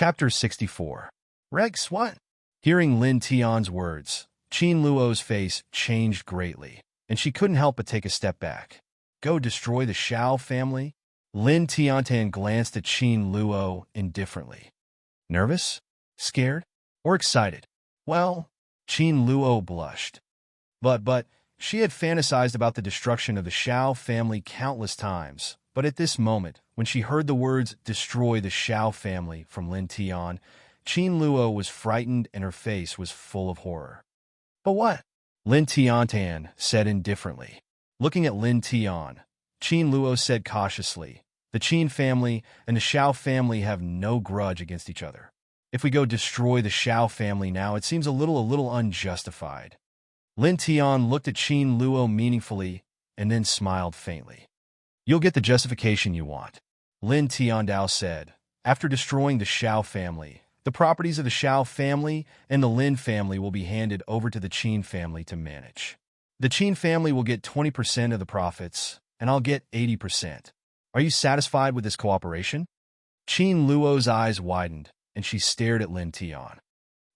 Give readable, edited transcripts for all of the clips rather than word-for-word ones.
Chapter 64. Rex, what? Hearing Lin Tian's words, Qin Luo's face changed greatly, and she couldn't help but take a step back. Go destroy the Shao family? Lin Tiantan glanced at Qin Luo indifferently. Nervous? Scared? Or excited? Well, Qin Luo blushed. But, she had fantasized about the destruction of the Shao family countless times, but at this moment, when she heard the words, destroy the Shao family, from Lin Tian, Qin Luo was frightened and her face was full of horror. But what? Lin Tiantan said indifferently. Looking at Lin Tian, Qin Luo said cautiously, the Qin family and the Shao family have no grudge against each other. If we go destroy the Shao family now, it seems a little unjustified. Lin Tian looked at Qin Luo meaningfully and then smiled faintly. You'll get the justification you want, Lin Tiandao said. After destroying the Shao family, the properties of the Shao family and the Lin family will be handed over to the Qin family to manage. The Qin family will get 20% of the profits, and I'll get 80%. Are you satisfied with this cooperation? Qin Luo's eyes widened, and she stared at Lin Tian.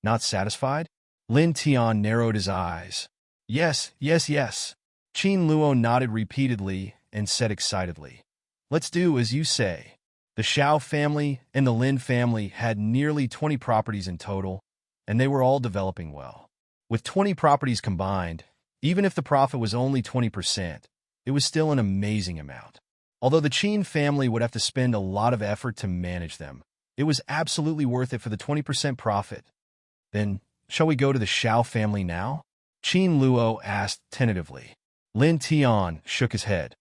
Not satisfied? Lin Tian narrowed his eyes. Yes. Qin Luo nodded repeatedly and said excitedly, let's do as you say. The Shao family and the Lin family had nearly 20 properties in total, and they were all developing well. With 20 properties combined, even if the profit was only 20%, it was still an amazing amount. Although the Qin family would have to spend a lot of effort to manage them, it was absolutely worth it for the 20% profit. Then, shall we go to the Shao family now? Qin Luo asked tentatively. Lin Tian shook his head.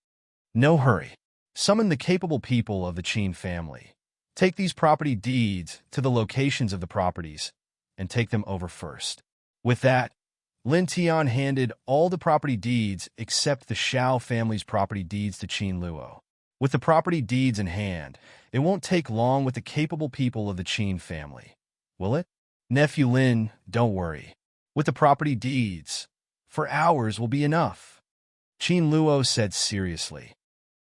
No hurry. Summon the capable people of the Qin family. Take these property deeds to the locations of the properties and take them over first. With that, Lin Tian handed all the property deeds except the Shao family's property deeds to Qin Luo. With the property deeds in hand, it won't take long with the capable people of the Qin family. Will it? Nephew Lin, don't worry. With the property deeds, for hours will be enough. Qin Luo said seriously.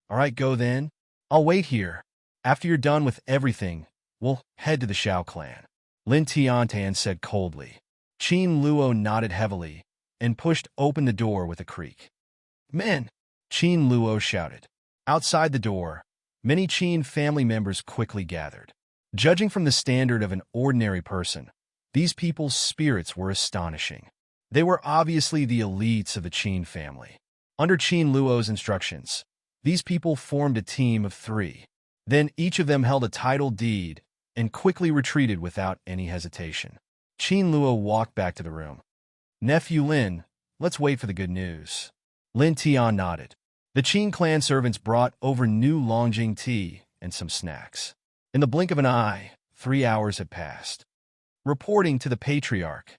All right, go then. I'll wait here. After you're done with everything, we'll head to the Shao clan. Lin Tiantan said coldly. Qin Luo nodded heavily and pushed open the door with a creak. Men! Qin Luo shouted. Outside the door, many Qin family members quickly gathered. Judging from the standard of an ordinary person, these people's spirits were astonishing. They were obviously the elites of the Qin family. Under Qin Luo's instructions, these people formed a team of 3. Then each of them held a title deed and quickly retreated without any hesitation. Qin Luo walked back to the room. Nephew Lin, let's wait for the good news. Lin Tian nodded. The Qin clan servants brought over new Longjing tea and some snacks. In the blink of an eye, 3 hours had passed. Reporting to the Patriarch.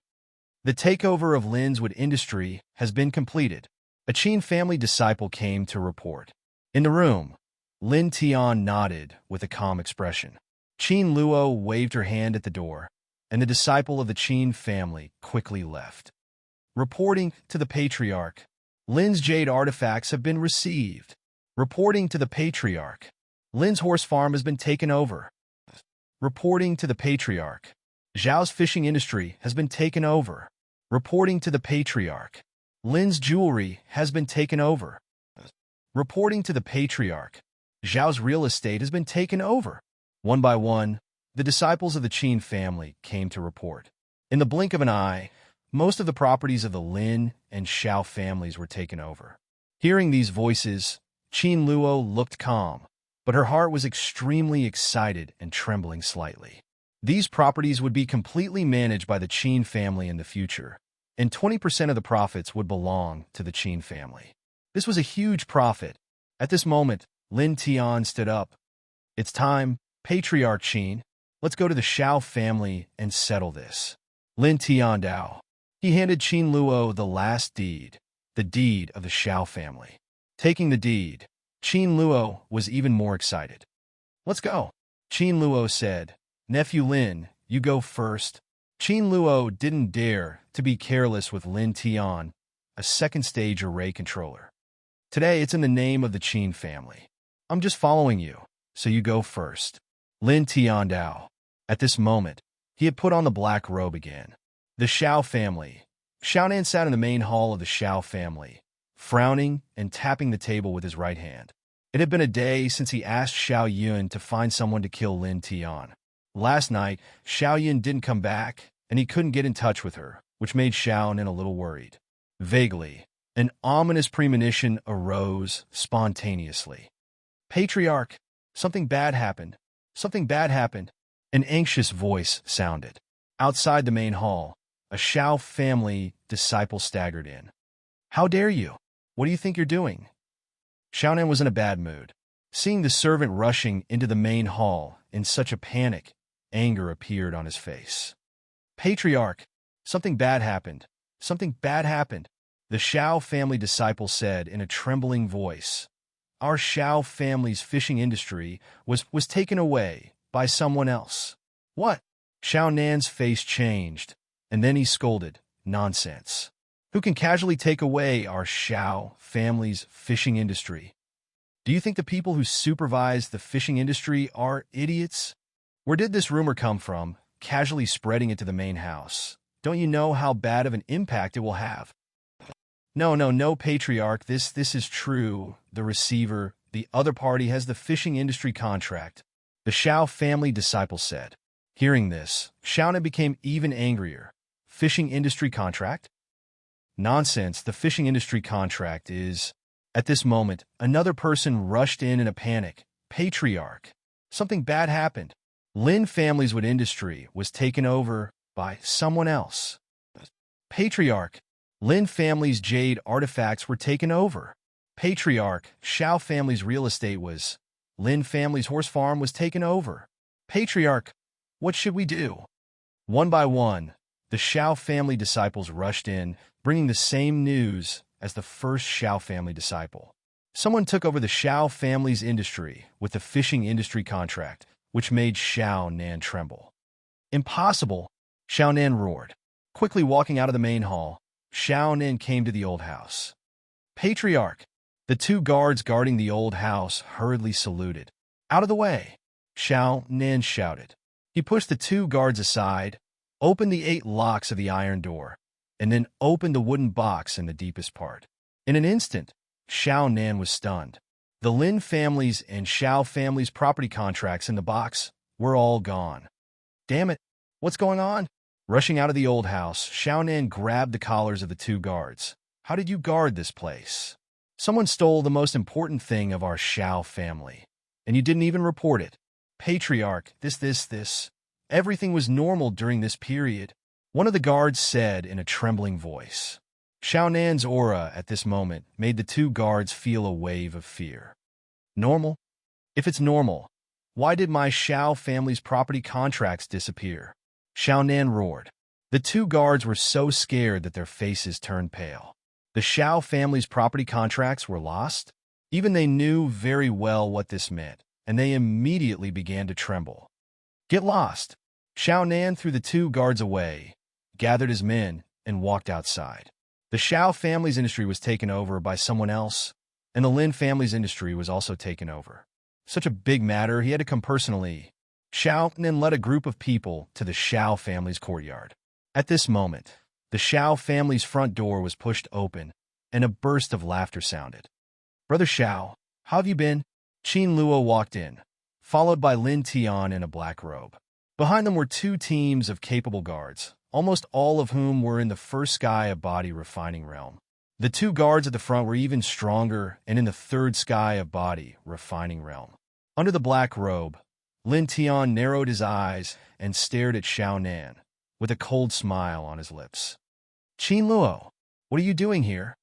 The takeover of Lin's wood industry has been completed. A Qin family disciple came to report. In the room, Lin Tian nodded with a calm expression. Qin Luo waved her hand at the door, and the disciple of the Qin family quickly left. Reporting to the Patriarch, Lin's jade artifacts have been received. Reporting to the Patriarch, Lin's horse farm has been taken over. Reporting to the Patriarch, Zhao's fishing industry has been taken over. Reporting to the Patriarch, Lin's jewelry has been taken over. Reporting to the Patriarch, Zhao's real estate has been taken over. One by one, the disciples of the Qin family came to report. In the blink of an eye, most of the properties of the Lin and Shao families were taken over. Hearing these voices, Qin Luo looked calm, but her heart was extremely excited and trembling slightly. These properties would be completely managed by the Qin family in the future, and 20% of the profits would belong to the Qin family. This was a huge profit. At this moment, Lin Tian stood up. It's time, Patriarch Qin. Let's go to the Shao family and settle this. Lin Tiandao. He handed Qin Luo the last deed, the deed of the Shao family. Taking the deed, Qin Luo was even more excited. Let's go. Qin Luo said. Nephew Lin, you go first. Qin Luo didn't dare to be careless with Lin Tian, a second-stage array controller. Today, it's in the name of the Qin family. I'm just following you, so you go first. Lin Tiandao. At this moment, he had put on the black robe again. The Xiao family. Xiao Nan sat in the main hall of the Xiao family, frowning and tapping the table with his right hand. It had been a day since he asked Xiao Yun to find someone to kill Lin Tian. Last night, Xiao Yun didn't come back, and he couldn't get in touch with her, which made Xiao Nan a little worried. Vaguely, an ominous premonition arose spontaneously. Patriarch, something bad happened. Something bad happened. An anxious voice sounded. Outside the main hall, a Xiao family disciple staggered in. How dare you? What do you think you're doing? Xiao Nan was in a bad mood. Seeing the servant rushing into the main hall in such a panic, anger appeared on his face. Patriarch, something bad happened. Something bad happened. The Xiao family disciple said in a trembling voice. Our Xiao family's fishing industry was taken away by someone else. What? Xiao Nan's face changed, and then he scolded, Nonsense. Who can casually take away our Xiao family's fishing industry? Do you think the people who supervise the fishing industry are idiots? Where did this rumor come from, casually spreading it to the main house? Don't you know how bad of an impact it will have? No, Patriarch, this is true. The receiver, the other party, has the fishing industry contract, the Xiao family disciple said. Hearing this, Xiao Nan became even angrier. Fishing industry contract? Nonsense, the fishing industry contract is... At this moment, another person rushed in a panic. Patriarch. Something bad happened. Lin family's wood industry was taken over by someone else. Patriarch. Lin family's jade artifacts were taken over. Patriarch. Xiao family's real estate was... Lin family's horse farm was taken over. Patriarch. What should we do? One by one, the Xiao family disciples rushed in, bringing the same news as the first Xiao family disciple. Someone took over the Xiao family's industry with the fishing industry contract, which made Xiao Nan tremble. Impossible! Xiao Nan roared. Quickly walking out of the main hall, Xiao Nan came to the old house. Patriarch! The two guards guarding the old house hurriedly saluted. Out of the way! Xiao Nan shouted. He pushed the two guards aside, opened the 8 locks of the iron door, and then opened the wooden box in the deepest part. In an instant, Xiao Nan was stunned. The Lin family's and Xiao family's property contracts in the box were all gone. Damn it! What's going on? Rushing out of the old house, Xiao Nan grabbed the collars of the two guards. How did you guard this place? Someone stole the most important thing of our Xiao family, and you didn't even report it. Patriarch, this. Everything was normal during this period, one of the guards said in a trembling voice. Xiao Nan's aura at this moment made the two guards feel a wave of fear. Normal? If it's normal, why did my Xiao family's property contracts disappear? Xiao Nan roared. The two guards were so scared that their faces turned pale. The Xiao family's property contracts were lost? Even they knew very well what this meant, and they immediately began to tremble. Get lost! Xiao Nan threw the two guards away, gathered his men, and walked outside. The Xiao family's industry was taken over by someone else, and the Lin family's industry was also taken over. Such a big matter, he had to come personally. Xiao Nan led a group of people to the Xiao family's courtyard. At this moment, the Xiao family's front door was pushed open, and a burst of laughter sounded. Brother Xiao, how have you been? Qin Luo walked in, followed by Lin Tian in a black robe. Behind them were 2 teams of capable guards, almost all of whom were in the first sky of body refining realm. The 2 guards at the front were even stronger and in the 3rd sky of body refining realm. Under the black robe, Lin Tian narrowed his eyes and stared at Xiao Nan, with a cold smile on his lips. Qin Luo, what are you doing here?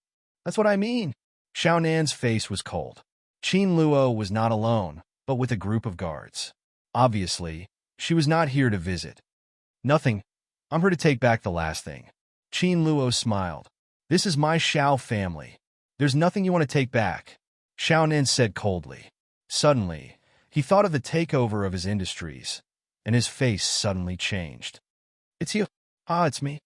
That's what I mean. Xiao Nan's face was cold. Qin Luo was not alone, but with a group of guards. Obviously, she was not here to visit. Nothing. I'm here to take back the last thing. Qin Luo smiled. This is my Xiao family. There's nothing you want to take back, Xiao Nan said coldly. Suddenly, he thought of the takeover of his industries, and his face suddenly changed. It's you. Ah, it's me.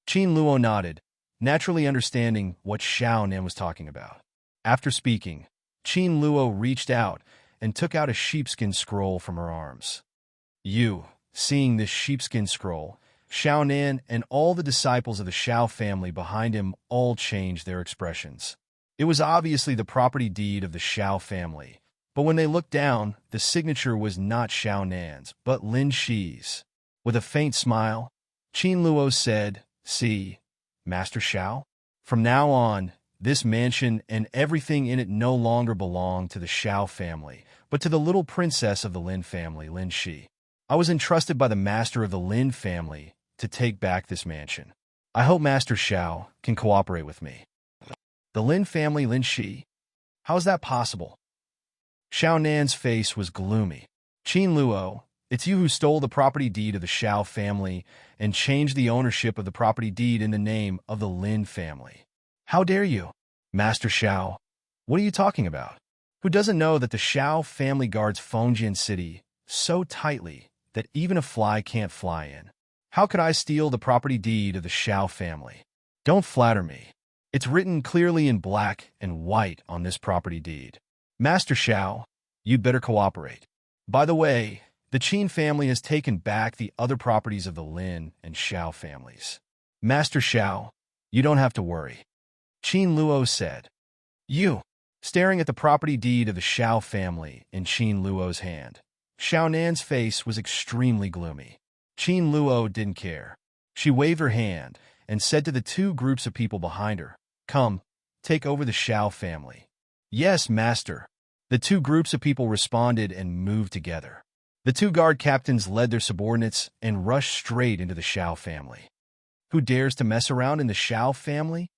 Qin Luo nodded, naturally understanding what Xiao Nan was talking about. After speaking, Qin Luo reached out and took out a sheepskin scroll from her arms. You, seeing this sheepskin scroll, Xiao Nan and all the disciples of the Xiao family behind him all changed their expressions. It was obviously the property deed of the Xiao family, but when they looked down, the signature was not Xiao Nan's, but Lin Shi's. With a faint smile, Qin Luo said, "See, Master Xiao? From now on, this mansion and everything in it no longer belong to the Xiao family, but to the little princess of the Lin family, Lin Shi. I was entrusted by the master of the Lin family to take back this mansion. I hope Master Xiao can cooperate with me." The Lin family, Lin Shi? How is that possible? Xiao Nan's face was gloomy. Qin Luo, it's you who stole the property deed of the Xiao family and changed the ownership of the property deed in the name of the Lin family. How dare you? Master Xiao, what are you talking about? Who doesn't know that the Xiao family guards Fengjian City so tightly that even a fly can't fly in? How could I steal the property deed of the Xiao family? Don't flatter me. It's written clearly in black and white on this property deed. Master Xiao, you'd better cooperate. By the way, the Qin family has taken back the other properties of the Lin and Xiao families. Master Xiao, you don't have to worry. Qin Luo said. You, staring at the property deed of the Xiao family in Qin Luo's hand. Xiao Nan's face was extremely gloomy. Qin Luo didn't care. She waved her hand and said to the two groups of people behind her, "Come, take over the Xiao family." "Yes, master." The two groups of people responded and moved together. The two guard captains led their subordinates and rushed straight into the Xiao family. Who dares to mess around in the Xiao family?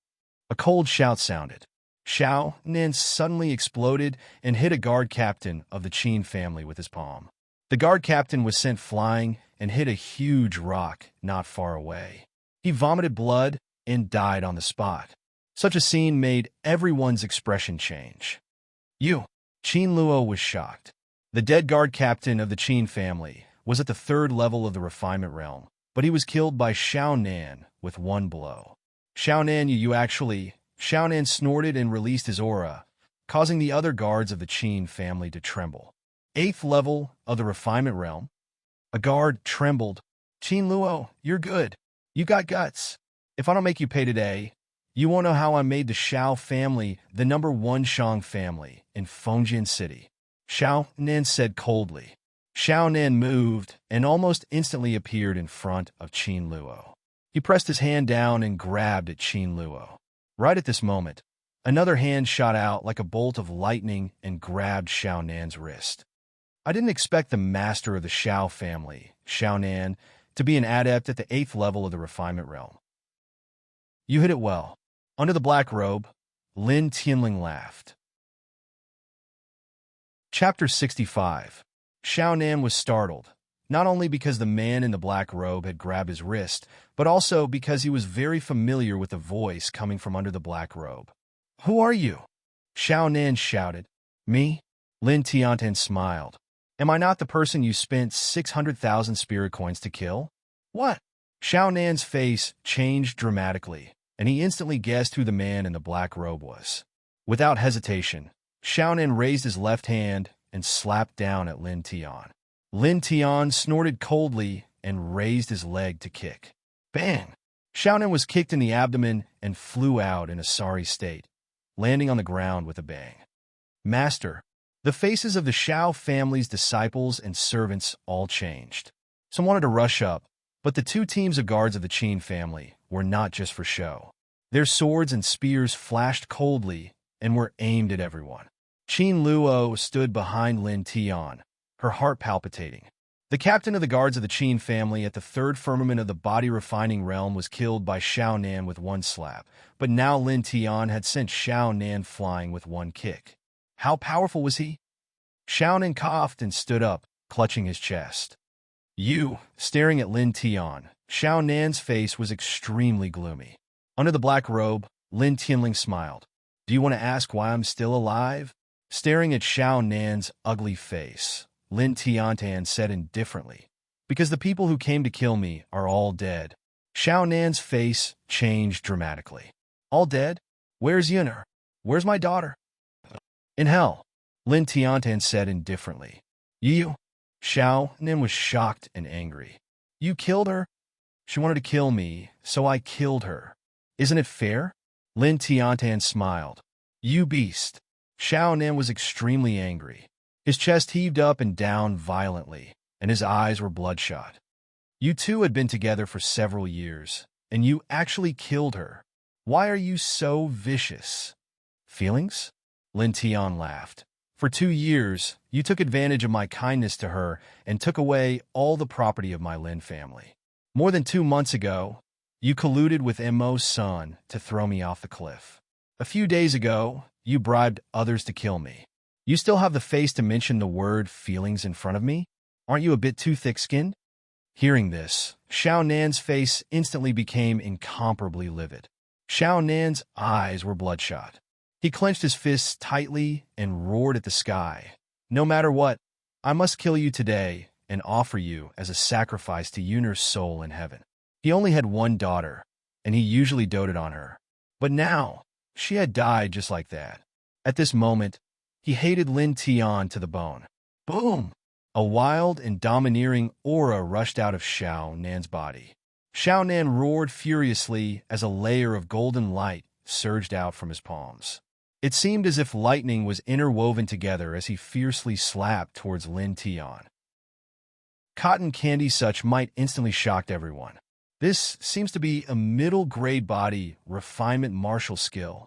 A cold shout sounded. Xiao Nan suddenly exploded and hit a guard captain of the Qin family with his palm. The guard captain was sent flying and hit a huge rock not far away. He vomited blood and died on the spot. Such a scene made everyone's expression change. Qin Luo was shocked. The dead guard captain of the Qin family was at the third level of the refinement realm, but he was killed by Xiao Nan with one blow. Xiao Nan, Xiao Nan snorted and released his aura, causing the other guards of the Qin family to tremble. 8th level of the refinement realm. A guard trembled. Qin Luo, you're good. You got guts. If I don't make you pay today, you won't know how I made the Xiao family the #1 Shang family in Fengjian City. Xiao Nan said coldly. Xiao Nan moved and almost instantly appeared in front of Qin Luo. He pressed his hand down and grabbed at Qin Luo. Right at this moment, another hand shot out like a bolt of lightning and grabbed Xiao Nan's wrist. I didn't expect the master of the Xiao family, Xiao Nan, to be an adept at the 8th level of the refinement realm. You hit it well. Under the black robe, Lin Tianling laughed. Chapter 65. Xiao Nan was startled, not only because the man in the black robe had grabbed his wrist, but also because he was very familiar with the voice coming from under the black robe. Who are you? Xiao Nan shouted. Me? Lin Tianling smiled. Am I not the person you spent 600,000 spirit coins to kill? What? Xiao Nan's face changed dramatically, and he instantly guessed who the man in the black robe was. Without hesitation, Xiao Nan raised his left hand and slapped down at Lin Tian. Lin Tian snorted coldly and raised his leg to kick. Bang! Xiao Nan was kicked in the abdomen and flew out in a sorry state, landing on the ground with a bang. Master, the faces of the Xiao family's disciples and servants all changed. Some wanted to rush up, but the two teams of guards of the Qin family were not just for show. Their swords and spears flashed coldly and were aimed at everyone. Qin Luo stood behind Lin Tian, her heart palpitating. The captain of the guards of the Qin family at the third firmament of the body refining realm was killed by Xiao Nan with one slap, but now Lin Tian had sent Xiao Nan flying with one kick. How powerful was he? Xiao Nan coughed and stood up, clutching his chest. Staring at Lin Tian, Xiao Nan's face was extremely gloomy. Under the black robe, Lin Tianling smiled. Do you want to ask why I'm still alive? Staring at Xiao Nan's ugly face, Lin Tiantan said indifferently, because the people who came to kill me are all dead. Xiao Nan's face changed dramatically. All dead? Where's Yunar? Where's my daughter? In hell, Lin Tiantan said indifferently. You? Xiao Nin was shocked and angry. You killed her? She wanted to kill me, so I killed her. Isn't it fair? Lin Tiantan smiled. You beast. Xiao Nin was extremely angry. His chest heaved up and down violently, and his eyes were bloodshot. You two had been together for several years, and you actually killed her. Why are you so vicious? Feelings? Lin Tian laughed. For 2 years, you took advantage of my kindness to her and took away all the property of my Lin family. More than 2 months ago, you colluded with Mo's son to throw me off the cliff. A few days ago, you bribed others to kill me. You still have the face to mention the word feelings in front of me? Aren't you a bit too thick-skinned? Hearing this, Xiao Nan's face instantly became incomparably livid. Xiao Nan's eyes were bloodshot. He clenched his fists tightly and roared at the sky. No matter what, I must kill you today and offer you as a sacrifice to Yunner's soul in heaven. He only had one daughter, and he usually doted on her. But now, she had died just like that. At this moment, he hated Lin Tian to the bone. Boom! A wild and domineering aura rushed out of Xiao Nan's body. Xiao Nan roared furiously as a layer of golden light surged out from his palms. It seemed as if lightning was interwoven together as he fiercely slapped towards Lin Tian. Cotton candy such might instantly shocked everyone. This seems to be a middle-grade body refinement martial skill.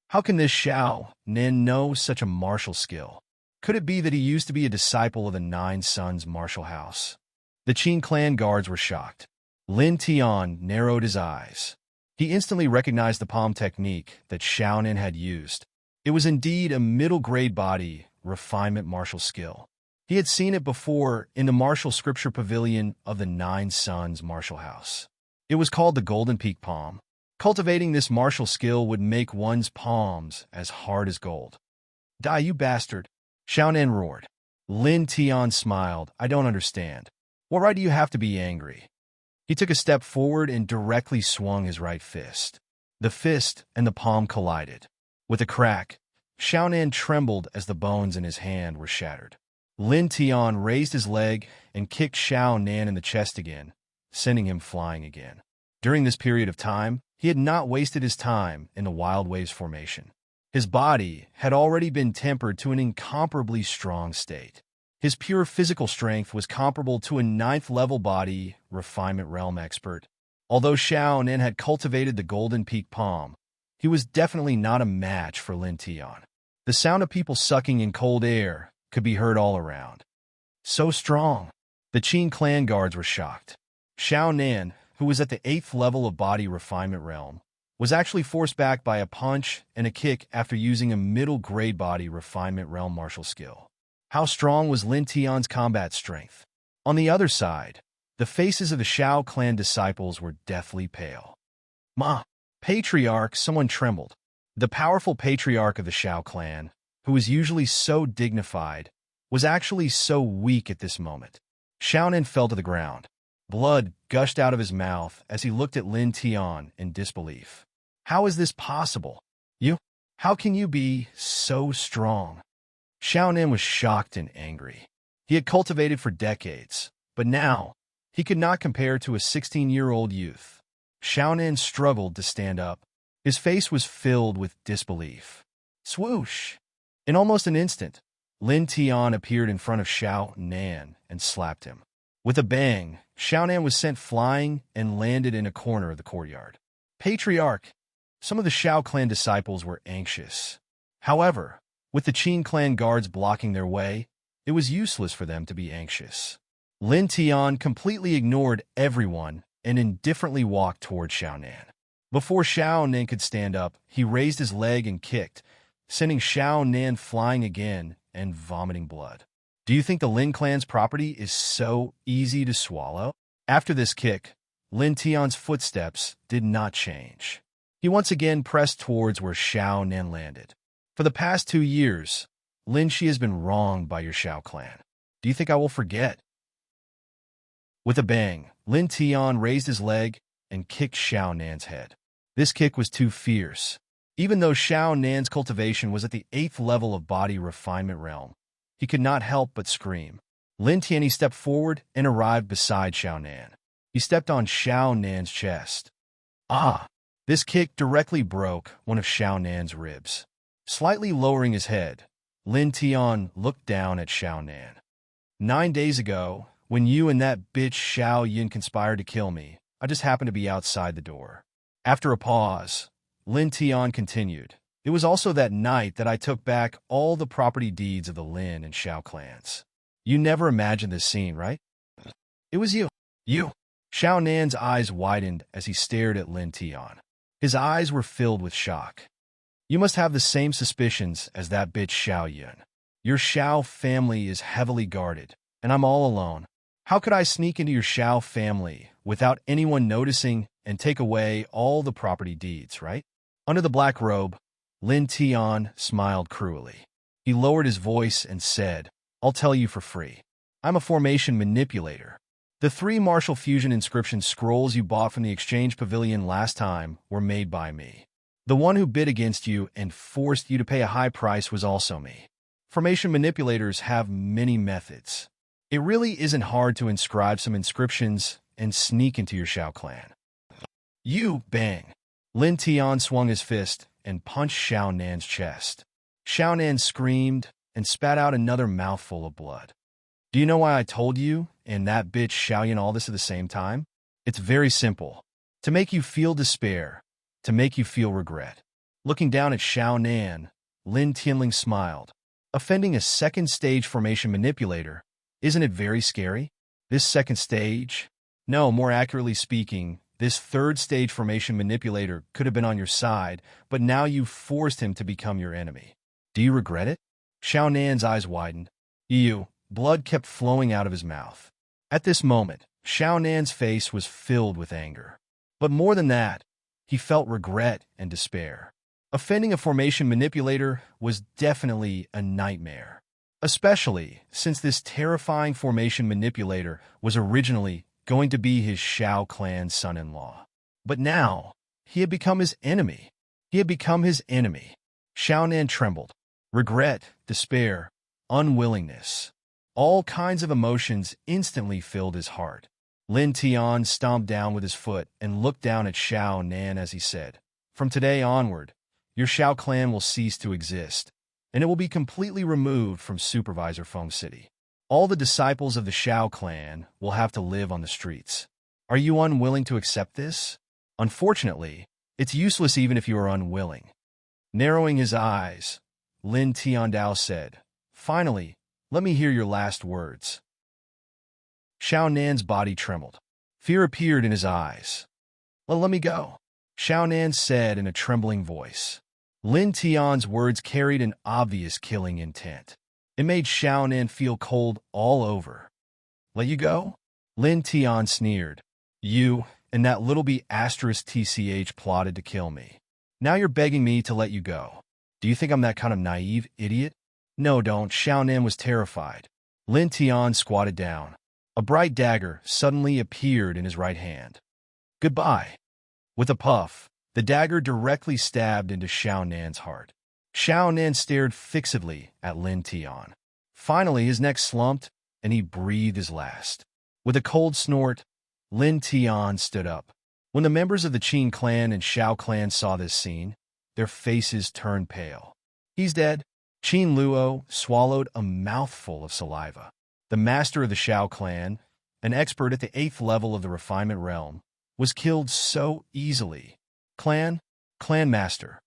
How can this Xiao Nan know such a martial skill? Could it be that he used to be a disciple of the Nine Sons martial house? The Qin clan guards were shocked. Lin Tian narrowed his eyes. He instantly recognized the palm technique that Xiao Nan had used. It was indeed a middle-grade body refinement martial skill. He had seen it before in the martial scripture pavilion of the Nine Sons martial house. It was called the Golden Peak Palm. Cultivating this martial skill would make one's palms as hard as gold. Die, you bastard! Xiao Nan roared. Lin Tian smiled. I don't understand. What right do you have to be angry? He took a step forward and directly swung his right fist. The fist and the palm collided. With a crack, Xiao Nan trembled as the bones in his hand were shattered. Lin Tian raised his leg and kicked Xiao Nan in the chest again, sending him flying again. During this period of time, he had not wasted his time in the Wild Waves formation. His body had already been tempered to an incomparably strong state. His pure physical strength was comparable to a 9th-level body refinement realm expert. Although Xiao Nan had cultivated the Golden Peak Palm, he was definitely not a match for Lin Tian. The sound of people sucking in cold air could be heard all around. So strong. The Qin clan guards were shocked. Xiao Nan, who was at the 8th level of body refinement realm, was actually forced back by a punch and a kick after using a middle-grade body refinement realm martial skill. How strong was Lin Tian's combat strength? On the other side, the faces of the Xiao clan disciples were deathly pale. Ma! Patriarch, someone trembled. The powerful patriarch of the Xiao clan, who was usually so dignified, was actually so weak at this moment. Xiao Nan fell to the ground. Blood gushed out of his mouth as he looked at Lin Tian in disbelief. How is this possible? You? How can you be so strong? Xiao Nan was shocked and angry. He had cultivated for decades, but now he could not compare to a 16-year-old youth. Xiao Nan struggled to stand up. His face was filled with disbelief. Swoosh! In almost an instant, Lin Tian appeared in front of Xiao Nan and slapped him. With a bang, Xiao Nan was sent flying and landed in a corner of the courtyard. Patriarch! Some of the Xiao clan disciples were anxious. However, with the Qin clan guards blocking their way, it was useless for them to be anxious. Lin Tian completely ignored everyone and indifferently walked toward Xiao Nan. Before Xiao Nan could stand up, he raised his leg and kicked, sending Xiao Nan flying again and vomiting blood. Do you think the Lin clan's property is so easy to swallow? After this kick, Lin Tian's footsteps did not change. He once again pressed towards where Xiao Nan landed. For the past 2 years, Lin Shi has been wronged by your Xiao clan. Do you think I will forget? With a bang, Lin Tian raised his leg and kicked Xiao Nan's head. This kick was too fierce. Even though Xiao Nan's cultivation was at the 8th level of body refinement realm, he could not help but scream. Lin Tianyi stepped forward and arrived beside Xiao Nan. He stepped on Xiao Nan's chest. Ah! This kick directly broke one of Xiao Nan's ribs. Slightly lowering his head, Lin Tian looked down at Xiao Nan. 9 days ago, when you and that bitch Xiao Yin conspired to kill me, I just happened to be outside the door. After a pause, Lin Tian continued. It was also that night that I took back all the property deeds of the Lin and Xiao clans. You never imagined this scene, right? It was you. You. Xiao Nan's eyes widened as he stared at Lin Tian. His eyes were filled with shock. You must have the same suspicions as that bitch Xiao Yin. Your Xiao family is heavily guarded, and I'm all alone. How could I sneak into your Xiao family without anyone noticing and take away all the property deeds, right? Under the black robe, Lin Tian smiled cruelly. He lowered his voice and said, I'll tell you for free. I'm a formation manipulator. The 3 martial fusion inscription scrolls you bought from the exchange pavilion last time were made by me. The one who bid against you and forced you to pay a high price was also me. Formation manipulators have many methods. It really isn't hard to inscribe some inscriptions and sneak into your Xiao clan. You, bang! Lin Tian swung his fist and punched Xiao Nan's chest. Xiao Nan screamed and spat out another mouthful of blood. Do you know why I told you and that bitch Xiao Yin all this at the same time? It's very simple. To make you feel despair. To make you feel regret. Looking down at Xiao Nan, Lin Tianling smiled. Offending a second-stage formation manipulator, isn't it very scary? This second stage? No, more accurately speaking, this third-stage formation manipulator could have been on your side, but now you've forced him to become your enemy. Do you regret it? Xiao Nan's eyes widened. Blood kept flowing out of his mouth. At this moment, Xiao Nan's face was filled with anger. But more than that, he felt regret and despair. Offending a formation manipulator was definitely a nightmare, especially since this terrifying formation manipulator was originally going to be his Xiao clan son-in-law. But now, he had become his enemy. Xiao Nan trembled. Regret, despair, unwillingness. All kinds of emotions instantly filled his heart. Lin Tian stomped down with his foot and looked down at Xiao Nan as he said, From today onward, your Xiao clan will cease to exist, and it will be completely removed from Supervisor Feng City. All the disciples of the Xiao clan will have to live on the streets. Are you unwilling to accept this? Unfortunately, it's useless even if you are unwilling. Narrowing his eyes, Lin Tiandao said, Finally, let me hear your last words. Xiao Nan's body trembled. Fear appeared in his eyes. Let me go, Xiao Nan said in a trembling voice. Lin Tian's words carried an obvious killing intent. It made Xiao Nan feel cold all over. Let you go? Lin Tian sneered. You and that little b** TCH plotted to kill me. Now you're begging me to let you go. Do you think I'm that kind of naive idiot? No, don't. Xiao Nan was terrified. Lin Tian squatted down. A bright dagger suddenly appeared in his right hand. Goodbye. With a puff, the dagger directly stabbed into Xiao Nan's heart. Xiao Nan stared fixedly at Lin Tian. Finally, his neck slumped, and he breathed his last. With a cold snort, Lin Tian stood up. When the members of the Qin clan and Xiao clan saw this scene, their faces turned pale. He's dead. Qin Luo swallowed a mouthful of saliva. The master of the Xiao clan, an expert at the 8th level of the refinement realm, was killed so easily. Clan master.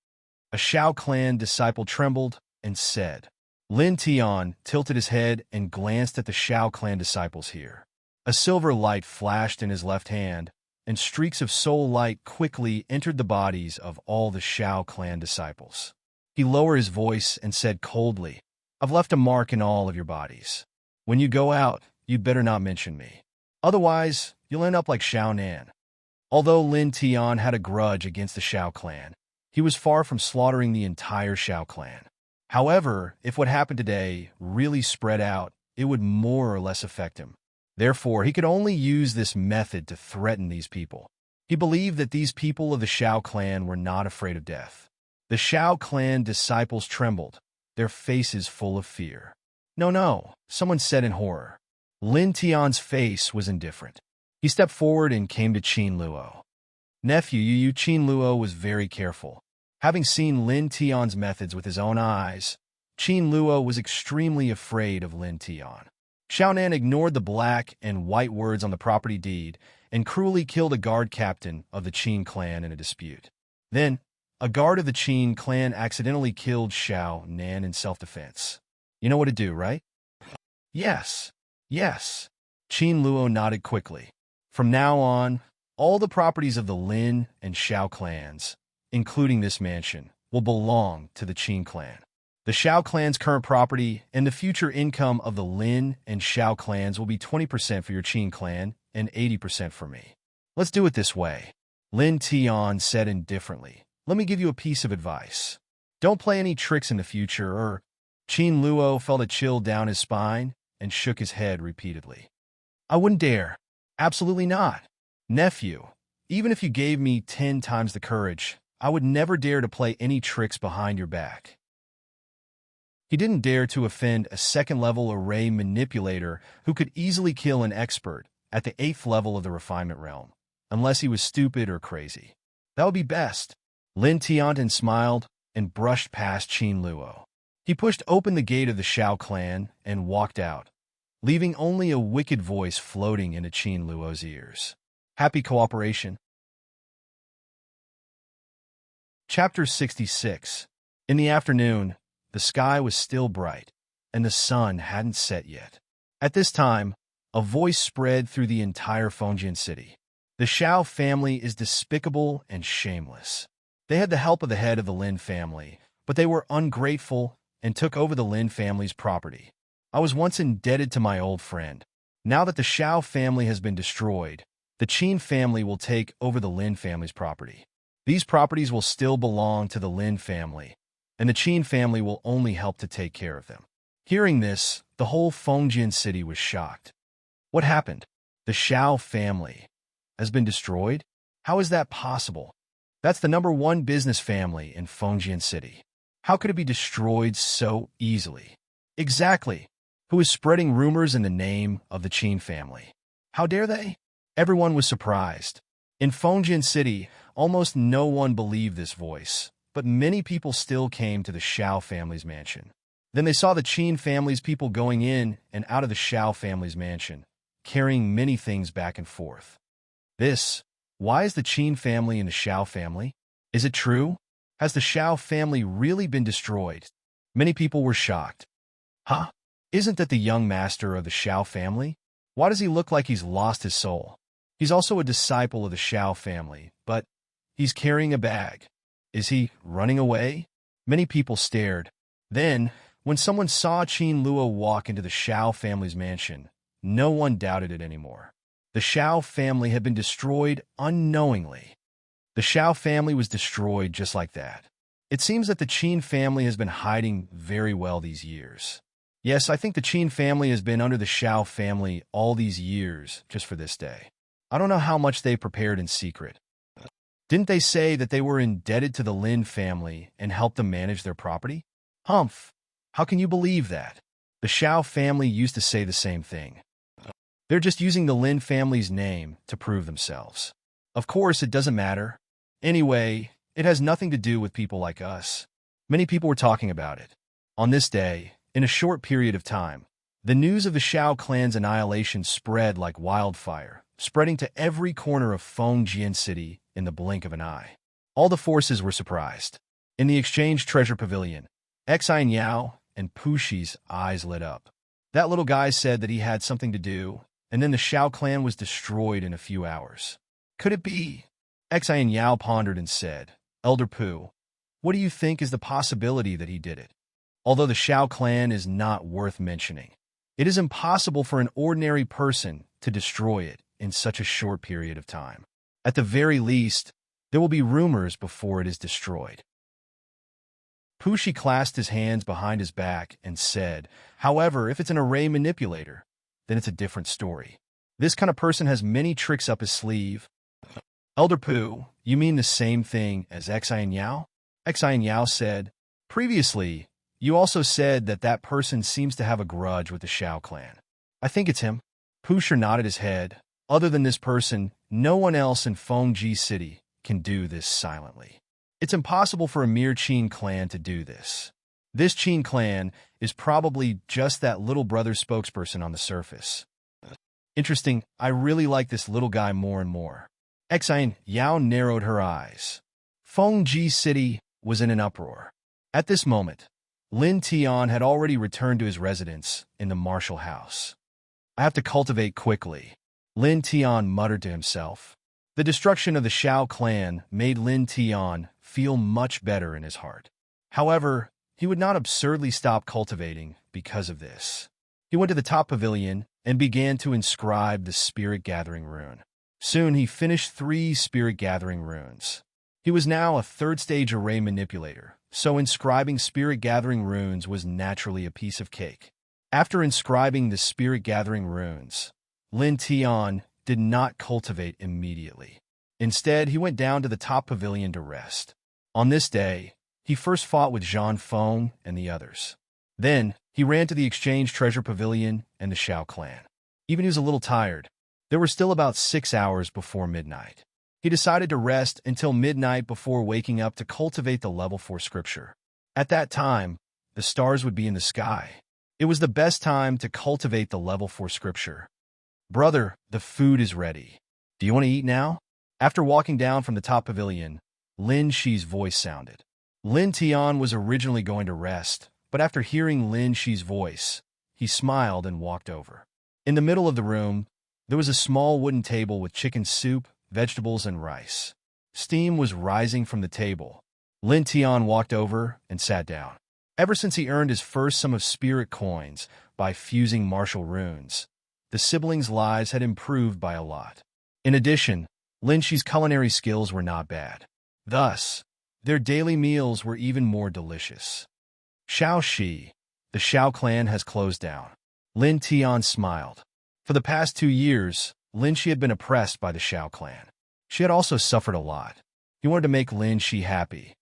A Xiao clan disciple trembled and said. Lin Tian tilted his head and glanced at the Xiao clan disciples here. A silver light flashed in his left hand, and streaks of soul light quickly entered the bodies of all the Xiao clan disciples. He lowered his voice and said coldly, I've left a mark in all of your bodies. When you go out, you'd better not mention me. Otherwise, you'll end up like Xiao Nan. Although Lin Tian had a grudge against the Xiao clan, he was far from slaughtering the entire Xiao clan. However, if what happened today really spread out, it would more or less affect him. Therefore, he could only use this method to threaten these people. He believed that these people of the Xiao clan were not afraid of death. The Xiao clan disciples trembled, their faces full of fear. No, someone said in horror. Lin Tian's face was indifferent. He stepped forward and came to Qin Luo. Nephew Yu Qin Luo was very careful. Having seen Lin Tian's methods with his own eyes, Qin Luo was extremely afraid of Lin Tian. Xiaonan ignored the black and white words on the property deed and cruelly killed a guard captain of the Qin clan in a dispute. Then, a guard of the Qin clan accidentally killed Xiao Nan in self-defense. You know what to do, right? Yes. Yes. Qin Luo nodded quickly. From now on, all the properties of the Lin and Xiao clans, including this mansion, will belong to the Qin clan. The Xiao clan's current property and the future income of the Lin and Xiao clans will be 20% for your Qin clan and 80% for me. Let's do it this way. Lin Tian said indifferently. Let me give you a piece of advice. Don't play any tricks in the future, or Qin Luo felt a chill down his spine and shook his head repeatedly. I wouldn't dare. Absolutely not. Nephew, even if you gave me 10 times the courage, I would never dare to play any tricks behind your back. He didn't dare to offend a second-level array manipulator who could easily kill an expert at the 8th level of the refinement realm, unless he was stupid or crazy. That would be best. Lin Tiantin smiled and brushed past Qin Luo. He pushed open the gate of the Xiao clan and walked out, leaving only a wicked voice floating into Qin Luo's ears. Happy cooperation. Chapter 66. In the afternoon, the sky was still bright, and the sun hadn't set yet. At this time, a voice spread through the entire Fengjian city. The Xiao family is despicable and shameless. They had the help of the head of the Lin family, but they were ungrateful and took over the Lin family's property. I was once indebted to my old friend. Now that the Xiao family has been destroyed, the Qin family will take over the Lin family's property. These properties will still belong to the Lin family, and the Qin family will only help to take care of them. Hearing this, the whole Fengjian city was shocked. What happened? The Xiao family has been destroyed? How is that possible? That's the #1 business family in Fengjian city. How could it be destroyed so easily? Exactly. Who is spreading rumors in the name of the Qin family? How dare they? Everyone was surprised. In Fengjian city, almost no one believed this voice, but many people still came to the Xiao family's mansion. Then they saw the Qin family's people going in and out of the Xiao family's mansion, carrying many things back and forth. Why is the Qin family in the Xiao family? Is it true? Has the Xiao family really been destroyed? Many people were shocked. Huh? Isn't that the young master of the Xiao family? Why does he look like he's lost his soul? He's also a disciple of the Xiao family, but he's carrying a bag. Is he running away? Many people stared. Then, when someone saw Qin Luo walk into the Xiao family's mansion, no one doubted it anymore. The Xiao family had been destroyed unknowingly. The Xiao family was destroyed just like that. It seems that the Qin family has been hiding very well these years. Yes, I think the Qin family has been under the Xiao family all these years just for this day. I don't know how much they prepared in secret. Didn't they say that they were indebted to the Lin family and helped them manage their property? Humph! How can you believe that? The Xiao family used to say the same thing. They're just using the Lin family's name to prove themselves. Of course, it doesn't matter. Anyway, it has nothing to do with people like us. Many people were talking about it. On this day, in a short period of time, the news of the Xiao clan's annihilation spread like wildfire, spreading to every corner of Fengjian city in the blink of an eye. All the forces were surprised. In the exchange treasure pavilion, Xi Yao and Pushi's eyes lit up. That little guy said that he had something to do, and then the Xiao clan was destroyed in a few hours. Could it be? Xi Yao pondered and said, Elder Pu, what do you think is the possibility that he did it? Although the Xiao clan is not worth mentioning, it is impossible for an ordinary person to destroy it in such a short period of time. At the very least, there will be rumors before it is destroyed. Pushi clasped his hands behind his back and said, however, if it's an array manipulator, then it's a different story. This kind of person has many tricks up his sleeve. Elder Pu, you mean the same thing as Xi Yao? Xi Yao said, previously, you also said that that person seems to have a grudge with the Xiao clan. I think it's him. Pusher nodded his head. Other than this person, no one else in Fengji City can do this silently. It's impossible for a mere Qin clan to do this. This Qin clan is probably just that little brother spokesperson on the surface. Interesting, I really like this little guy more and more. Xian Yao narrowed her eyes. Fengji City was in an uproar. At this moment, Lin Tian had already returned to his residence in the martial house. I have to cultivate quickly, Lin Tian muttered to himself. The destruction of the Shao clan made Lin Tian feel much better in his heart. However, he would not absurdly stop cultivating because of this. He went to the top pavilion and began to inscribe the spirit gathering rune. Soon he finished 3 spirit gathering runes. He was now a 3rd-stage array manipulator, so inscribing spirit gathering runes was naturally a piece of cake. After inscribing the spirit gathering runes, Lin Tian did not cultivate immediately. Instead, he went down to the top pavilion to rest. On this day, he first fought with Zhang Feng and the others. Then, he ran to the Exchange Treasure Pavilion and the Shao clan. Even he was a little tired. There were still about 6 hours before midnight. He decided to rest until midnight before waking up to cultivate the level 4 scripture. At that time, the stars would be in the sky. It was the best time to cultivate the level 4 scripture. Brother, the food is ready. Do you want to eat now? After walking down from the top pavilion, Lin Shi's voice sounded. Lin Tian was originally going to rest, but after hearing Lin Shi's voice, he smiled and walked over. In the middle of the room, there was a small wooden table with chicken soup, vegetables, and rice. Steam was rising from the table. Lin Tian walked over and sat down. Ever since he earned his first sum of spirit coins by fusing martial runes, the siblings' lives had improved by a lot. In addition, Lin Shi's culinary skills were not bad. Thus, their daily meals were even more delicious. Shao Shi, the Shao clan has closed down. Lin Tian smiled. For the past 2 years, Lin Shi had been oppressed by the Shao clan. She had also suffered a lot. He wanted to make Lin Shi happy.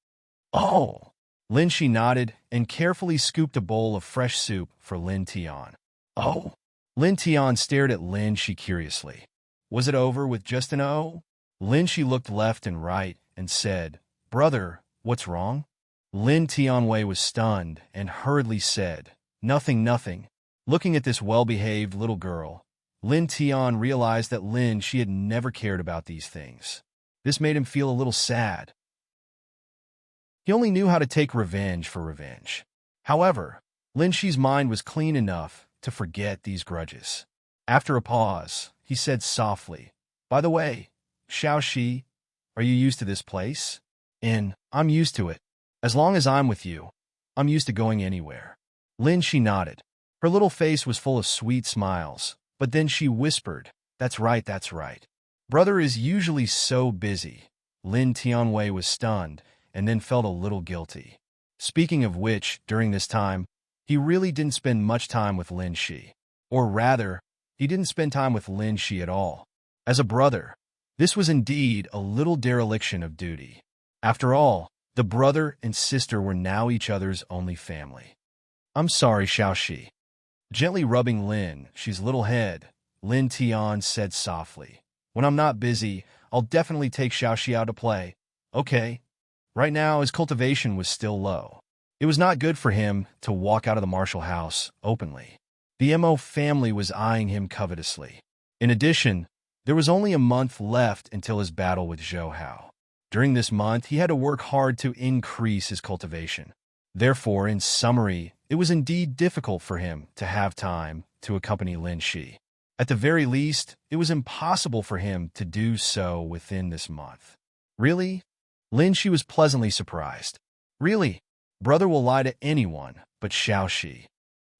Oh! Lin Shi nodded and carefully scooped a bowl of fresh soup for Lin Tian. Oh! Lin Tian stared at Lin Shi curiously. Was it over with just an O? Lin Shi looked left and right and said, Brother, what's wrong? Lin Tianwei was stunned and hurriedly said, Nothing, nothing. Looking at this well-behaved little girl, Lin Tian realized that Lin Shi had never cared about these things. This made him feel a little sad. He only knew how to take revenge for revenge. However, Lin Shi's mind was clean enough to forget these grudges. After a pause, he said softly, By the way, Shao Shi, are you used to this place? I'm used to it. As long as I'm with you, I'm used to going anywhere. Lin Shi nodded. Her little face was full of sweet smiles, but then she whispered, That's right, that's right. Brother is usually so busy. Lin Tianwei was stunned and then felt a little guilty. Speaking of which, during this time, he really didn't spend much time with Lin Shi. Or rather, he didn't spend time with Lin Shi at all. As a brother, this was indeed a little dereliction of duty. After all, the brother and sister were now each other's only family. I'm sorry, Shao Shi. Gently rubbing Lin Shi's little head, Lin Tian said softly, When I'm not busy, I'll definitely take Shao Shi out to play. Okay. Right now, his cultivation was still low. It was not good for him to walk out of the martial house openly. The Mo family was eyeing him covetously. In addition, there was only a month left until his battle with Zhou Hao. During this month, he had to work hard to increase his cultivation. Therefore, in summary, it was indeed difficult for him to have time to accompany Lin Shi. At the very least, it was impossible for him to do so within this month. Really? Lin Shi was pleasantly surprised. Really? Brother will lie to anyone but Shao Shi.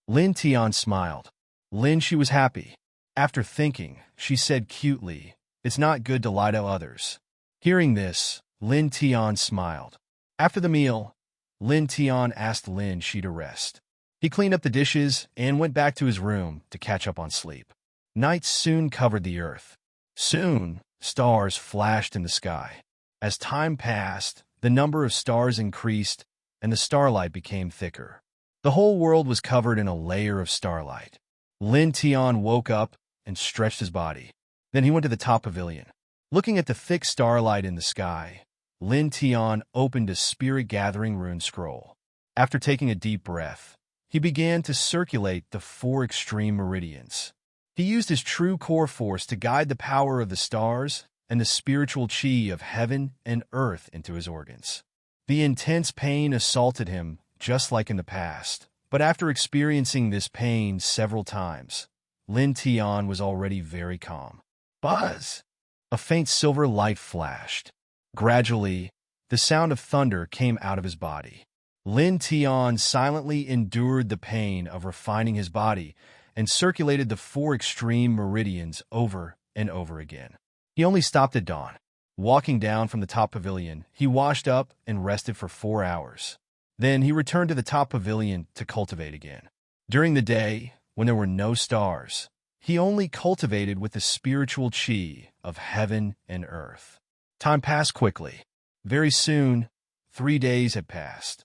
Lin Tian smiled. Lin Shi was happy. After thinking, she said cutely, It's not good to lie to others. Hearing this, Lin Tian smiled. After the meal, Lin Tian asked Lin Shi to rest. He cleaned up the dishes and went back to his room to catch up on sleep. Night soon covered the earth. Soon, stars flashed in the sky. As time passed, the number of stars increased and the starlight became thicker. The whole world was covered in a layer of starlight. Lin Tian woke up and stretched his body. Then he went to the top pavilion. Looking at the thick starlight in the sky, Lin Tian opened a spirit-gathering rune scroll. After taking a deep breath, he began to circulate the 4 extreme meridians. He used his true core force to guide the power of the stars and the spiritual chi of heaven and earth into his organs. The intense pain assaulted him, just like in the past, but after experiencing this pain several times, Lin Tian was already very calm. Buzz! A faint silver light flashed. Gradually, the sound of thunder came out of his body. Lin Tian silently endured the pain of refining his body and circulated the 4 extreme meridians over and over again. He only stopped at dawn. Walking down from the top pavilion, he washed up and rested for 4 hours. Then he returned to the top pavilion to cultivate again. During the day, when there were no stars, he only cultivated with the spiritual chi of heaven and earth. Time passed quickly. Very soon, 3 days had passed.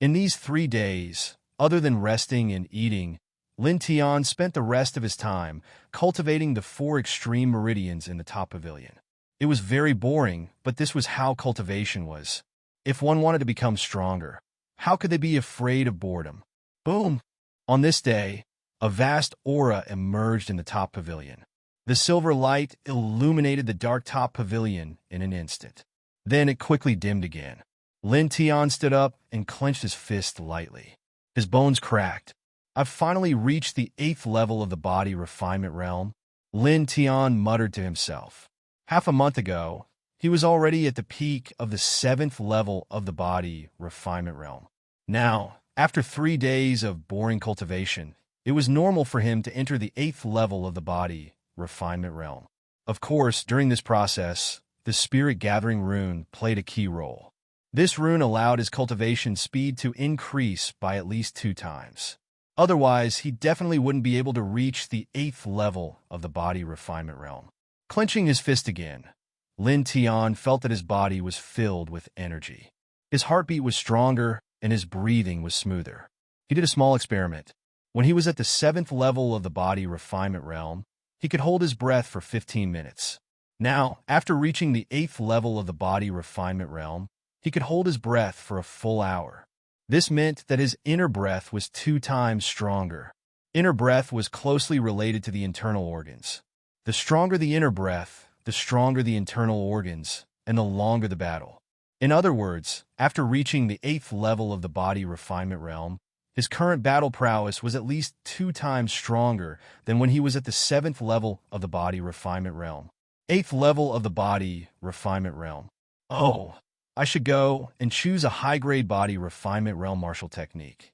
In these 3 days, other than resting and eating, Lin Tian spent the rest of his time cultivating the 4 extreme meridians in the top pavilion. It was very boring, but this was how cultivation was. If one wanted to become stronger, how could they be afraid of boredom? Boom! On this day, a vast aura emerged in the top pavilion. The silver light illuminated the dark top pavilion in an instant. Then it quickly dimmed again. Lin Tian stood up and clenched his fist lightly. His bones cracked. I've finally reached the 8th level of the body refinement realm, Lin Tian muttered to himself. Half a month ago, he was already at the peak of the 7th level of the body refinement realm. Now, after 3 days of boring cultivation, it was normal for him to enter the 8th level of the body refinement realm. Of course, during this process, the spirit gathering rune played a key role. This rune allowed his cultivation speed to increase by at least 2 times. Otherwise, he definitely wouldn't be able to reach the 8th level of the body refinement realm. Clenching his fist again, Lin Tian felt that his body was filled with energy. His heartbeat was stronger and his breathing was smoother. He did a small experiment. When he was at the 7th level of the body refinement realm, he could hold his breath for 15 minutes. Now, after reaching the 8th level of the body refinement realm, he could hold his breath for a full hour. This meant that his inner breath was 2 times stronger. Inner breath was closely related to the internal organs. The stronger the inner breath, the stronger the internal organs, and the longer the battle. In other words, after reaching the 8th level of the body refinement realm, his current battle prowess was at least 2 times stronger than when he was at the 7th level of the body refinement realm. 8th level of the body refinement realm. Oh, I should go and choose a high-grade body refinement realm martial technique.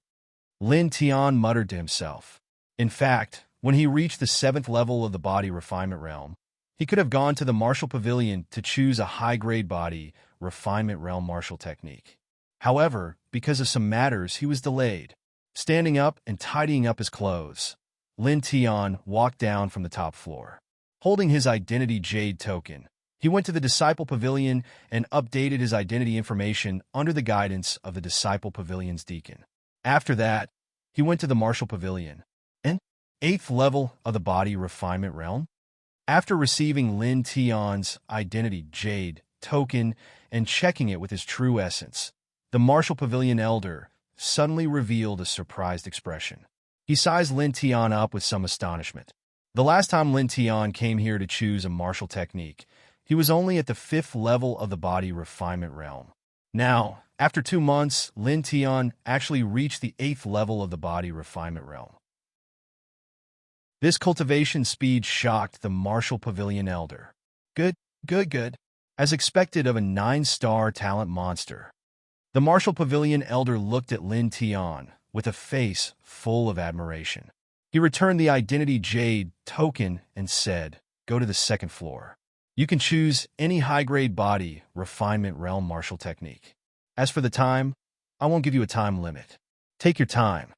Lin Tian muttered to himself. In fact, when he reached the 7th level of the body refinement realm, he could have gone to the martial pavilion to choose a high-grade body refinement realm martial technique. However, because of some matters, he was delayed. Standing up and tidying up his clothes, Lin Tian walked down from the top floor. Holding his identity jade token, he went to the Disciple Pavilion and updated his identity information under the guidance of the Disciple Pavilion's deacon. After that, he went to the Martial Pavilion, and 8th level of the body refinement realm. After receiving Lin Tian's identity jade token and checking it with his true essence, the Martial Pavilion elder suddenly revealed a surprised expression. He sized Lin Tian up with some astonishment. The last time Lin Tian came here to choose a martial technique, he was only at the 5th level of the body refinement realm. Now, after 2 months, Lin Tian actually reached the 8th level of the body refinement realm. This cultivation speed shocked the Martial Pavilion elder. Good. As expected of a 9-star talent monster. The Martial Pavilion elder looked at Lin Tian with a face full of admiration. He returned the identity jade token and said, "Go to the 2nd floor. You can choose any high-grade body refinement realm martial technique. As for the time, I won't give you a time limit. Take your time."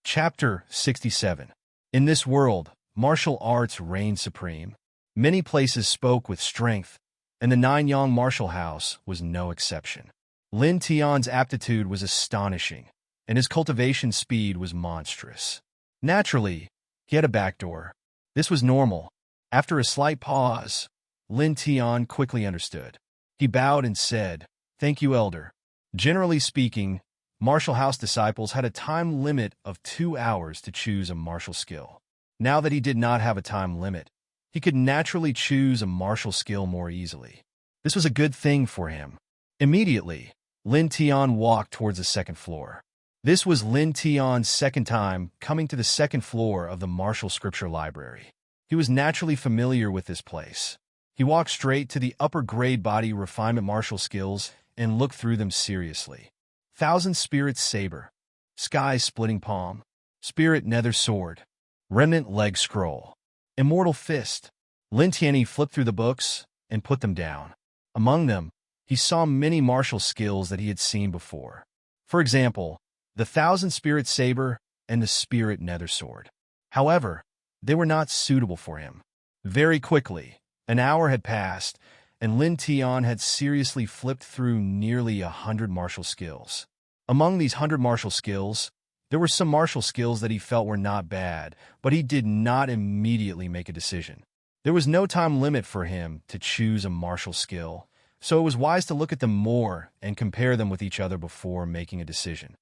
Chapter 67. In this world, martial arts reigned supreme. Many places spoke with strength, and the Nine-Yang Martial House was no exception. Lin Tian's aptitude was astonishing. and his cultivation speed was monstrous. Naturally, he had a backdoor. This was normal. After a slight pause, Lin Tian quickly understood. He bowed and said, "Thank you, Elder." Generally speaking, martial house disciples had a time limit of 2 hours to choose a martial skill. Now that he did not have a time limit, he could naturally choose a martial skill more easily. This was a good thing for him. Immediately, Lin Tian walked towards the second floor. This was Lin Tian's second time coming to the second floor of the martial scripture library. He was naturally familiar with this place. He walked straight to the upper-grade body refinement martial skills and looked through them seriously. Thousand Spirit Saber, Sky-Splitting Palm, Spirit Nether Sword, Remnant Leg Scroll, Immortal Fist. Lin Tian flipped through the books and put them down. Among them, he saw many martial skills that he had seen before. For example, the Thousand Spirit Saber and the Spirit Nether Sword. However, they were not suitable for him. Very quickly, an hour had passed, and Lin Tian had seriously flipped through nearly 100 martial skills. Among these 100 martial skills, there were some martial skills that he felt were not bad, but he did not immediately make a decision. There was no time limit for him to choose a martial skill, so it was wise to look at them more and compare them with each other before making a decision.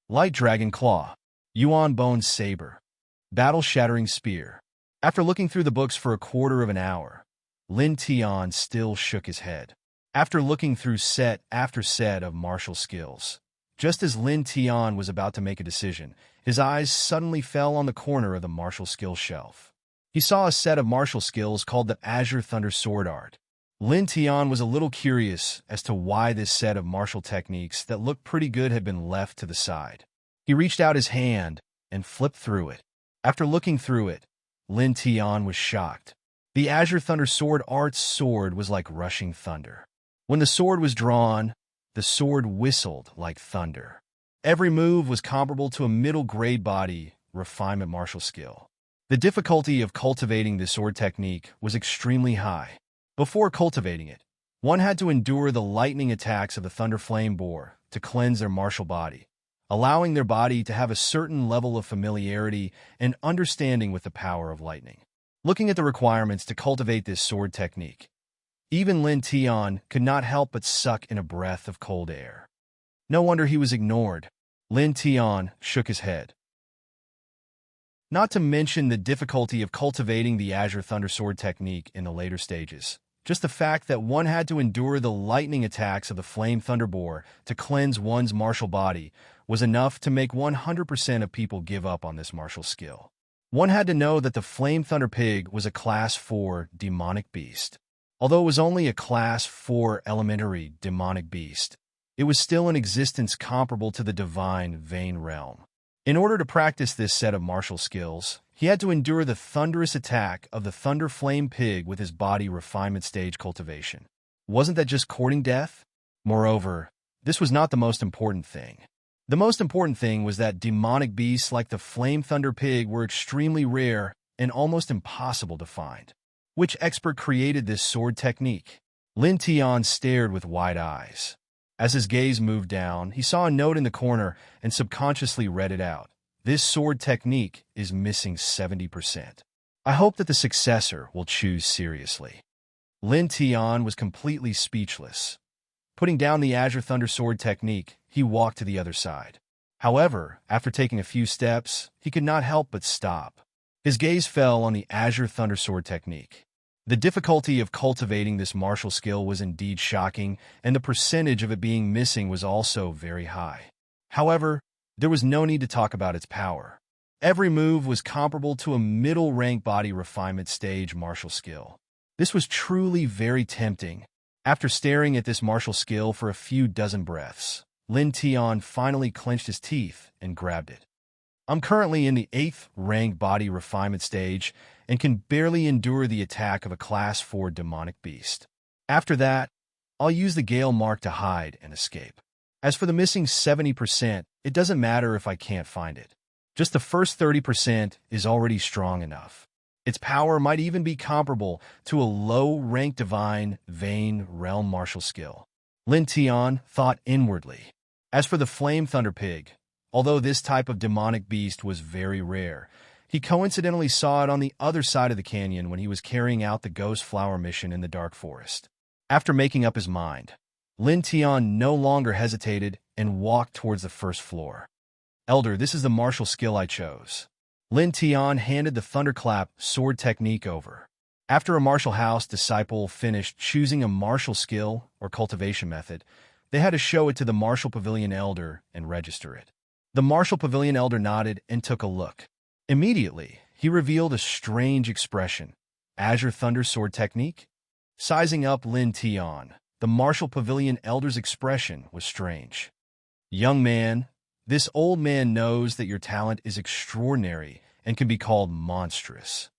Light Dragon Claw, Yuan Bone Saber, Battle Shattering Spear. After looking through the books for a quarter of an hour, Lin Tian still shook his head. After looking through set after set of martial skills, just as Lin Tian was about to make a decision, his eyes suddenly fell on the corner of the martial skill shelf. He saw a set of martial skills called the Azure Thunder Sword Art. Lin Tian was a little curious as to why this set of martial techniques that looked pretty good had been left to the side. He reached out his hand and flipped through it. After looking through it, Lin Tian was shocked. The Azure Thunder Sword Art's sword was like rushing thunder. When the sword was drawn, the sword whistled like thunder. Every move was comparable to a middle-grade body refinement martial skill. The difficulty of cultivating the sword technique was extremely high. Before cultivating it, one had to endure the lightning attacks of the Thunder Flame Boar to cleanse their martial body, allowing their body to have a certain level of familiarity and understanding with the power of lightning. Looking at the requirements to cultivate this sword technique, even Lin Tian could not help but suck in a breath of cold air. No wonder he was ignored. Lin Tian shook his head. Not to mention the difficulty of cultivating the Azure Thunder Sword technique in the later stages. Just the fact that one had to endure the lightning attacks of the Flame Thunder Boar to cleanse one's martial body was enough to make 100% of people give up on this martial skill. One had to know that the Flame Thunder Pig was a Class 4 demonic beast. Although it was only a Class 4 elementary demonic beast, it was still in existence comparable to the divine Vane realm. In order to practice this set of martial skills, he had to endure the thunderous attack of the Thunder Flame Pig with his body refinement stage cultivation. Wasn't that just courting death? Moreover, this was not the most important thing. The most important thing was that demonic beasts like the Flame Thunder Pig were extremely rare and almost impossible to find. Which expert created this sword technique? Lin Tian stared with wide eyes. As his gaze moved down, he saw a note in the corner and subconsciously read it out. This sword technique is missing 70%. I hope that the successor will choose seriously. Lin Tian was completely speechless. Putting down the Azure Thunder Sword technique, he walked to the other side. However, after taking a few steps, he could not help but stop. His gaze fell on the Azure Thunder Sword technique. The difficulty of cultivating this martial skill was indeed shocking, and the percentage of it being missing was also very high. However, there was no need to talk about its power. Every move was comparable to a middle-rank body refinement stage martial skill. This was truly very tempting. After staring at this martial skill for a few dozen breaths, Lin Tian finally clenched his teeth and grabbed it. I'm currently in the 8th rank body refinement stage and can barely endure the attack of a Class 4 demonic beast. After that, I'll use the Gale Mark to hide and escape. As for the missing 70%, it doesn't matter if I can't find it. Just the first 30% is already strong enough. Its power might even be comparable to a low-rank divine Vane realm martial skill. Lin Tian thought inwardly. As for the Flame Thunder Pig, Although this type of demonic beast was very rare, he coincidentally saw it on the other side of the canyon when he was carrying out the Ghost Flower mission in the dark forest. After making up his mind, Lin Tian no longer hesitated and walked towards the first floor. Elder, this is the martial skill I chose. Lin Tian handed the thunderclap sword technique over. After a martial house disciple finished choosing a martial skill or cultivation method, they had to show it to the martial pavilion elder and register it. The martial pavilion elder nodded and took a look. Immediately, he revealed a strange expression. Azure Thunder Sword Technique? Sizing up Lin Tian, the martial pavilion elder's expression was strange. Young man, this old man knows that your talent is extraordinary and can be called monstrous.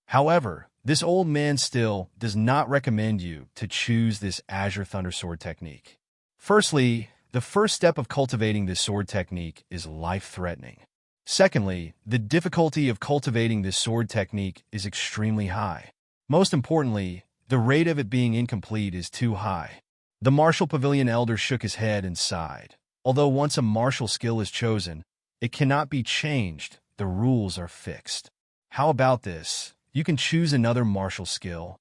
However, this old man still does not recommend you to choose this Azure Thunder Sword Technique. Firstly, the first step of cultivating this sword technique is life-threatening. Secondly, the difficulty of cultivating this sword technique is extremely high. Most importantly, the rate of it being incomplete is too high. The martial pavilion elder shook his head and sighed. Although once a martial skill is chosen, it cannot be changed. The rules are fixed. How about this? You can choose another martial skill.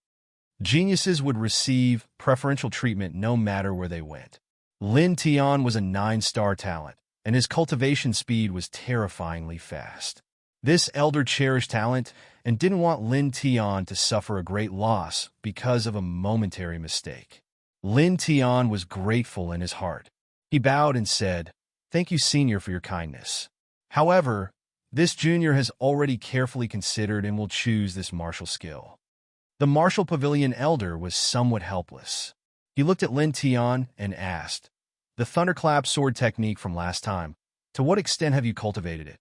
Geniuses would receive preferential treatment no matter where they went. Lin Tian was a 9-star talent, and his cultivation speed was terrifyingly fast. This elder cherished talent and didn't want Lin Tian to suffer a great loss because of a momentary mistake. Lin Tian was grateful in his heart. He bowed and said, "Thank you, Senior, for your kindness. However, this junior has already carefully considered and will choose this martial skill." The martial pavilion elder was somewhat helpless. He looked at Lin Tian and asked, "The thunderclap sword technique from last time, to what extent have you cultivated it?"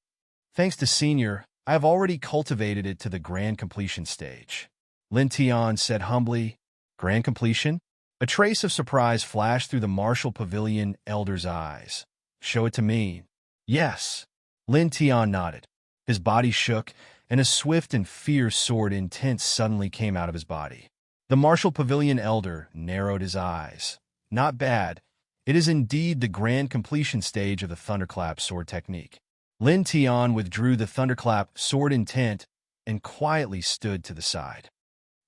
"Thanks to Senior, I have already cultivated it to the grand completion stage." Lin Tian said humbly, "Grand completion?" A trace of surprise flashed through the martial pavilion elder's eyes. "Show it to me." "Yes." Lin Tian nodded. His body shook, and a swift and fierce sword intent suddenly came out of his body. The martial pavilion elder narrowed his eyes. "Not bad. It is indeed the grand completion stage of the thunderclap sword technique." Lin Tian withdrew the thunderclap sword intent and quietly stood to the side.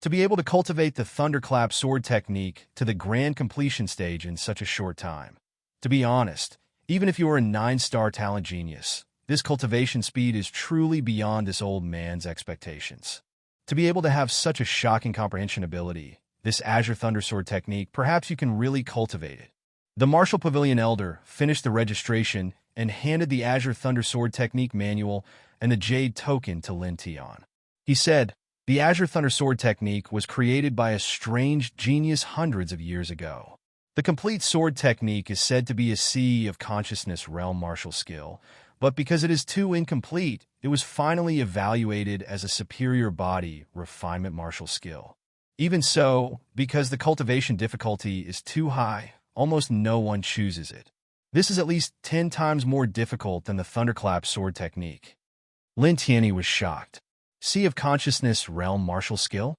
To be able to cultivate the thunderclap sword technique to the grand completion stage in such a short time. To be honest, even if you are a 9-star talent genius, this cultivation speed is truly beyond this old man's expectations. To be able to have such a shocking comprehension ability, this Azure Thunder Sword technique, perhaps you can really cultivate it. The martial pavilion elder finished the registration and handed the Azure Thunder Sword technique manual and the jade token to Lin Tian. He said, "The Azure Thunder Sword technique was created by a strange genius hundreds of years ago. The complete sword technique is said to be a sea of consciousness realm martial skill, but because it is too incomplete, it was finally evaluated as a superior body refinement martial skill. Even so, because the cultivation difficulty is too high, almost no one chooses it. This is at least 10 times more difficult than the thunderclap sword technique." Lin Tian was shocked. Sea of Consciousness Realm martial skill?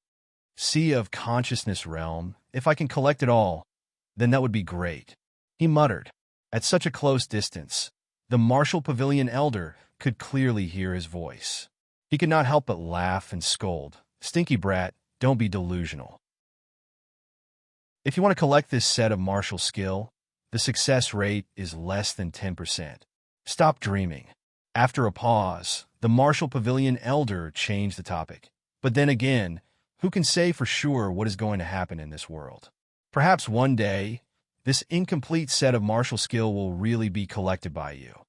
Sea of Consciousness Realm, if I can collect it all, then that would be great. He muttered. At such a close distance, the martial pavilion elder could clearly hear his voice. He could not help but laugh and scold. "Stinky brat, don't be delusional. If you want to collect this set of martial skill, the success rate is less than 10%. Stop dreaming." After a pause, the martial pavilion elder changed the topic. But then again, who can say for sure what is going to happen in this world? Perhaps one day, this incomplete set of martial skill will really be collected by you.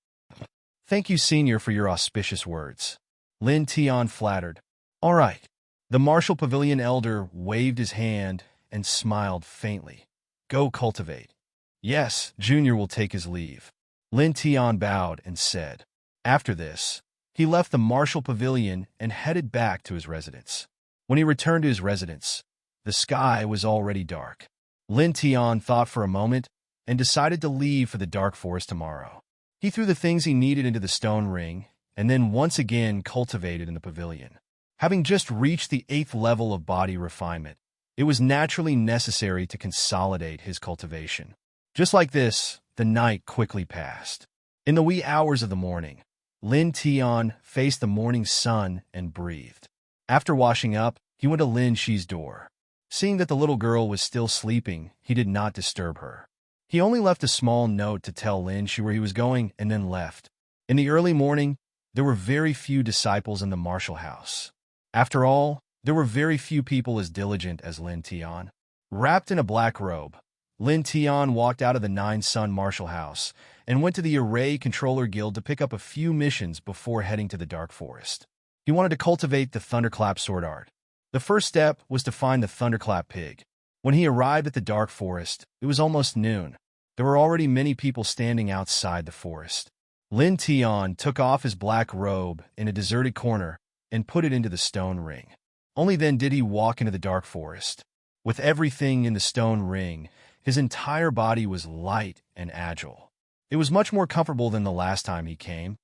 "Thank you, Senior, for your auspicious words." Lin Tian flattered. "All right." The martial pavilion elder waved his hand and smiled faintly. "Go cultivate." "Yes." Junior will take his leave. Lin Tian bowed and said. After this, he left the martial pavilion and headed back to his residence. When he returned to his residence, the sky was already dark. Lin Tian thought for a moment and decided to leave for the dark forest tomorrow. He threw the things he needed into the stone ring and then once again cultivated in the pavilion. Having just reached the 8th level of body refinement, it was naturally necessary to consolidate his cultivation. Just like this, the night quickly passed. In the wee hours of the morning, Lin Tian faced the morning sun and breathed. After washing up, he went to Lin Shi's door. Seeing that the little girl was still sleeping, he did not disturb her. He only left a small note to tell Lin Shi where he was going and then left. In the early morning, there were very few disciples in the martial house. After all, there were very few people as diligent as Lin Tian. Wrapped in a black robe, Lin Tian walked out of the Nine-Sun martial house and went to the Array Controller Guild to pick up a few missions before heading to the Dark Forest. He wanted to cultivate the Thunderclap sword art. The first step was to find the Thunderclap pig. When he arrived at the Dark Forest, it was almost noon. There were already many people standing outside the forest. Lin Tian took off his black robe in a deserted corner and put it into the stone ring. Only then did he walk into the Dark Forest. With everything in the stone ring, his entire body was light and agile. It was much more comfortable than the last time he came.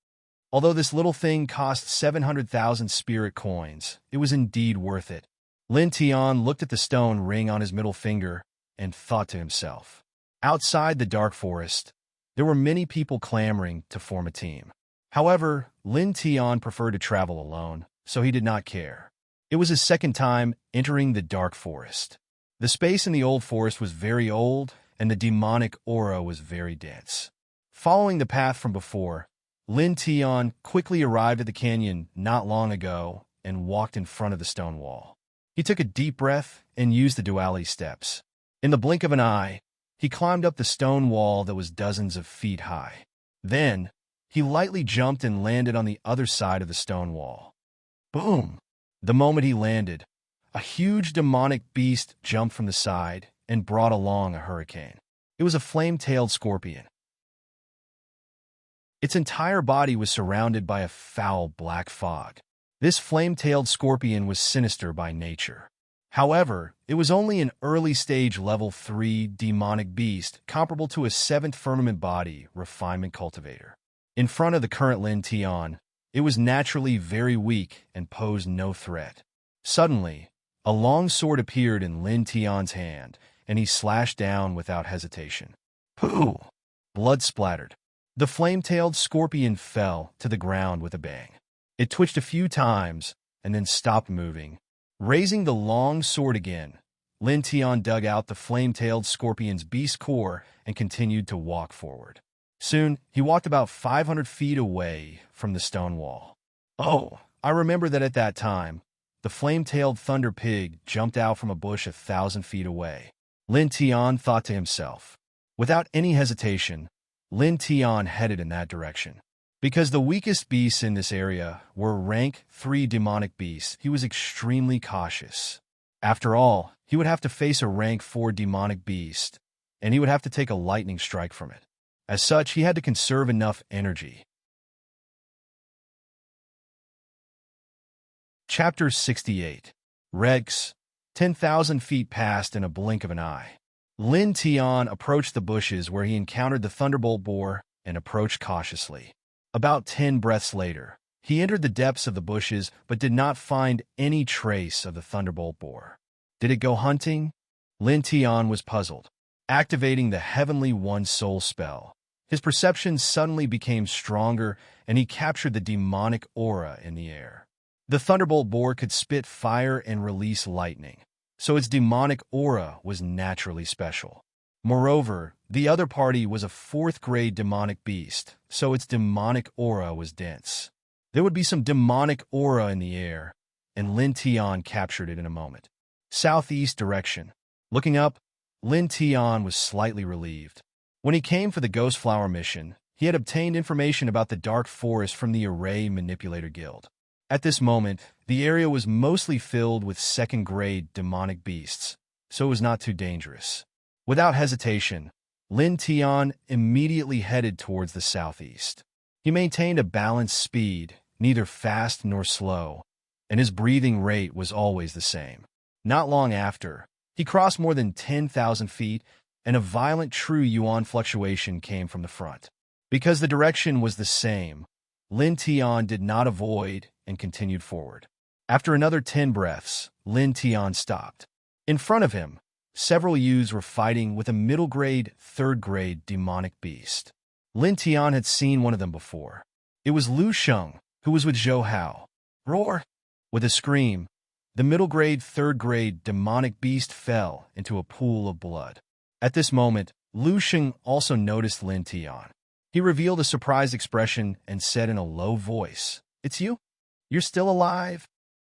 Although this little thing cost 700,000 spirit coins, it was indeed worth it. Lin Tian looked at the stone ring on his middle finger and thought to himself. Outside the Dark Forest, there were many people clamoring to form a team. However, Lin Tian preferred to travel alone, so he did not care. It was his second time entering the Dark Forest. The space in the old forest was very old, and the demonic aura was very dense. Following the path from before, Lin Tian quickly arrived at the canyon not long ago and walked in front of the stone wall. He took a deep breath and used the duality steps. In the blink of an eye, he climbed up the stone wall that was dozens of feet high. Then, he lightly jumped and landed on the other side of the stone wall. Boom! The moment he landed, a huge demonic beast jumped from the side and brought along a hurricane. It was a flame-tailed scorpion. Its entire body was surrounded by a foul black fog. This flame-tailed scorpion was sinister by nature. However, it was only an early-stage level 3 demonic beast comparable to a 7th firmament body refinement cultivator. In front of the current Lin Tian, it was naturally very weak and posed no threat. Suddenly, a long sword appeared in Lin Tian's hand, and he slashed down without hesitation. Pooh! Blood splattered. The flame-tailed scorpion fell to the ground with a bang. It twitched a few times and then stopped moving. Raising the long sword again, Lin Tian dug out the flame-tailed scorpion's beast core and continued to walk forward. Soon, he walked about 500 feet away from the stone wall. Oh, I remember that at that time, the flame-tailed thunder pig jumped out from a bush 1,000 feet away. Lin Tian thought to himself. Without any hesitation, Lin Tian headed in that direction. Because the weakest beasts in this area were rank 3 demonic beasts, he was extremely cautious. After all, he would have to face a rank 4 demonic beast, and he would have to take a lightning strike from it. As such, he had to conserve enough energy. Chapter 68. Rex. 10,000 feet passed in a blink of an eye. Lin Tian approached the bushes where he encountered the thunderbolt boar and approached cautiously. About 10 breaths later, he entered the depths of the bushes but did not find any trace of the thunderbolt boar. Did it go hunting? Lin Tian was puzzled. Activating the Heavenly One Soul spell, his perception suddenly became stronger and he captured the demonic aura in the air. The thunderbolt boar could spit fire and release lightning, so its demonic aura was naturally special. Moreover, the other party was a 4th-grade demonic beast, so its demonic aura was dense. There would be some demonic aura in the air, and Lin Tian captured it in a moment. Southeast direction. Looking up, Lin Tian was slightly relieved. When he came for the Ghost Flower mission, he had obtained information about the Dark Forest from the Array Manipulator Guild. At this moment, the area was mostly filled with 2nd-grade demonic beasts, so it was not too dangerous. Without hesitation, Lin Tian immediately headed towards the southeast. He maintained a balanced speed, neither fast nor slow, and his breathing rate was always the same. Not long after, he crossed more than 10,000 feet, and a violent true yuan fluctuation came from the front. Because the direction was the same, Lin Tian did not avoid and continued forward. After another 10 breaths, Lin Tian stopped. In front of him, several youths were fighting with a middle-grade, 3rd-grade demonic beast. Lin Tian had seen one of them before. It was Lu Sheng, who was with Zhou Hao. Roar! With a scream, the middle-grade, third-grade demonic beast fell into a pool of blood. At this moment, Lu Sheng also noticed Lin Tian. He revealed a surprised expression and said in a low voice, "It's you? You're still alive?"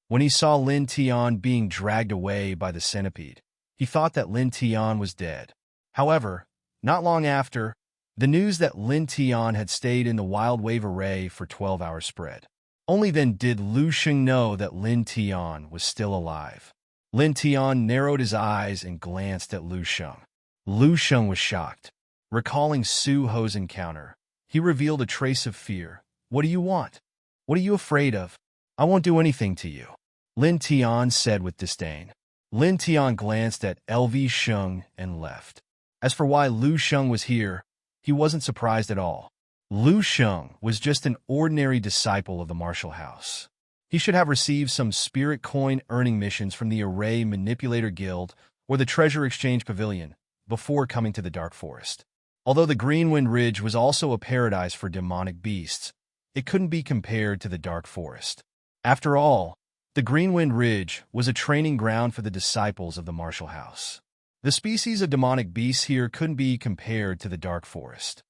When he saw Lin Tian being dragged away by the centipede, he thought that Lin Tian was dead. However, not long after, the news that Lin Tian had stayed in the Wild Wave Array for 12 hours spread. Only then did Lu Sheng know that Lin Tian was still alive. Lin Tian narrowed his eyes and glanced at Lu Sheng. Lu Sheng was shocked. Recalling Su Ho's encounter, he revealed a trace of fear. "What do you want? What are you afraid of? I won't do anything to you," Lin Tian said with disdain. Lin Tian glanced at LV Sheng and left. As for why Lu Sheng was here, he wasn't surprised at all. Lu Sheng was just an ordinary disciple of the Martial House. He should have received some spirit coin earning missions from the Array Manipulator Guild or the Treasure Exchange Pavilion before coming to the Dark Forest. Although the Greenwind Ridge was also a paradise for demonic beasts, it couldn't be compared to the Dark Forest. After all, the Greenwind Ridge was a training ground for the disciples of the Martial House. The species of demonic beasts here couldn't be compared to the Dark Forest.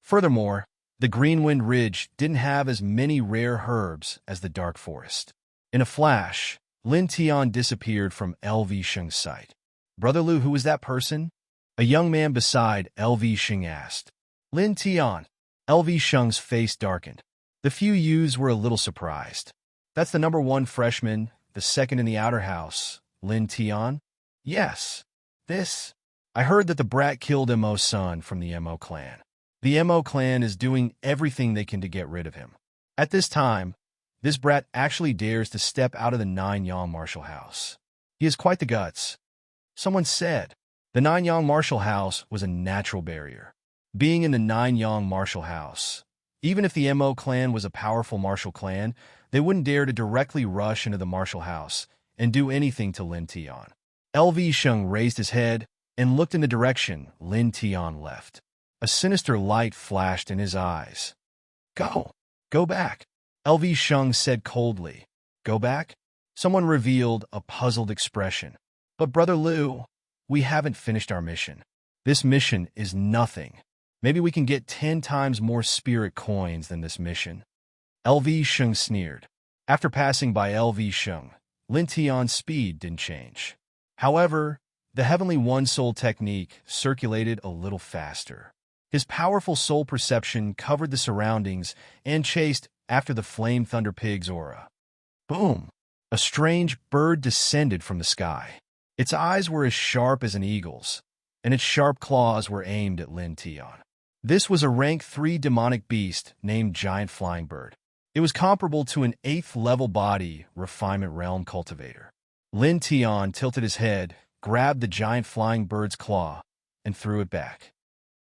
Furthermore, the Greenwind Ridge didn't have as many rare herbs as the Dark Forest. In a flash, Lin Tian disappeared from LV Sheng's sight. "Brother Lu, who was that person?" A young man beside LV Sheng asked. "Lin Tian." LV Sheng's face darkened. The few youths were a little surprised. "That's the #1 freshman, the second in the outer house, Lin Tian?" "Yes. I heard that the brat killed Mo's son from the Mo clan. The Mo clan is doing everything they can to get rid of him. At this time, this brat actually dares to step out of the Nanyang Martial House. He has quite the guts." Someone said. The Nanyang Martial House was a natural barrier. Being in the Nanyang Martial House, even if the Mo clan was a powerful martial clan, they wouldn't dare to directly rush into the Martial House and do anything to Lin Tian. LV Sheng raised his head and looked in the direction Lin Tian left. A sinister light flashed in his eyes. Go back," LV Sheng said coldly. "Go back?" Someone revealed a puzzled expression. "But Brother Lu, we haven't finished our mission. This mission is nothing. Maybe we can get 10 times more spirit coins than this mission." LV Sheng sneered. After passing by LV Sheng, Lin Tian's speed didn't change. However, the Heavenly One Soul technique circulated a little faster. His powerful soul perception covered the surroundings and chased after the Flame Thunder Pig's aura. Boom! A strange bird descended from the sky. Its eyes were as sharp as an eagle's, and its sharp claws were aimed at Lin Tian. This was a rank 3 demonic beast named Giant Flying Bird. It was comparable to an 8th-level body refinement realm cultivator. Lin Tian tilted his head, grabbed the giant flying bird's claw, and threw it back.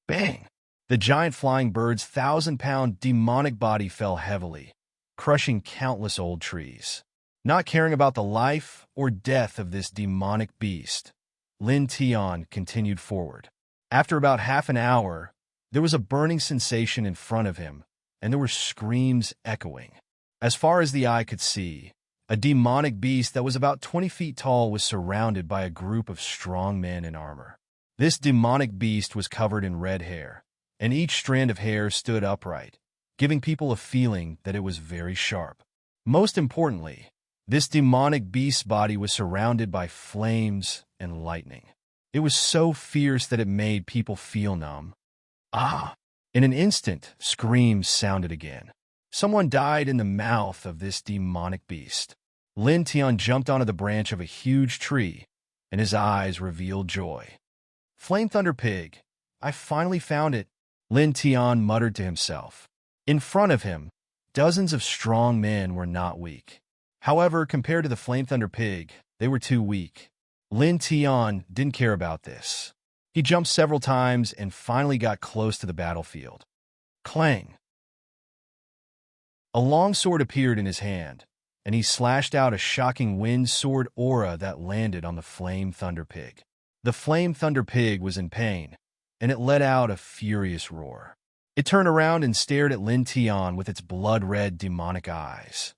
Bang! The giant flying bird's 1,000-pound demonic body fell heavily, crushing countless old trees. Not caring about the life or death of this demonic beast, Lin Tian continued forward. After about half an hour, there was a burning sensation in front of him, and there were screams echoing. As far as the eye could see, a demonic beast that was about 20 feet tall was surrounded by a group of strong men in armor. This demonic beast was covered in red hair, and each strand of hair stood upright, giving people a feeling that it was very sharp. Most importantly, this demonic beast's body was surrounded by flames and lightning. It was so fierce that it made people feel numb. Ah! In an instant, screams sounded again. Someone died in the mouth of this demonic beast. Lin Tian jumped onto the branch of a huge tree, and his eyes revealed joy. Flame Thunder Pig, I finally found it, Lin Tian muttered to himself. In front of him, dozens of strong men were not weak. However, compared to the Flame Thunder Pig, they were too weak. Lin Tian didn't care about this. He jumped several times and finally got close to the battlefield. Clang! A long sword appeared in his hand, and he slashed out a shocking wind sword aura that landed on the Flame Thunder Pig. The Flame Thunder Pig was in pain, and it let out a furious roar. It turned around and stared at Lin Tian with its blood-red demonic eyes.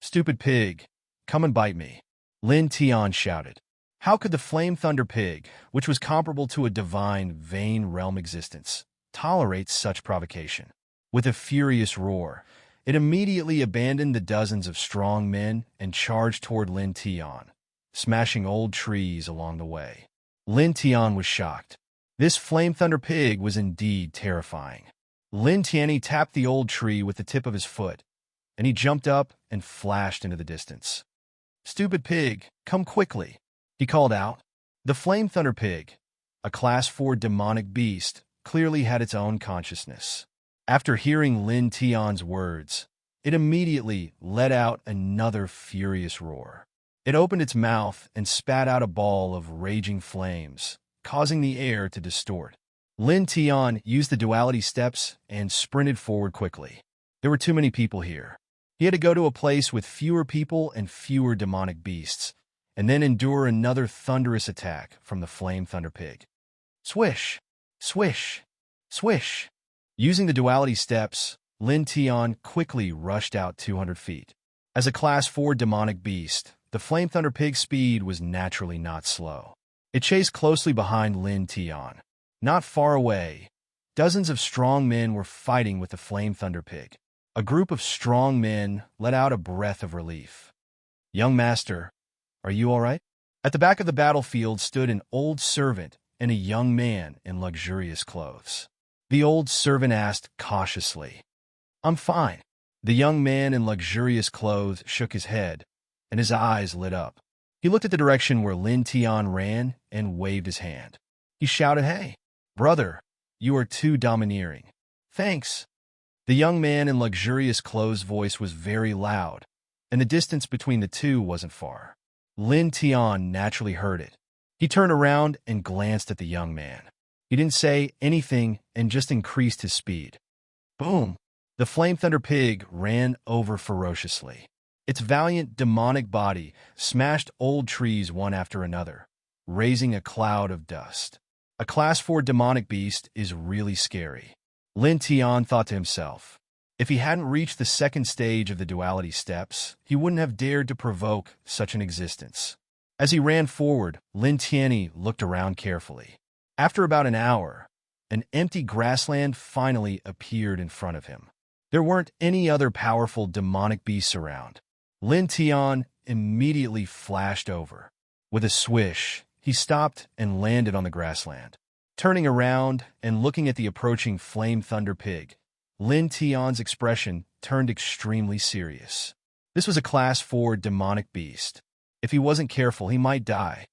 "Stupid pig, come and bite me," Lin Tian shouted. How could the Flame Thunder Pig, which was comparable to a divine Vane realm existence, tolerate such provocation? With a furious roar, it immediately abandoned the dozens of strong men and charged toward Lin Tian, smashing old trees along the way. Lin Tian was shocked. This Flame Thunder Pig was indeed terrifying. Lin Tian tapped the old tree with the tip of his foot, and he jumped up and flashed into the distance. "Stupid pig, come quickly," he called out. The Flame Thunder Pig, a Class 4 demonic beast, clearly had its own consciousness. After hearing Lin Tian's words, it immediately let out another furious roar. It opened its mouth and spat out a ball of raging flames, causing the air to distort. Lin Tian used the duality steps and sprinted forward quickly. There were too many people here. He had to go to a place with fewer people and fewer demonic beasts, and then endure another thunderous attack from the Flame Thunder Pig. Swish! Swish! Swish! Using the duality steps, Lin Tian quickly rushed out 200 feet. As a Class 4 demonic beast, the Flame Thunder Pig's speed was naturally not slow. It chased closely behind Lin Tian. Not far away, dozens of strong men were fighting with the Flame Thunder Pig. A group of strong men let out a breath of relief. "Young master, are you all right?" At the back of the battlefield stood an old servant and a young man in luxurious clothes. The old servant asked cautiously, "I'm fine." The young man in luxurious clothes shook his head, and his eyes lit up. He looked at the direction where Lin Tian ran and waved his hand. He shouted, "Hey, brother, you are too domineering." "Thanks." The young man in luxurious clothes' voice was very loud, and the distance between the two wasn't far. Lin Tian naturally heard it. He turned around and glanced at the young man. He didn't say anything and just increased his speed. Boom! The Flame Thunder Pig ran over ferociously. Its valiant demonic body smashed old trees one after another, raising a cloud of dust. A Class 4 demonic beast is really scary. Lin Tian thought to himself. If he hadn't reached the second stage of the duality steps, he wouldn't have dared to provoke such an existence. As he ran forward, Lin Tian looked around carefully. After about an hour, an empty grassland finally appeared in front of him. There weren't any other powerful demonic beasts around. Lin Tian immediately flashed over. With a swish, he stopped and landed on the grassland. Turning around and looking at the approaching Flame Thunder Pig, Lin Tian's expression turned extremely serious. This was a Class 4 demonic beast. If he wasn't careful, he might die.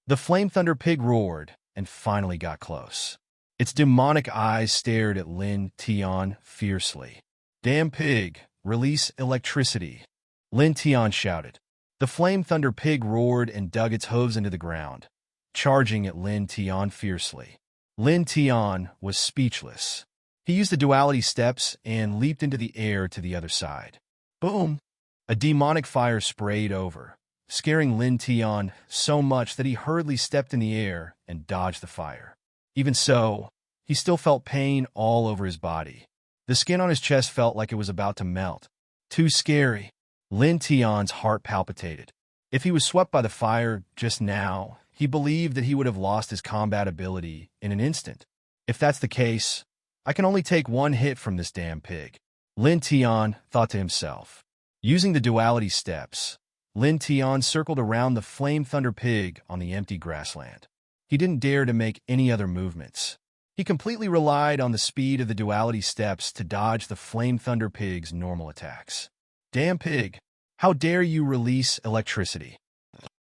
The Flame Thunder Pig roared and finally got close. Its demonic eyes stared at Lin Tian fiercely. "Damn pig, release electricity," Lin Tian shouted. The Flame Thunder Pig roared and dug its hooves into the ground, charging at Lin Tian fiercely. Lin Tian was speechless. He used the duality steps and leaped into the air to the other side. Boom! A demonic fire sprayed over, scaring Lin Tian so much that he hurriedly stepped in the air and dodged the fire. Even so, he still felt pain all over his body. The skin on his chest felt like it was about to melt. Too scary. Lin Tian's heart palpitated. If he was swept by the fire just now, he believed that he would have lost his combat ability in an instant. If that's the case, I can only take one hit from this damn pig, Lin Tian thought to himself. Using the duality steps, Lin Tian circled around the Flame Thunder Pig on the empty grassland. He didn't dare to make any other movements. He completely relied on the speed of the duality steps to dodge the Flame Thunder Pig's normal attacks. Damn pig, how dare you release electricity?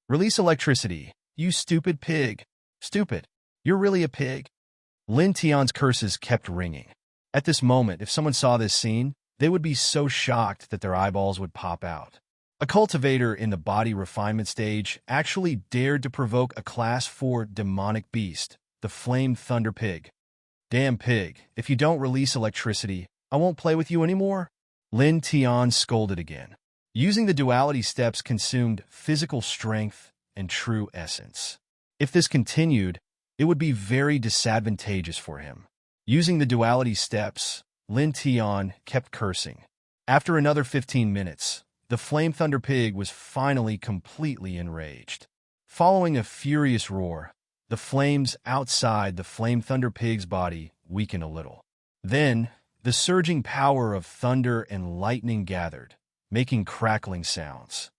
Release electricity, you stupid pig. Stupid, you're really a pig. Lin Tian's curses kept ringing. At this moment, if someone saw this scene, they would be so shocked that their eyeballs would pop out. A cultivator in the body refinement stage actually dared to provoke a Class 4 demonic beast, the Flame Thunder Pig. Damn pig, if you don't release electricity, I won't play with you anymore. Lin Tian scolded again. Using the duality steps consumed physical strength and true essence. If this continued, it would be very disadvantageous for him. Using the duality steps, Lin Tian kept cursing. After another 15 minutes, the Flame Thunder Pig was finally completely enraged. Following a furious roar, the flames outside the Flame Thunder Pig's body weakened a little. Then, the surging power of thunder and lightning gathered, making crackling sounds.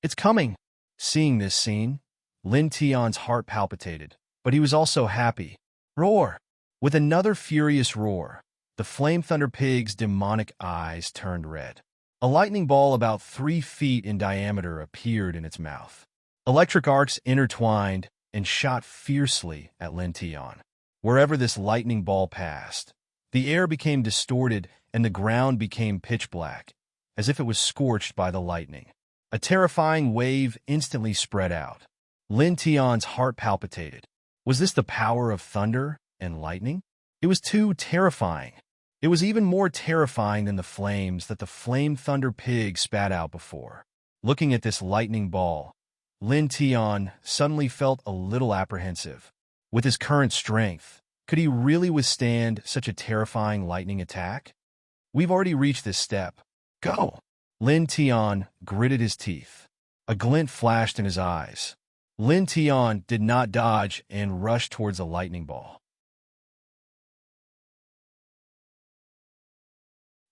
"It's coming!" Seeing this scene, Lin Tian's heart palpitated, but he was also happy. Roar! With another furious roar, the Flame Thunder Pig's demonic eyes turned red. A lightning ball about 3 feet in diameter appeared in its mouth. Electric arcs intertwined and shot fiercely at Lin Tian. Wherever this lightning ball passed, the air became distorted and the ground became pitch black, as if it was scorched by the lightning. A terrifying wave instantly spread out. Lin Tian's heart palpitated. Was this the power of thunder and lightning? It was too terrifying. It was even more terrifying than the flames that the Flame Thunder Pig spat out before. Looking at this lightning ball, Lin Tian suddenly felt a little apprehensive. With his current strength, could he really withstand such a terrifying lightning attack? We've already reached this step. Go! Lin Tian gritted his teeth. A glint flashed in his eyes. Lin Tian did not dodge and rushed towards the lightning ball.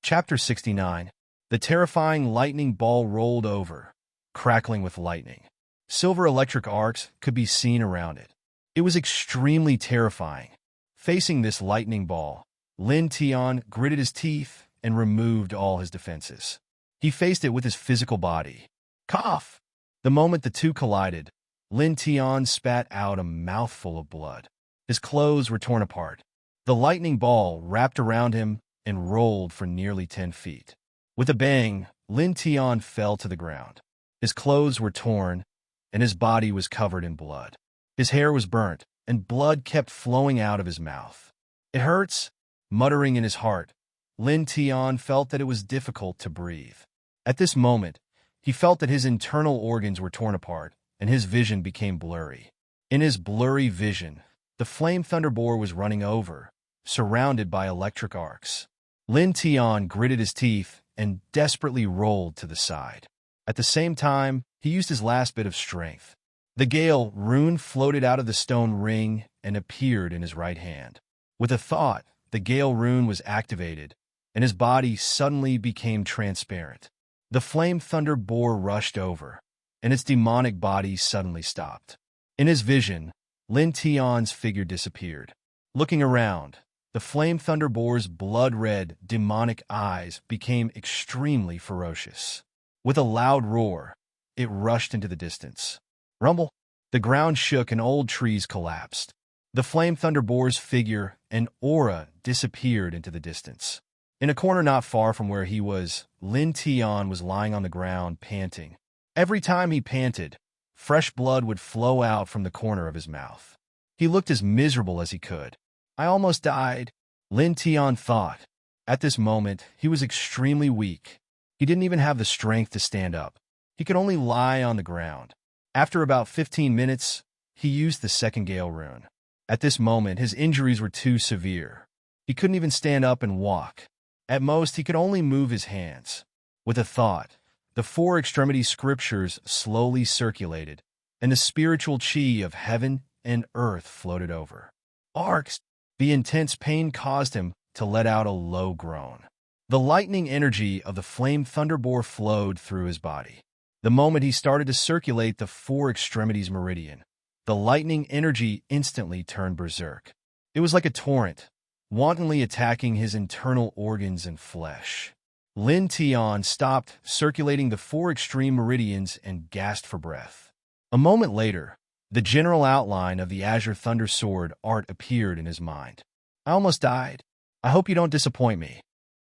Chapter 69. The terrifying lightning ball rolled over, crackling with lightning. Silver electric arcs could be seen around it. It was extremely terrifying. Facing this lightning ball, Lin Tian gritted his teeth and removed all his defenses. He faced it with his physical body. Cough! The moment the two collided, Lin Tian spat out a mouthful of blood. His clothes were torn apart. The lightning ball wrapped around him and rolled for nearly 10 feet. With a bang, Lin Tian fell to the ground. His clothes were torn, and his body was covered in blood. His hair was burnt, and blood kept flowing out of his mouth. It hurts, muttering in his heart. Lin Tian felt that it was difficult to breathe. At this moment, he felt that his internal organs were torn apart, and his vision became blurry. In his blurry vision, the Flame Thunder Boar was running over, surrounded by electric arcs. Lin Tian gritted his teeth and desperately rolled to the side. At the same time, he used his last bit of strength. The Gale rune floated out of the stone ring and appeared in his right hand. With a thought, the Gale rune was activated, and his body suddenly became transparent. The Flame Thunder Boar rushed over, and its demonic body suddenly stopped. In his vision, Lin Tian's figure disappeared. Looking around, the Flame Thunder Boar's blood-red, demonic eyes became extremely ferocious. With a loud roar, it rushed into the distance. Rumble! The ground shook and old trees collapsed. The Flame Thunder Boar's figure and aura disappeared into the distance. In a corner not far from where he was, Lin Tian was lying on the ground, panting. Every time he panted, fresh blood would flow out from the corner of his mouth. He looked as miserable as he could. I almost died, Lin Tian thought. At this moment, he was extremely weak. He didn't even have the strength to stand up. He could only lie on the ground. After about 15 minutes, he used the second Gale rune. At this moment, his injuries were too severe. He couldn't even stand up and walk. At most, he could only move his hands. With a thought, the 4 extremity scriptures slowly circulated, and the spiritual chi of heaven and earth floated over. Arcs! The intense pain caused him to let out a low groan. The lightning energy of the Flame Thunder Boar flowed through his body. The moment he started to circulate the 4 extremities meridian, the lightning energy instantly turned berserk. It was like a torrent, wantonly attacking his internal organs and flesh. Lin Tian stopped circulating the 4 extreme meridians and gasped for breath. A moment later, the general outline of the Azure Thunder Sword art appeared in his mind. I almost died. I hope you don't disappoint me,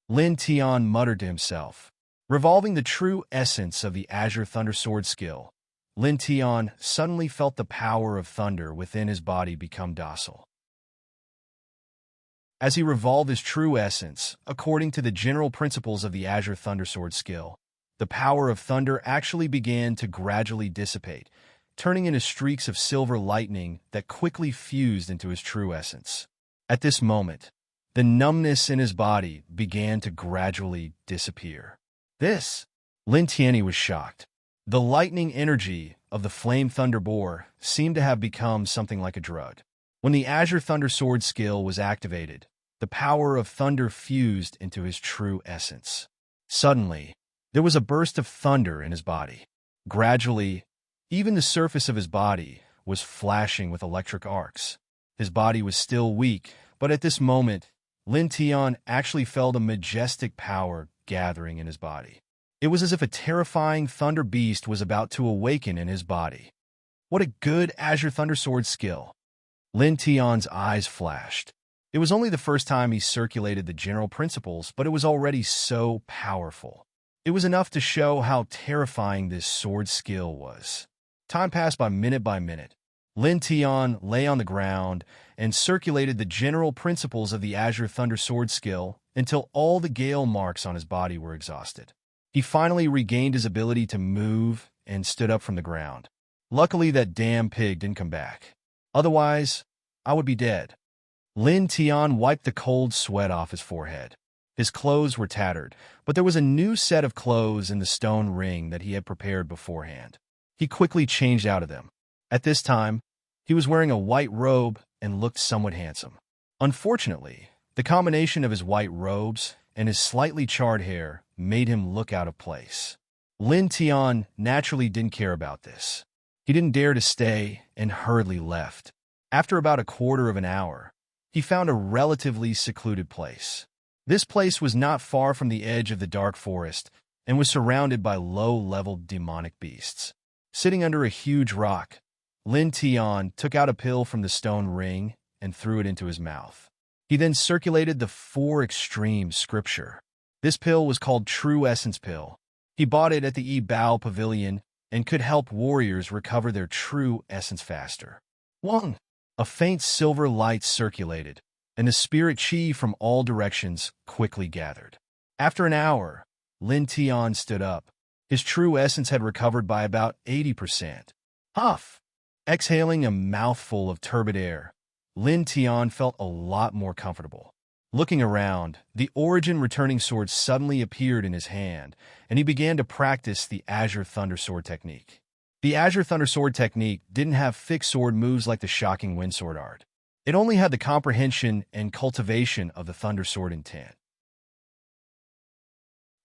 Lin Tian muttered to himself. Revolving the true essence of the Azure Thunder Sword skill, Lin Tian suddenly felt the power of thunder within his body become docile. As he revolved his true essence, according to the general principles of the Azure Thunder Sword skill, the power of thunder actually began to gradually dissipate, turning into streaks of silver lightning that quickly fused into his true essence. At this moment, the numbness in his body began to gradually disappear. Lin Tianyi was shocked. The lightning energy of the Flame Thunder Boar seemed to have become something like a drug. When the Azure Thunder Sword skill was activated, the power of thunder fused into his true essence. Suddenly, there was a burst of thunder in his body. Gradually, even the surface of his body was flashing with electric arcs. His body was still weak, but at this moment, Lin Tian actually felt a majestic power gathering in his body. It was as if a terrifying thunder beast was about to awaken in his body. What a good Azure Thunder Sword skill! Lin Tian's eyes flashed. It was only the first time he circulated the general principles, but it was already so powerful. It was enough to show how terrifying this sword skill was. Time passed by minute. Lin Tian lay on the ground and circulated the general principles of the Azure Thunder Sword skill until all the gale marks on his body were exhausted. He finally regained his ability to move and stood up from the ground. Luckily, that damn pig didn't come back. Otherwise, I would be dead. Lin Tian wiped the cold sweat off his forehead. His clothes were tattered, but there was a new set of clothes in the stone ring that he had prepared beforehand. He quickly changed out of them. At this time, he was wearing a white robe and looked somewhat handsome. Unfortunately, the combination of his white robes and his slightly charred hair made him look out of place. Lin Tian naturally didn't care about this. He didn't dare to stay and hurriedly left. After about a quarter of an hour, he found a relatively secluded place. This place was not far from the edge of the dark forest and was surrounded by low-level demonic beasts. Sitting under a huge rock, Lin Tian took out a pill from the stone ring and threw it into his mouth. He then circulated the 4 extreme scripture. This pill was called True Essence Pill. He bought it at the Bao Pavilion and could help warriors recover their true essence faster. 1. A faint silver light circulated, and the spirit chi from all directions quickly gathered. After an hour, Lin Tian stood up. His true essence had recovered by about 80%. Huff! Exhaling a mouthful of turbid air, Lin Tian felt a lot more comfortable. Looking around, the Origin Returning Sword suddenly appeared in his hand, and he began to practice the Azure Thunder Sword technique. The Azure Thunder Sword technique didn't have fixed sword moves like the shocking Wind Sword art. It only had the comprehension and cultivation of the Thunder Sword intent.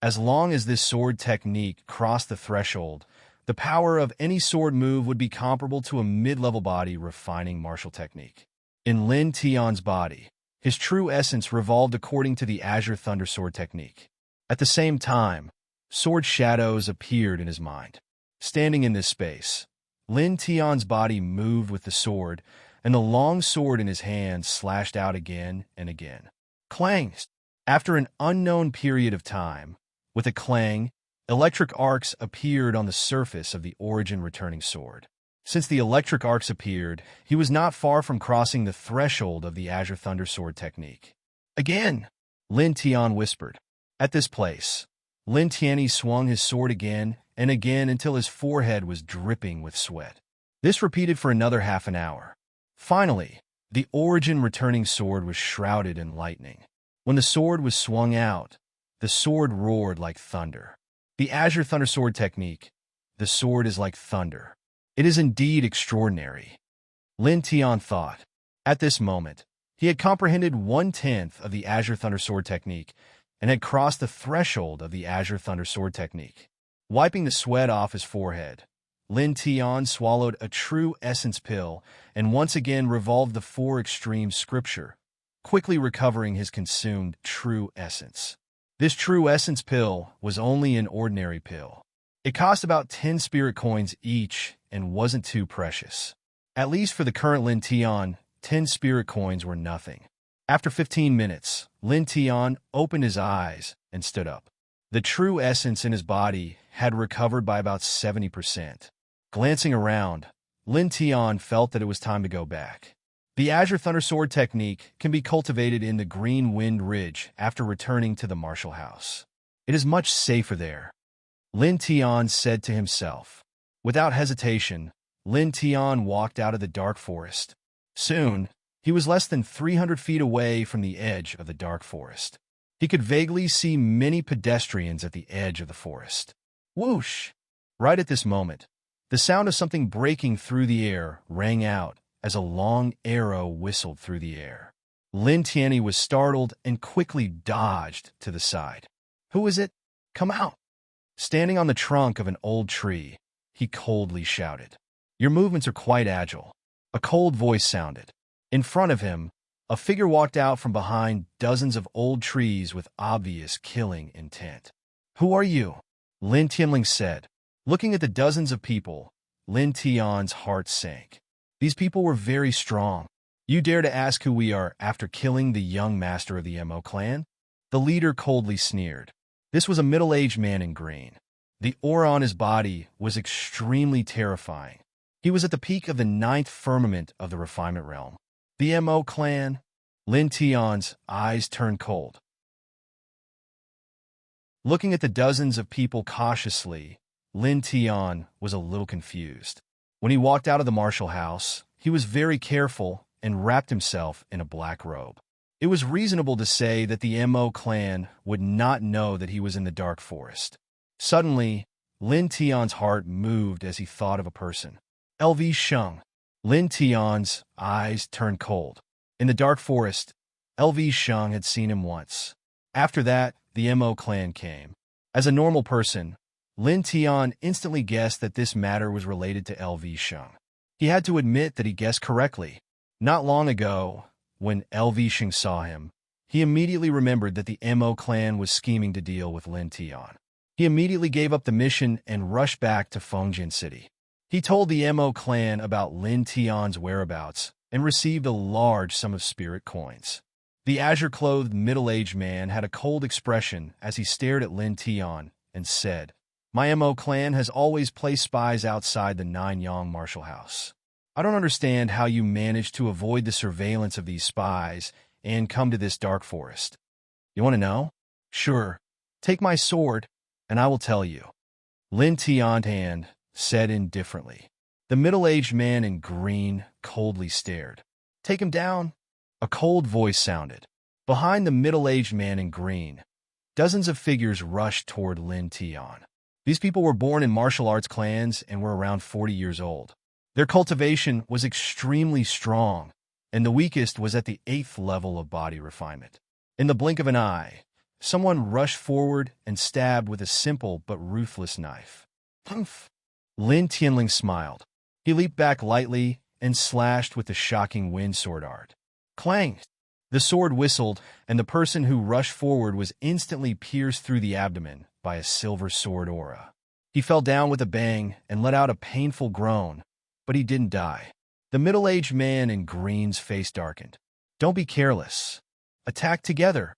As long as this sword technique crossed the threshold, the power of any sword move would be comparable to a mid-level body refining martial technique. In Lin Tian's body, his true essence revolved according to the Azure Thunder Sword technique. At the same time, sword shadows appeared in his mind. Standing in this space, Lin Tian's body moved with the sword, and the long sword in his hand slashed out again and again. Clang! After an unknown period of time, with a clang, electric arcs appeared on the surface of the Origin Returning Sword. Since the electric arcs appeared, he was not far from crossing the threshold of the Azure Thunder Sword technique. Again, Lin Tian whispered. At this place, Lin Tianyi swung his sword again and again until his forehead was dripping with sweat. This repeated for another half an hour. Finally, the Origin Returning Sword was shrouded in lightning. When the sword was swung out, the sword roared like thunder. The Azure Thunder Sword technique, the sword is like thunder. It is indeed extraordinary. Lin Tian thought. At this moment, he had comprehended 1/10 of the Azure Thunder Sword technique and had crossed the threshold of the Azure Thunder Sword technique. Wiping the sweat off his forehead, Lin Tian swallowed a true essence pill and once again revolved the 4 extreme scripture, quickly recovering his consumed true essence. This true essence pill was only an ordinary pill. It cost about 10 spirit coins each and wasn't too precious. At least for the current Lin Tian, 10 spirit coins were nothing. After 15 minutes, Lin Tian opened his eyes and stood up. The true essence in his body had recovered by about 70%. Glancing around, Lin Tian felt that it was time to go back. The Azure Thunder Sword technique can be cultivated in the Green Wind Ridge after returning to the Martial House. It is much safer there, Lin Tian said to himself. Without hesitation, Lin Tian walked out of the dark forest. Soon, he was less than 300 feet away from the edge of the dark forest. He could vaguely see many pedestrians at the edge of the forest. Whoosh! Right at this moment, the sound of something breaking through the air rang out as a long arrow whistled through the air. Lin Tianyi was startled and quickly dodged to the side. "Who is it? Come out!" Standing on the trunk of an old tree, he coldly shouted. "Your movements are quite agile." A cold voice sounded. In front of him, a figure walked out from behind dozens of old trees with obvious killing intent. "Who are you?" Lin Tianling said. Looking at the dozens of people, Lin Tian's heart sank. These people were very strong. "You dare to ask who we are after killing the young master of the Mo clan?" The leader coldly sneered. This was a middle-aged man in green. The aura on his body was extremely terrifying. He was at the peak of the 9th firmament of the refinement realm. The Mo clan? Lin Tian's eyes turned cold. Looking at the dozens of people cautiously, Lin Tian was a little confused. When he walked out of the martial house, he was very careful and wrapped himself in a black robe. It was reasonable to say that the Mo clan would not know that he was in the dark forest. Suddenly, Lin Tian's heart moved as he thought of a person. LV Sheng. Lin Tian's eyes turned cold. In the dark forest, LV Sheng had seen him once. After that, the Mo clan came. As a normal person, Lin Tian instantly guessed that this matter was related to LV Sheng. He had to admit that he guessed correctly. Not long ago, when LV Sheng saw him, he immediately remembered that the Mo clan was scheming to deal with Lin Tian. He immediately gave up the mission and rushed back to Fengjin City. He told the Mo clan about Lin Tian's whereabouts and received a large sum of spirit coins. The azure-clothed middle-aged man had a cold expression as he stared at Lin Tian and said, "My Mo clan has always placed spies outside the Nanyang martial house. I don't understand how you managed to avoid the surveillance of these spies and come to this dark forest. You want to know? Sure. Take my sword, and I will tell you." Lin Tian said indifferently. The middle-aged man in green coldly stared. "Take him down." A cold voice sounded. Behind the middle-aged man in green, dozens of figures rushed toward Lin Tian. These people were born in martial arts clans and were around 40 years old. Their cultivation was extremely strong, and the weakest was at the 8th level of body refinement. In the blink of an eye, someone rushed forward and stabbed with a simple but ruthless knife. "Humph!" Lin Tianling smiled. He leaped back lightly and slashed with the shocking wind sword art. Clang! The sword whistled, and the person who rushed forward was instantly pierced through the abdomen by a silver sword aura. He fell down with a bang and let out a painful groan, but he didn't die. The middle-aged man in green's face darkened. "Don't be careless. Attack together."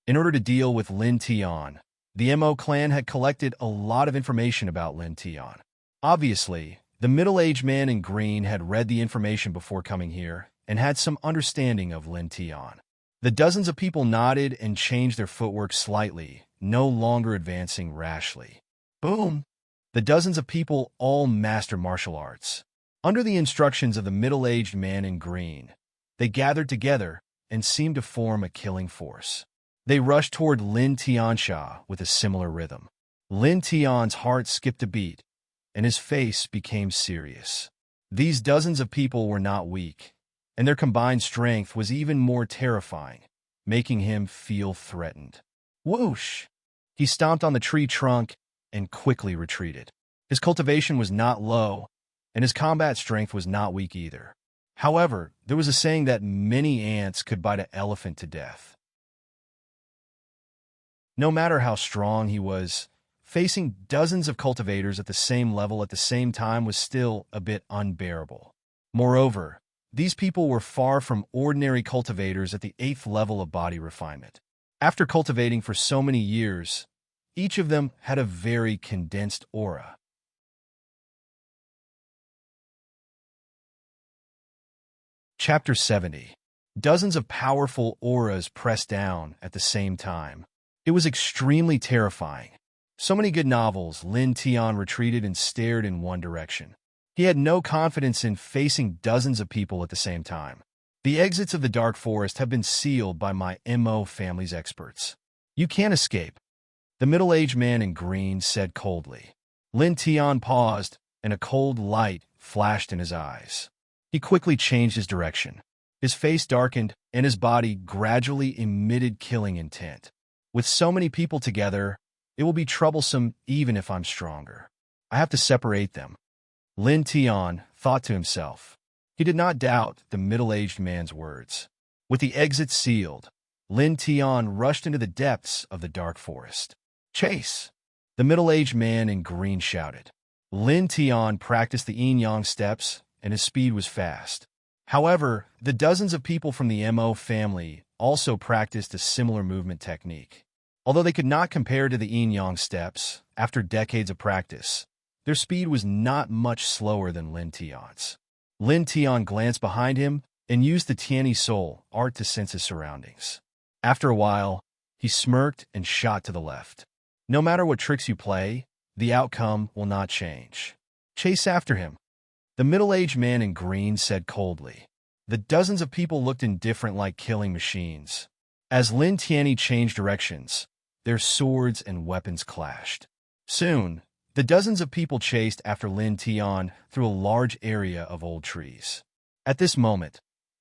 In order to deal with Lin Tian, the Mo clan had collected a lot of information about Lin Tian. Obviously, the middle-aged man in green had read the information before coming here and had some understanding of Lin Tian. The dozens of people nodded and changed their footwork slightly, no longer advancing rashly. Boom! The dozens of people all mastered martial arts. Under the instructions of the middle-aged man in green, they gathered together and seemed to form a killing force. They rushed toward Lin Tiansha with a similar rhythm. Lin Tian's heart skipped a beat, and his face became serious. These dozens of people were not weak, and their combined strength was even more terrifying, making him feel threatened. Whoosh! He stomped on the tree trunk and quickly retreated. His cultivation was not low, and his combat strength was not weak either. However, there was a saying that many ants could bite an elephant to death. No matter how strong he was, facing dozens of cultivators at the same level at the same time was still a bit unbearable. Moreover, these people were far from ordinary cultivators at the 8th level of body refinement. After cultivating for so many years, each of them had a very condensed aura. Chapter 70. Dozens of powerful auras pressed down at the same time. It was extremely terrifying. So many good novels. Lin Tian retreated and stared in one direction. He had no confidence in facing dozens of people at the same time. The exits of the dark forest have been sealed by my MO family's experts. You can't escape, the middle-aged man in green said coldly. Lin Tian paused, and a cold light flashed in his eyes. He quickly changed his direction. His face darkened, and his body gradually emitted killing intent. With so many people together, it will be troublesome even if I'm stronger. I have to separate them. Lin Tian thought to himself. He did not doubt the middle-aged man's words. With the exit sealed, Lin Tian rushed into the depths of the dark forest. Chase! The middle-aged man in green shouted. Lin Tian practiced the yin-yang steps, and his speed was fast. However, the dozens of people from the MO family also practiced a similar movement technique. Although they could not compare to the yin-yang steps, after decades of practice, their speed was not much slower than Lin Tian's. Lin Tian glanced behind him and used the Tianyi soul art to sense his surroundings. After a while, he smirked and shot to the left. No matter what tricks you play, the outcome will not change. Chase after him. The middle-aged man in green said coldly. The dozens of people looked indifferent like killing machines. As Lin Tianyi changed directions, their swords and weapons clashed. Soon, the dozens of people chased after Lin Tian through a large area of old trees. At this moment,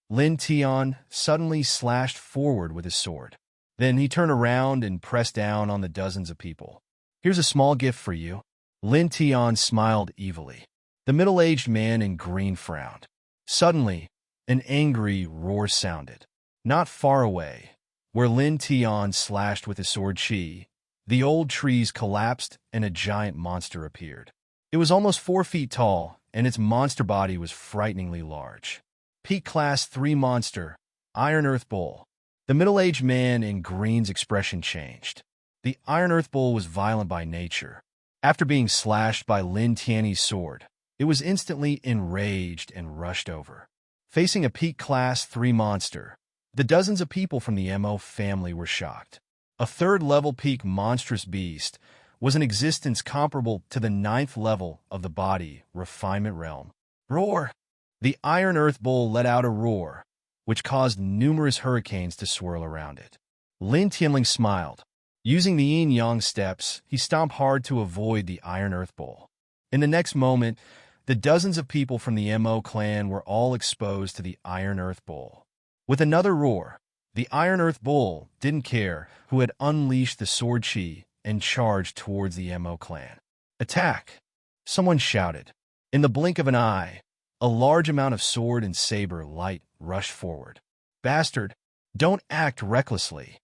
Lin Tian suddenly slashed forward with his sword. Then he turned around and pressed down on the dozens of people. Here's a small gift for you. Lin Tian smiled evilly. The middle-aged man in green frowned. Suddenly, an angry roar sounded. Not far away, where Lin Tian slashed with his sword Qi, the old trees collapsed and a giant monster appeared. It was almost 4 feet tall, and its monster body was frighteningly large. Peak Class 3 monster, Iron Earth Bull. The middle-aged man in green's expression changed. The Iron Earth Bull was violent by nature. After being slashed by Lin Tianyi's sword, it was instantly enraged and rushed over. Facing a Peak Class 3 monster, the dozens of people from the MO family were shocked. A third-level peak monstrous beast was in existence comparable to the 9th level of the body refinement realm. Roar! The Iron Earth Bull let out a roar, which caused numerous hurricanes to swirl around it. Lin Tianling smiled. Using the yin-yang steps, he stomped hard to avoid the Iron Earth Bull. In the next moment, the dozens of people from the MO clan were all exposed to the Iron Earth Bull. With another roar, the Iron Earth Bull didn't care who had unleashed the sword Qi and charged towards the MO clan. Attack! Someone shouted. In the blink of an eye, a large amount of sword and saber light rushed forward. Bastard, don't act recklessly.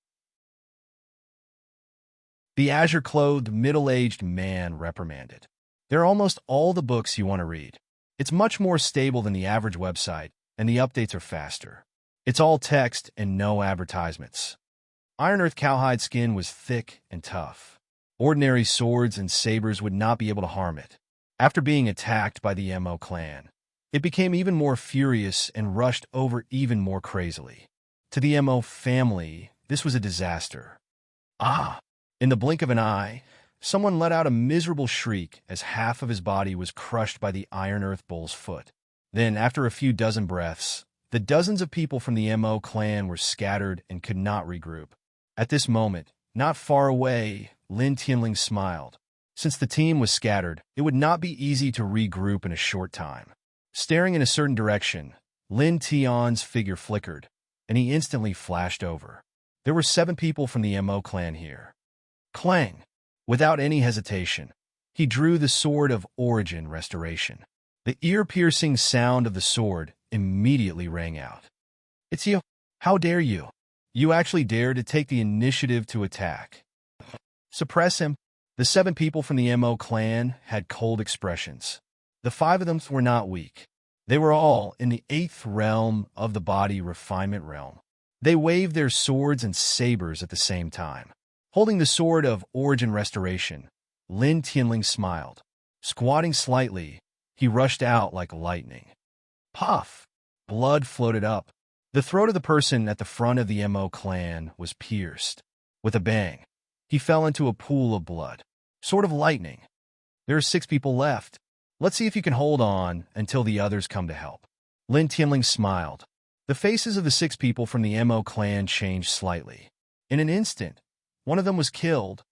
The azure-clothed, middle-aged man reprimanded. They're almost all the books you want to read. It's much more stable than the average website, and the updates are faster. It's all text and no advertisements. Iron Earth cowhide skin was thick and tough. Ordinary swords and sabers would not be able to harm it. After being attacked by the MO clan, it became even more furious and rushed over even more crazily. To the MO family, this was a disaster. Ah! In the blink of an eye, someone let out a miserable shriek as half of his body was crushed by the Iron Earth Bull's foot. Then, after a few dozen breaths, the dozens of people from the MO clan were scattered and could not regroup. At this moment, not far away, Lin Tianling smiled. Since the team was scattered, it would not be easy to regroup in a short time. Staring in a certain direction, Lin Tian's figure flickered, and he instantly flashed over. There were 7 people from the MO clan here. Clang! Without any hesitation, he drew the Sword of Origin Restoration. The ear-piercing sound of the sword immediately rang out. It's you! How dare you! You actually dare to take the initiative to attack. Suppress him! The 7 people from the MO clan had cold expressions. The 5 of them were not weak. They were all in the 8th realm of the body refinement realm. They waved their swords and sabers at the same time. Holding the Sword of Origin Restoration, Lin Tianling smiled. Squatting slightly, he rushed out like lightning. Puff! Blood floated up. The throat of the person at the front of the MO clan was pierced. With a bang, he fell into a pool of blood. Sword of Lightning. There are 6 people left. Let's see if you can hold on until the others come to help. Lin Tianling smiled. The faces of the 6 people from the Mo clan changed slightly. In an instant, one of them was killed.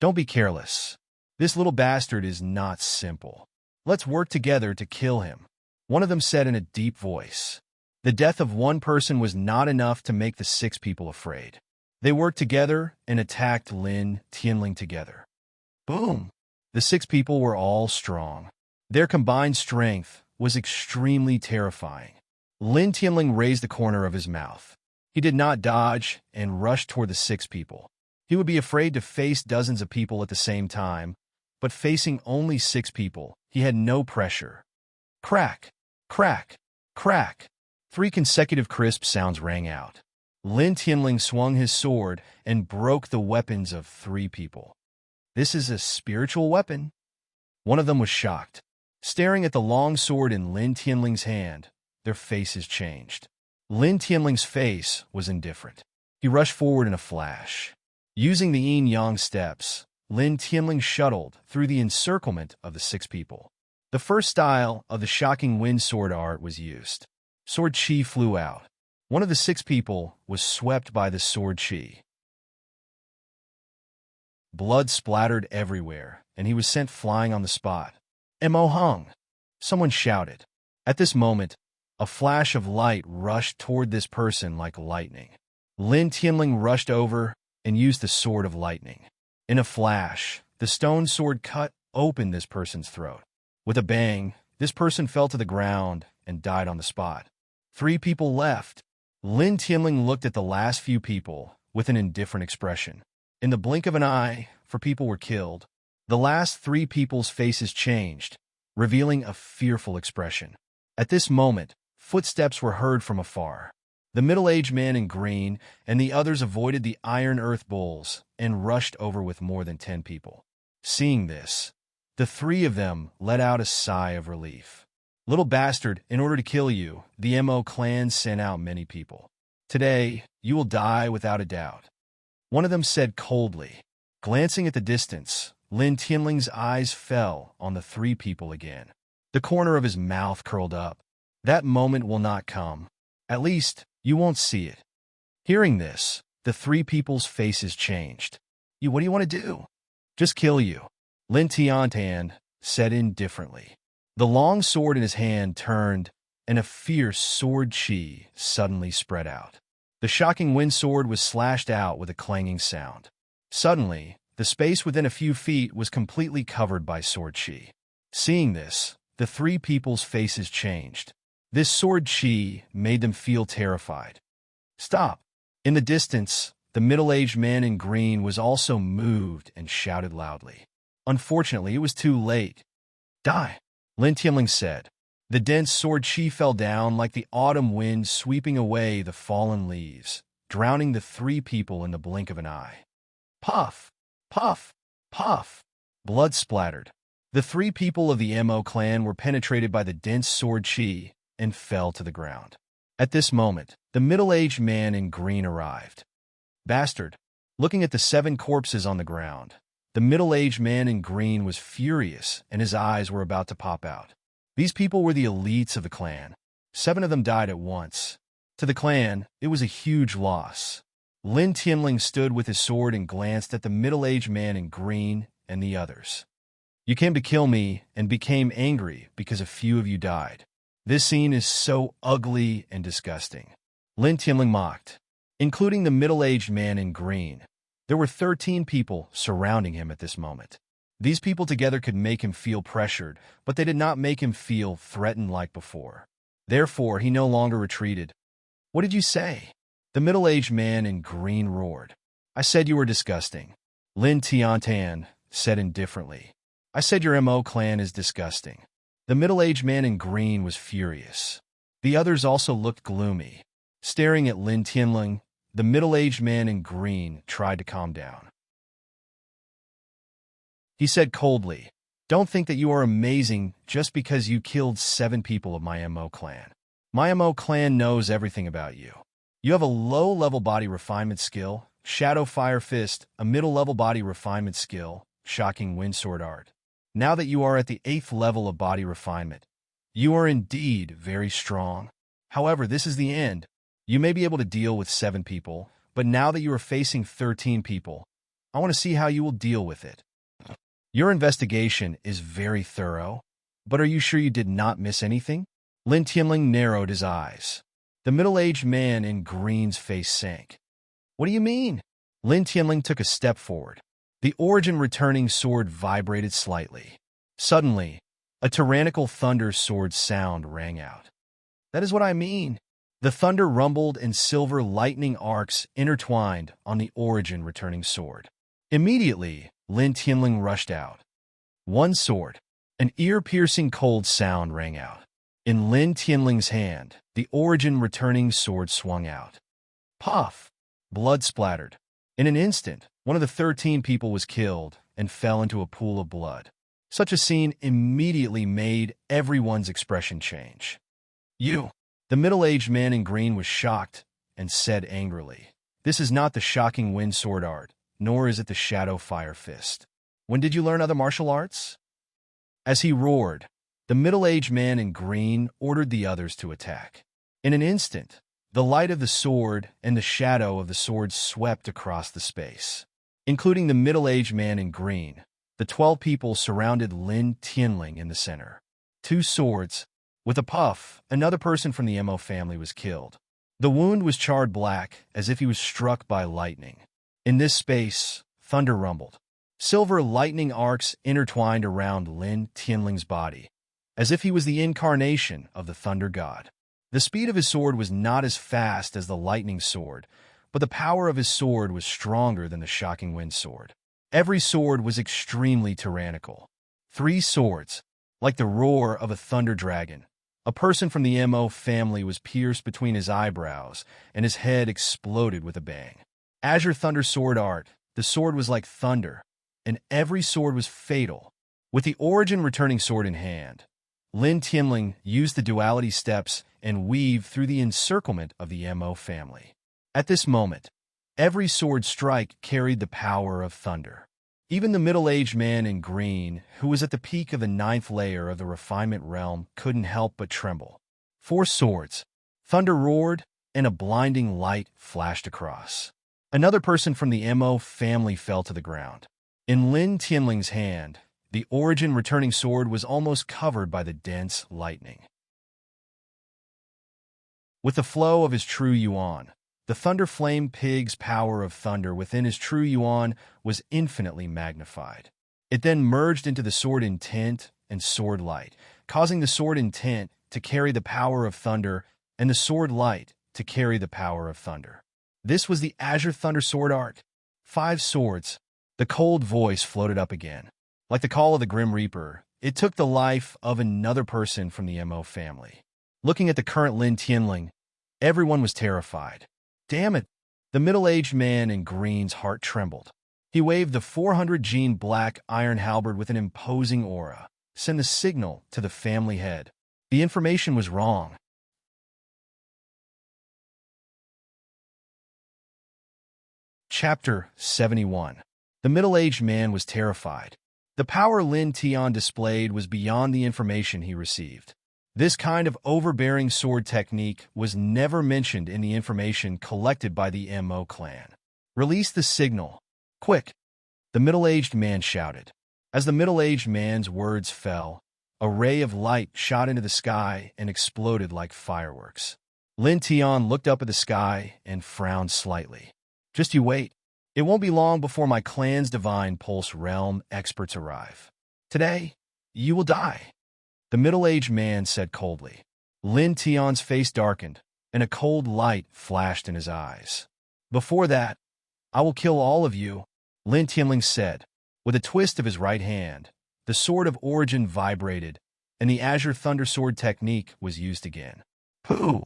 Don't be careless. This little bastard is not simple. Let's work together to kill him, one of them said in a deep voice. The death of one person was not enough to make the 6 people afraid. They worked together and attacked Lin Tianling together. Boom! The 6 people were all strong. Their combined strength was extremely terrifying. Lin Tianling raised the corner of his mouth. He did not dodge and rushed toward the 6 people. He would be afraid to face dozens of people at the same time, but facing only 6 people, he had no pressure. Crack! Crack! Crack! 3 consecutive crisp sounds rang out. Lin Tianling swung his sword and broke the weapons of 3 people. This is a spiritual weapon? One of them was shocked. Staring at the long sword in Lin Tianling's hand, their faces changed. Lin Tianling's face was indifferent. He rushed forward in a flash. Using the yin-yang steps, Lin Tianling shuttled through the encirclement of the 6 people. The first style of the shocking wind sword art was used. Sword chi flew out. One of the 6 people was swept by the sword chi. Blood splattered everywhere, and he was sent flying on the spot. Mo hung! Someone shouted. At this moment, a flash of light rushed toward this person like lightning. Lin Tianling rushed over and used the sword of lightning. In a flash, the stone sword cut open this person's throat. With a bang, this person fell to the ground and died on the spot. 3 people left. Lin Tianling looked at the last few people with an indifferent expression. In the blink of an eye, 4 people were killed. The last 3 people's faces changed, revealing a fearful expression. At this moment, footsteps were heard from afar. The middle-aged man in green and the others avoided the iron earth bulls and rushed over with more than 10 people. Seeing this, the 3 of them let out a sigh of relief. Little bastard, in order to kill you, the Mo clan sent out many people. Today, you will die without a doubt. One of them said coldly. Glancing at the distance, Lin Tianling's eyes fell on the 3 people again. The corner of his mouth curled up. That moment will not come. At least, you won't see it. Hearing this, the 3 people's faces changed. What do you want to do? Just kill you. Lin Tiantan said indifferently. The long sword in his hand turned, and a fierce sword chi suddenly spread out. The shocking wind sword was slashed out with a clanging sound. Suddenly, the space within a few feet was completely covered by sword chi. Seeing this, the 3 people's faces changed. This sword chi made them feel terrified. Stop! In the distance, the middle-aged man in green was also moved and shouted loudly. Unfortunately, it was too late. Die! Lin Tianling said. The dense sword chi fell down like the autumn wind sweeping away the fallen leaves, drowning the 3 people in the blink of an eye. Puff! Puff! Puff! Blood splattered. The 3 people of the Mo clan were penetrated by the dense sword chi and fell to the ground. At this moment, the middle-aged man in green arrived. Bastard! Looking at the 7 corpses on the ground, the middle-aged man in green was furious and his eyes were about to pop out. These people were the elites of the clan. 7 of them died at once. To the clan, it was a huge loss. Lin Tianling stood with his sword and glanced at the middle-aged man in green and the others. You came to kill me and became angry because a few of you died. This scene is so ugly and disgusting. Lin Tianling mocked, including the middle-aged man in green. There were 13 people surrounding him at this moment. These people together could make him feel pressured, but they did not make him feel threatened like before. Therefore, he no longer retreated. What did you say? The middle-aged man in green roared. I said you were disgusting. Lin Tiantan said indifferently. I said your Mo clan is disgusting. The middle-aged man in green was furious. The others also looked gloomy. Staring at Lin Tianling, the middle-aged man in green tried to calm down. He said coldly, Don't think that you are amazing just because you killed 7 people of my Mo clan. My Mo clan knows everything about you. You have a low-level body refinement skill, Shadow Fire Fist, a middle-level body refinement skill, Shocking Wind Sword Art. Now that you are at the 8th level of body refinement, you are indeed very strong. However, this is the end. You may be able to deal with 7 people, but now that you are facing 13 people, I want to see how you will deal with it. Your investigation is very thorough, but are you sure you did not miss anything? Lin Tianling narrowed his eyes. The middle-aged man in green's face sank. What do you mean? Lin Tianling took a step forward. The origin returning sword vibrated slightly. Suddenly, a tyrannical thunder sword sound rang out. That is what I mean. The thunder rumbled and silver lightning arcs intertwined on the origin returning sword. Immediately, Lin Tianling rushed out. One sword. An ear-piercing cold sound rang out. In Lin Tianling's hand, the origin returning sword swung out. Puff! Blood splattered. In an instant, one of the 13 people was killed and fell into a pool of blood. Such a scene immediately made everyone's expression change. You! The middle-aged man in green was shocked and said angrily, "This is not the shocking wind sword art, nor is it the shadow fire fist. When did you learn other martial arts?" As he roared, the middle-aged man in green ordered the others to attack. In an instant, the light of the sword and the shadow of the sword swept across the space. Including the middle-aged man in green, the 12 people surrounded Lin Tianling in the center. 2 swords. With a puff, another person from the Mo family was killed. The wound was charred black, as if he was struck by lightning. In this space, thunder rumbled. Silver lightning arcs intertwined around Lin Tianling's body, as if he was the incarnation of the thunder god. The speed of his sword was not as fast as the lightning sword, but the power of his sword was stronger than the shocking wind sword. Every sword was extremely tyrannical. 3 swords, like the roar of a thunder dragon. A person from the Mo family was pierced between his eyebrows, and his head exploded with a bang. Azure Thunder Sword Art. The sword was like thunder, and every sword was fatal. With the origin returning sword in hand, Lin Tianling used the duality steps and weaved through the encirclement of the Mo family. At this moment, every sword strike carried the power of thunder. Even the middle-aged man in green, who was at the peak of the 9th layer of the refinement realm, couldn't help but tremble. 4 swords. Thunder roared, and a blinding light flashed across. Another person from the Mo family fell to the ground. In Lin Tianling's hand, the origin returning sword was almost covered by the dense lightning. With the flow of his true yuan, the Thunder Flame Pig's power of thunder within his true yuan was infinitely magnified. It then merged into the sword intent and sword light, causing the sword intent to carry the power of thunder and the sword light to carry the power of thunder. This was the Azure Thunder Sword Art. 5 swords. The cold voice floated up again. Like the call of the Grim Reaper, it took the life of another person from the Mo family. Looking at the current Lin Tianling, everyone was terrified. Damn it! The middle-aged man in green's heart trembled. He waved the 400-gene black iron halberd with an imposing aura, sent the signal to the family head. The information was wrong. Chapter 71. The middle-aged man was terrified. The power Lin Tian displayed was beyond the information he received. This kind of overbearing sword technique was never mentioned in the information collected by the Mo clan. Release the signal. Quick! The middle-aged man shouted. As the middle-aged man's words fell, a ray of light shot into the sky and exploded like fireworks. Lin Tian looked up at the sky and frowned slightly. Just you wait. It won't be long before my clan's divine pulse realm experts arrive. Today, you will die. The middle-aged man said coldly. Lin Tian's face darkened, and a cold light flashed in his eyes. Before that, I will kill all of you, Lin Tianling said. With a twist of his right hand, the sword of origin vibrated, and the Azure Thunder Sword technique was used again. Pooh!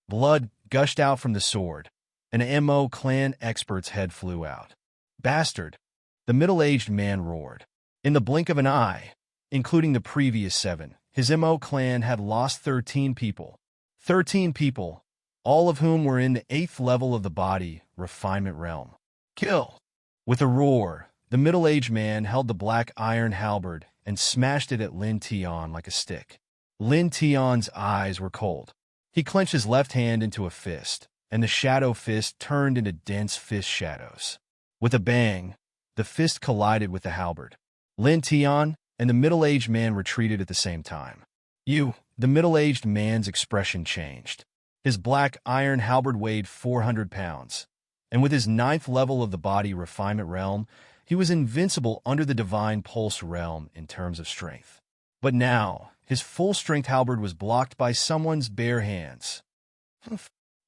Blood gushed out from the sword, and an Mo clan expert's head flew out. Bastard! The middle-aged man roared. In the blink of an eye, including the previous 7, his Mo clan had lost 13 people. 13 people, all of whom were in the 8th level of the body refinement realm. Kill! With a roar, The middle-aged man held the black iron halberd and smashed it at Lin Tian like a stick. Lin Tian's eyes were cold. He clenched his left hand into a fist, and the shadow fist turned into dense fist shadows. With a bang, the fist collided with the halberd. Lin Tian and the middle-aged man retreated at the same time. The middle-aged man's expression changed. His black iron halberd weighed 400 pounds, and with his 9th level of the body refinement realm, he was invincible under the divine pulse realm in terms of strength. But now, his full-strength halberd was blocked by someone's bare hands.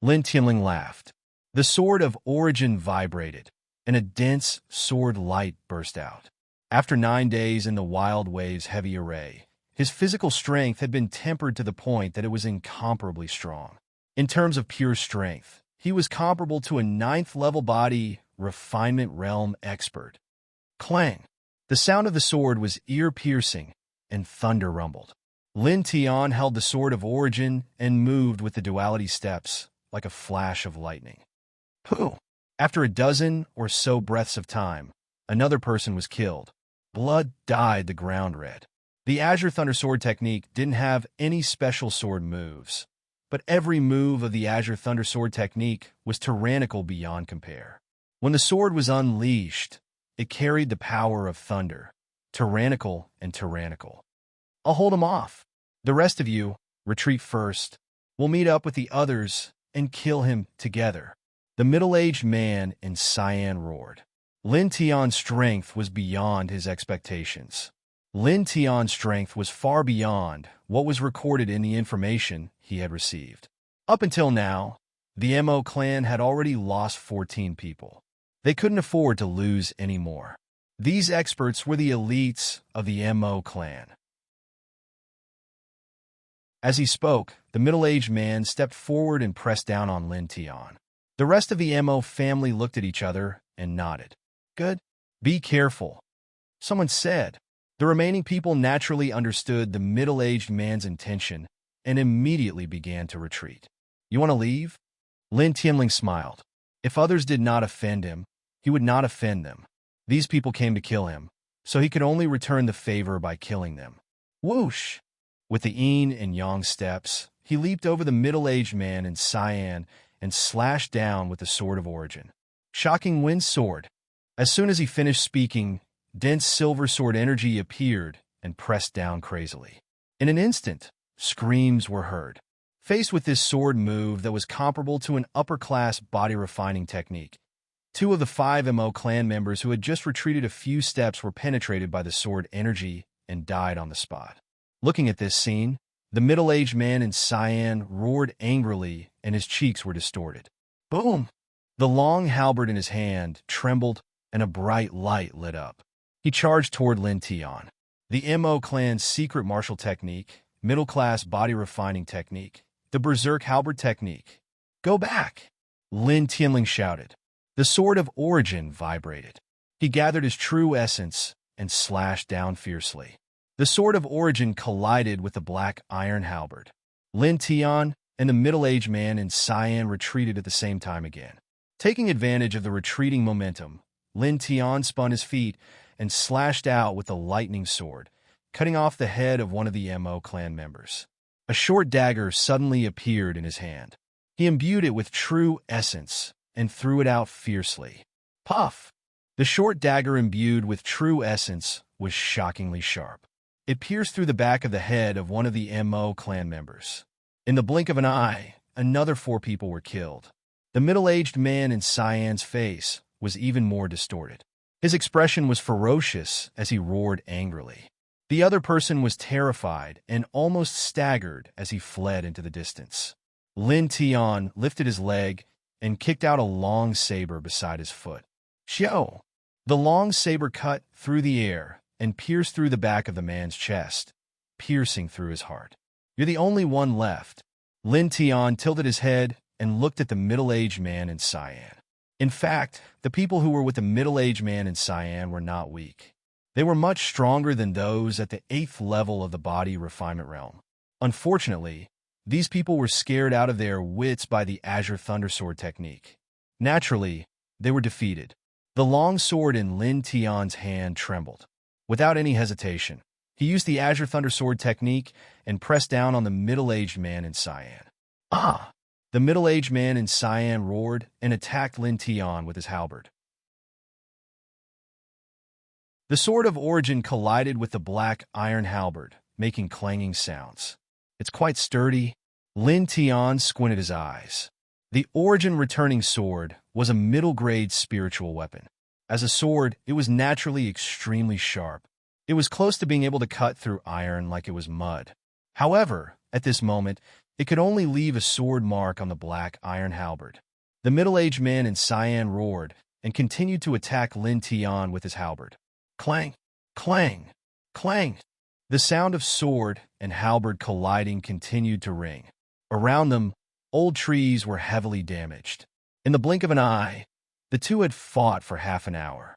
Lin Tianling laughed. The sword of origin vibrated, and a dense sword light burst out. After 9 days in the Wild Wave's heavy array, his physical strength had been tempered to the point that it was incomparably strong. In terms of pure strength, he was comparable to a 9th-level body refinement realm expert. Clang! The sound of the sword was ear-piercing, and thunder rumbled. Lin Tian held the sword of origin and moved with the duality steps like a flash of lightning. Pooh! After a dozen or so breaths of time, another person was killed. Blood dyed the ground red. The Azure Thunder Sword technique didn't have any special sword moves, but every move of the Azure Thunder Sword technique was tyrannical beyond compare. When the sword was unleashed, it carried the power of thunder, tyrannical and tyrannical. I'll hold him off. The rest of you, retreat first. We'll meet up with the others and kill him together. The middle-aged man in cyan roared. Lin Tian's strength was beyond his expectations. Lin Tian's strength was far beyond what was recorded in the information he had received. Up until now, the Mo clan had already lost 14 people. They couldn't afford to lose any more. These experts were the elites of the Mo clan. As he spoke, the middle-aged man stepped forward and pressed down on Lin Tian. The rest of the Mo family looked at each other and nodded. Good. Be careful, someone said. The remaining people naturally understood the middle-aged man's intention and immediately began to retreat. You want to leave? Lin Tianling smiled. If others did not offend him, he would not offend them. These people came to kill him, so he could only return the favor by killing them. Whoosh! With the yin and yang steps, he leaped over the middle-aged man in cyan and slashed down with the sword of origin. Shocking wind sword. As soon as he finished speaking, dense silver sword energy appeared and pressed down crazily. In an instant, screams were heard. Faced with this sword move that was comparable to an upper-class body-refining technique, 2 of the 5 Mo clan members who had just retreated a few steps were penetrated by the sword energy and died on the spot. Looking at this scene, the middle-aged man in cyan roared angrily and his cheeks were distorted. Boom! The long halberd in his hand trembled and a bright light lit up. He charged toward Lin Tian. The Mo clan's secret martial technique, middle-class body-refining technique, the berserk halberd technique. Go back! Lin Tianling shouted. The sword of origin vibrated. He gathered his true essence and slashed down fiercely. The sword of origin collided with the black iron halberd. Lin Tian and the middle-aged man in cyan retreated at the same time again. Taking advantage of the retreating momentum, Lin Tian spun his feet and slashed out with the lightning sword, cutting off the head of one of the Mo clan members. A short dagger suddenly appeared in his hand. He imbued it with true essence and threw it out fiercely. Puff! The short dagger imbued with true essence was shockingly sharp. It pierced through the back of the head of one of the Mo clan members. In the blink of an eye, another 4 people were killed. The middle-aged man in cyan's face was even more distorted. His expression was ferocious as he roared angrily. The other person was terrified and almost staggered as he fled into the distance. Lin Tian lifted his leg and kicked out a long saber beside his foot. Xiao! The long saber cut through the air and pierced through the back of the man's chest, piercing through his heart. You're the only one left. Lin Tian tilted his head and looked at the middle-aged man in cyan. In fact, the people who were with the middle-aged man in cyan were not weak. They were much stronger than those at the 8th level of the body refinement realm. Unfortunately, these people were scared out of their wits by the Azure Thunder Sword technique. Naturally, they were defeated. The long sword in Lin Tian's hand trembled. Without any hesitation, he used the Azure Thunder Sword technique and pressed down on the middle-aged man in cyan. Ah! The middle-aged man in cyan roared and attacked Lin Tian with his halberd. The sword of origin collided with the black iron halberd, making clanging sounds. It's quite sturdy. Lin Tian squinted his eyes. The origin returning sword was a middle-grade spiritual weapon. As a sword, it was naturally extremely sharp. It was close to being able to cut through iron like it was mud. However, at this moment, it could only leave a sword mark on the black iron halberd. The middle-aged man in cyan roared and continued to attack Lin Tian with his halberd. Clang! Clang! Clang! The sound of sword and halberd colliding continued to ring. Around them, old trees were heavily damaged. In the blink of an eye, the two had fought for half an hour.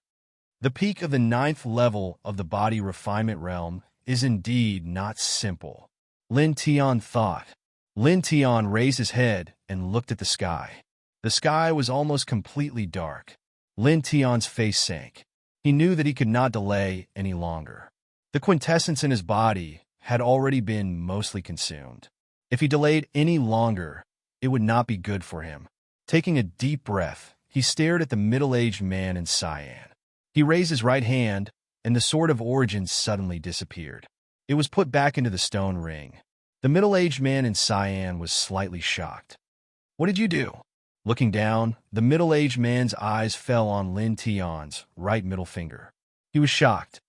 The peak of the 9th level of the body refinement realm is indeed not simple, Lin Tian thought. Lin Tian raised his head and looked at the sky. The sky was almost completely dark. Lin Tian's face sank. He knew that he could not delay any longer. The quintessence in his body had already been mostly consumed. If he delayed any longer, it would not be good for him. Taking a deep breath, he stared at the middle-aged man in cyan. He raised his right hand, and the sword of origin suddenly disappeared. It was put back into the stone ring. The middle-aged man in cyan was slightly shocked. "What did you do?" Looking down, the middle-aged man's eyes fell on Lin Tian's right middle finger. He was shocked.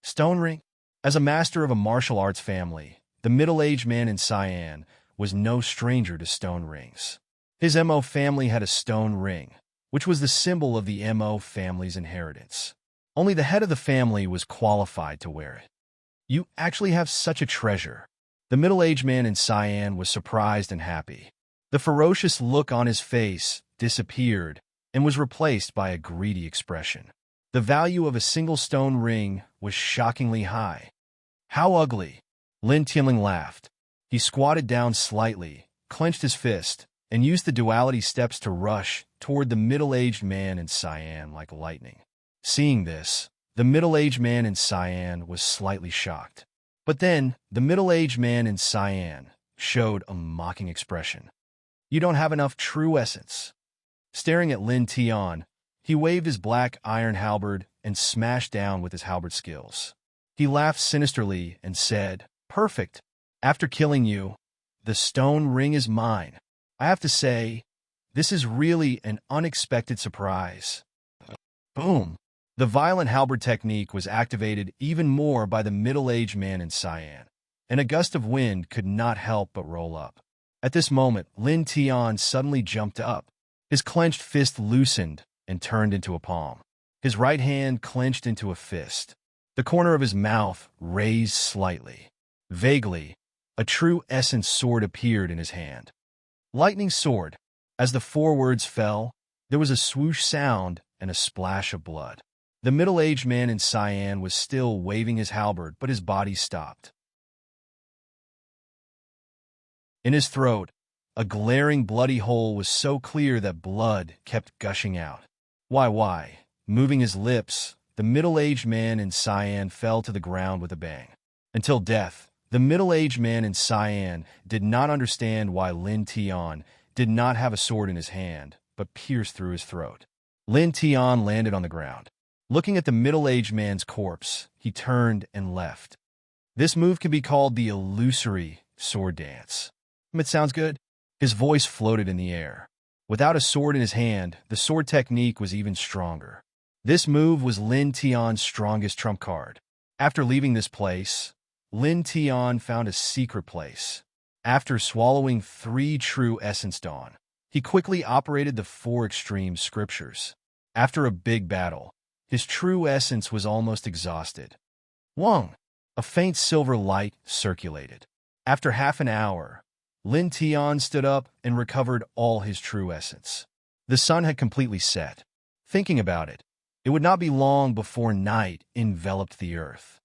Stone ring? As a master of a martial arts family, the middle-aged man in cyan was no stranger to stone rings. His Mo family had a stone ring, which was the symbol of the Mo family's inheritance. Only the head of the family was qualified to wear it. "You actually have such a treasure." The middle-aged man in cyan was surprised and happy. The ferocious look on his face disappeared and was replaced by a greedy expression. The value of a single stone ring was shockingly high. "How ugly!" Lin Tianling laughed. He squatted down slightly, clenched his fist, and used the duality steps to rush toward the middle-aged man in cyan like lightning. Seeing this, the middle-aged man in cyan was slightly shocked. But then, the middle-aged man in cyan showed a mocking expression. "You don't have enough true essence." Staring at Lin Tian, he waved his black iron halberd and smashed down with his halberd skills. He laughed sinisterly and said, "Perfect. After killing you, the stone ring is mine. I have to say, this is really an unexpected surprise." Boom! The violent halberd technique was activated even more by the middle-aged man in cyan, and a gust of wind could not help but roll up. At this moment, Lin Tian suddenly jumped up. His clenched fist loosened and turned into a palm. His right hand clenched into a fist. The corner of his mouth raised slightly. Vaguely, a true essence sword appeared in his hand. Lightning sword. As the 4 words fell, there was a swoosh sound and a splash of blood. The middle-aged man in cyan was still waving his halberd, but his body stopped. In his throat, a glaring bloody hole was so clear that blood kept gushing out. Why? Moving his lips, the middle-aged man in cyan fell to the ground with a bang. Until death, the middle-aged man in cyan did not understand why Lin Tian did not have a sword in his hand, but pierced through his throat. Lin Tian landed on the ground. Looking at the middle-aged man's corpse, he turned and left. This move can be called the illusory sword dance. It sounds good. His voice floated in the air. Without a sword in his hand, the sword technique was even stronger. This move was Lin Tian's strongest trump card. After leaving this place, Lin Tian found a secret place. After swallowing 3 true essence dawn, he quickly operated the 4 extreme scriptures. After a big battle, his true essence was almost exhausted. Wong! A faint silver light circulated. After half an hour, Lin Tian stood up and recovered all his true essence. The sun had completely set. Thinking about it, it would not be long before night enveloped the earth.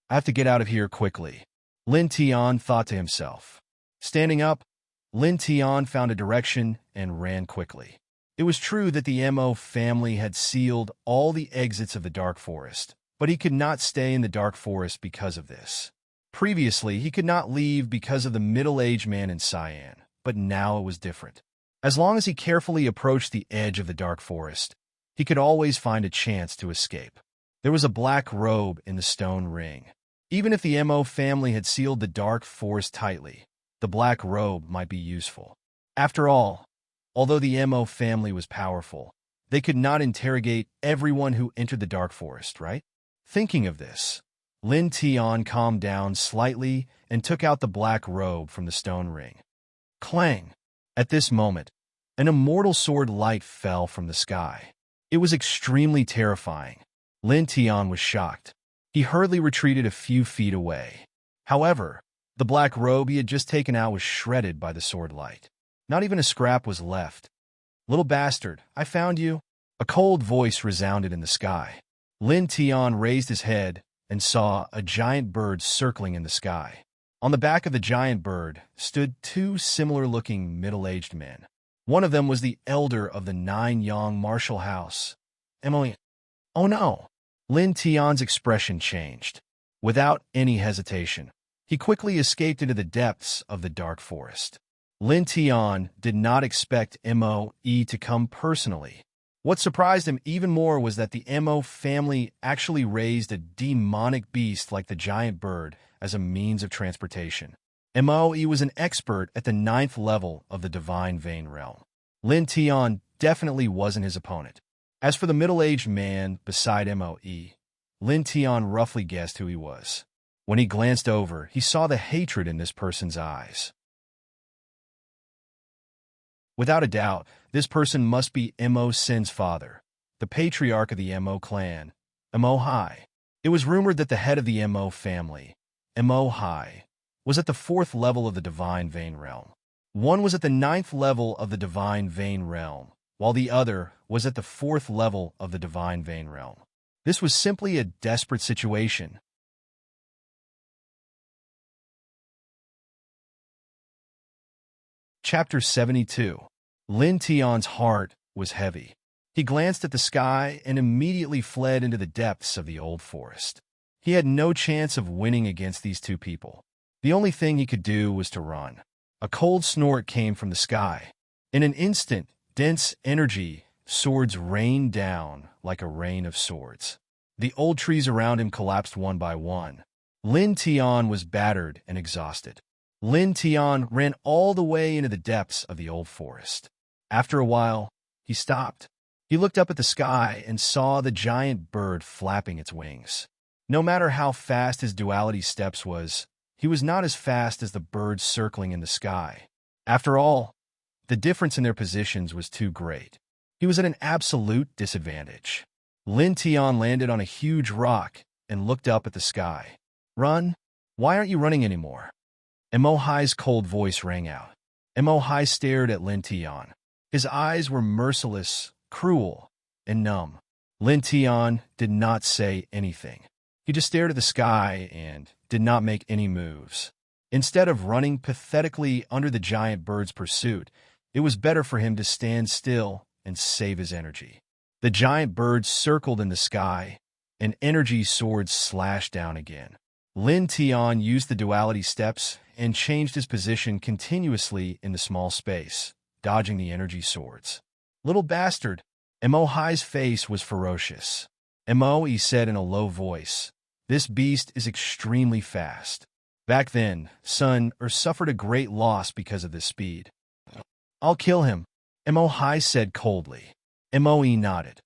"I have to get out of here quickly," Lin Tian thought to himself. Standing up, Lin Tian found a direction and ran quickly. It was true that the Mo family had sealed all the exits of the dark forest, but he could not stay in the dark forest because of this. Previously, he could not leave because of the middle-aged man in cyan, but now it was different. As long as he carefully approached the edge of the dark forest, he could always find a chance to escape. There was a black robe in the stone ring. Even if the Mo family had sealed the dark forest tightly, the black robe might be useful. After all, although the Mo family was powerful, they could not interrogate everyone who entered the dark forest, right? Thinking of this, Lin Tian calmed down slightly and took out the black robe from the stone ring. Clang! At this moment, an immortal sword light fell from the sky. It was extremely terrifying. Lin Tian was shocked. He hurriedly retreated a few feet away. However, the black robe he had just taken out was shredded by the sword light. Not even a scrap was left. "Little bastard, I found you." A cold voice resounded in the sky. Lin Tian raised his head and saw a giant bird circling in the sky. On the back of the giant bird stood two similar-looking middle-aged men. One of them was the elder of the Nine-Yang martial house. Emily. Oh no! Lin Tian's expression changed. Without any hesitation, he quickly escaped into the depths of the dark forest. Lin Tian did not expect Mo to come personally. What surprised him even more was that the Mo family actually raised a demonic beast like the giant bird as a means of transportation. Mo was an expert at the 9th level of the Divine Vein realm. Lin Tian definitely wasn't his opponent. As for the middle-aged man beside Mo, Lin Tian roughly guessed who he was. When he glanced over, he saw the hatred in this person's eyes. Without a doubt, this person must be Mo Sin's father, the patriarch of the Mo clan, Mo Hai. It was rumored that the head of the Mo family, Mo Hai, was at the 4th level of the Divine Vein realm. One was at the 9th level of the Divine Vein realm, while the other was at the 4th level of the Divine Vein realm. This was simply a desperate situation. Chapter 72. Lin Tian's heart was heavy. He glanced at the sky and immediately fled into the depths of the old forest. He had no chance of winning against these two people. The only thing he could do was to run. A cold snort came from the sky. In an instant, dense energy, swords rained down like a rain of swords. The old trees around him collapsed one by one. Lin Tian was battered and exhausted. Lin Tian ran all the way into the depths of the old forest. After a while, he stopped. He looked up at the sky and saw the giant bird flapping its wings. No matter how fast his duality steps was, he was not as fast as the birds circling in the sky. After all, the difference in their positions was too great. He was at an absolute disadvantage. Lin Tian landed on a huge rock and looked up at the sky. "Run? Why aren't you running anymore?" Mo Hai's cold voice rang out. Mo Hai stared at Lin Tian. His eyes were merciless, cruel, and numb. Lin Tian did not say anything. He just stared at the sky and did not make any moves. Instead of running pathetically under the giant bird's pursuit, it was better for him to stand still and save his energy. The giant bird circled in the sky, and energy swords slashed down again. Lin Tian used the duality steps and changed his position continuously in the small space, dodging the energy swords. "Little bastard!" Mo Hai's face was ferocious. Mo said in a low voice, "This beast is extremely fast. Back then, Sun suffered a great loss because of this speed." "I'll kill him," Mo Hai said coldly. Mo nodded.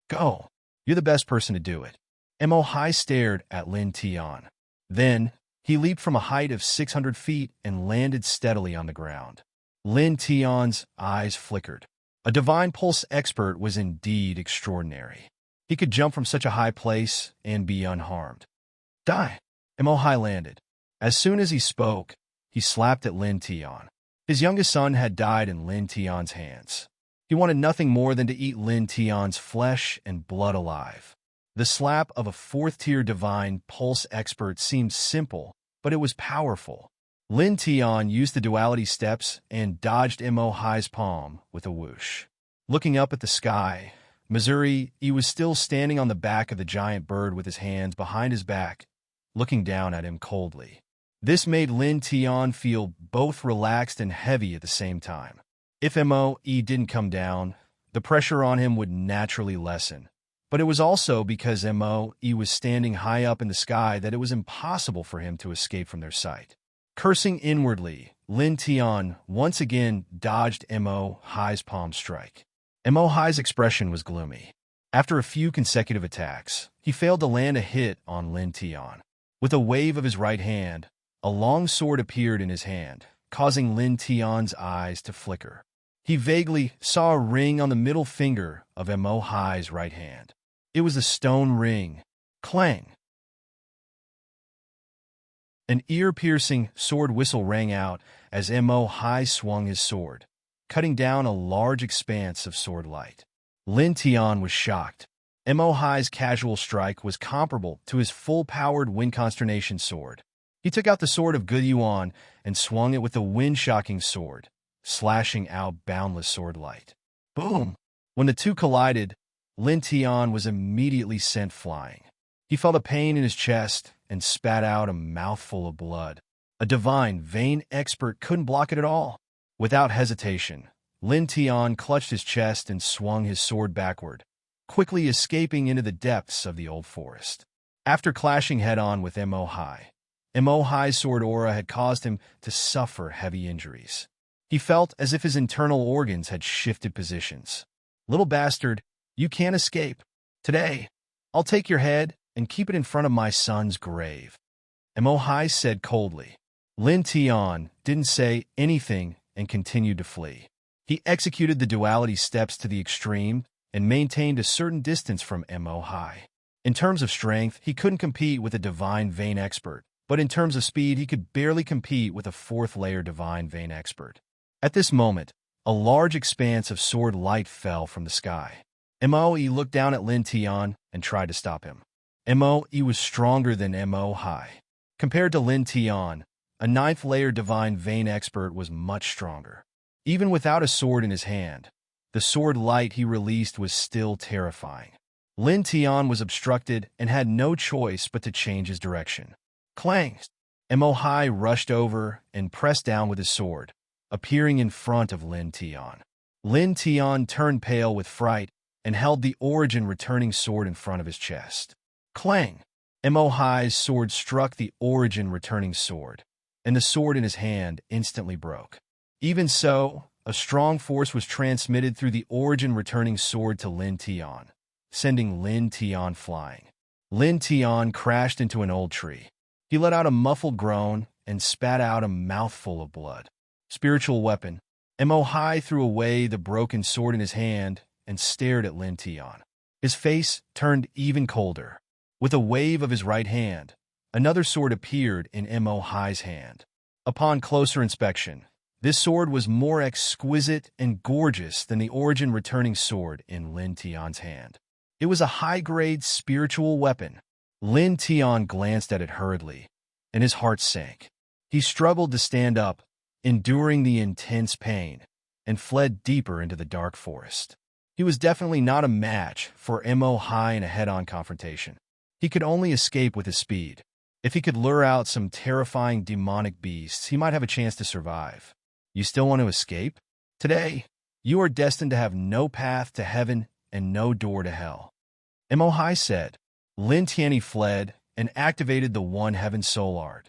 "Go. You're the best person to do it." Mo Hai stared at Lin Tian. Then, he leaped from a height of 600 feet and landed steadily on the ground. Lin Tian's eyes flickered. A divine pulse expert was indeed extraordinary. He could jump from such a high place and be unharmed. "Die!" Mo Hai landed. As soon as he spoke, he slapped at Lin Tian. His youngest son had died in Lin Tian's hands. He wanted nothing more than to eat Lin Tian's flesh and blood alive. The slap of a 4th-tier divine pulse expert seemed simple, but it was powerful. Lin Tian used the duality steps and dodged Mo Hai's palm with a whoosh. Looking up at the sky, Missouri, he was still standing on the back of the giant bird with his hands behind his back, looking down at him coldly. This made Lin Tian feel both relaxed and heavy at the same time. If Moe didn't come down, the pressure on him would naturally lessen. But it was also because Moe was standing high up in the sky that it was impossible for him to escape from their sight. Cursing inwardly, Lin Tian once again dodged Mo Hai's palm strike. Mo Hai's expression was gloomy. After a few consecutive attacks, he failed to land a hit on Lin Tian. With a wave of his right hand, a long sword appeared in his hand, causing Lin Tian's eyes to flicker. He vaguely saw a ring on the middle finger of Mo Hai's right hand. It was a stone ring. Clang! An ear-piercing sword whistle rang out as Mo Hai swung his sword, cutting down a large expanse of sword light. Lin Tian was shocked. Mo Hai's casual strike was comparable to his full-powered Wind Consternation sword. He took out the sword of Good Yuan and swung it with the wind-shocking sword, slashing out boundless sword light. Boom! When the two collided, Lin Tian was immediately sent flying. He felt a pain in his chest and spat out a mouthful of blood. A divine vein expert couldn't block it at all. Without hesitation, Lin Tian clutched his chest and swung his sword backward, quickly escaping into the depths of the old forest. After clashing head-on with Mo Hai's sword aura had caused him to suffer heavy injuries. He felt as if his internal organs had shifted positions. Little bastard, you can't escape. Today, I'll take your head and keep it in front of my son's grave. Mo Hai said coldly. Lin Tian didn't say anything and continued to flee. He executed the duality steps to the extreme and maintained a certain distance from Mo Hai. In terms of strength, he couldn't compete with a divine vein expert, but in terms of speed, he could barely compete with a fourth-layer divine vein expert. At this moment, a large expanse of sword light fell from the sky. Mo looked down at Lin Tian and tried to stop him. Mo was stronger than Mo Hai. Compared to Lin Tian, a ninth-layer divine vein expert was much stronger. Even without a sword in his hand, the sword light he released was still terrifying. Lin Tian was obstructed and had no choice but to change his direction. Clang! Mo Hai rushed over and pressed down with his sword, appearing in front of Lin Tian. Lin Tian turned pale with fright and held the origin returning sword in front of his chest. Clang! Mo Hai's sword struck the origin returning sword, and the sword in his hand instantly broke. Even so, a strong force was transmitted through the origin returning sword to Lin Tian, sending Lin Tian flying. Lin Tian crashed into an old tree. He let out a muffled groan and spat out a mouthful of blood. Spiritual weapon. Mo Hai threw away the broken sword in his hand and stared at Lin Tian. His face turned even colder. With a wave of his right hand, another sword appeared in Mo Hai's hand. Upon closer inspection, this sword was more exquisite and gorgeous than the origin returning sword in Lin Tian's hand. It was a high-grade spiritual weapon. Lin Tian glanced at it hurriedly, and his heart sank. He struggled to stand up, enduring the intense pain, and fled deeper into the dark forest. He was definitely not a match for Mo Hai in a head-on confrontation. He could only escape with his speed. If he could lure out some terrifying demonic beasts, he might have a chance to survive. You still want to escape? Today, you are destined to have no path to heaven and no door to hell. Mo Hai said. Lin Tian fled and activated the One Heaven Soul Art.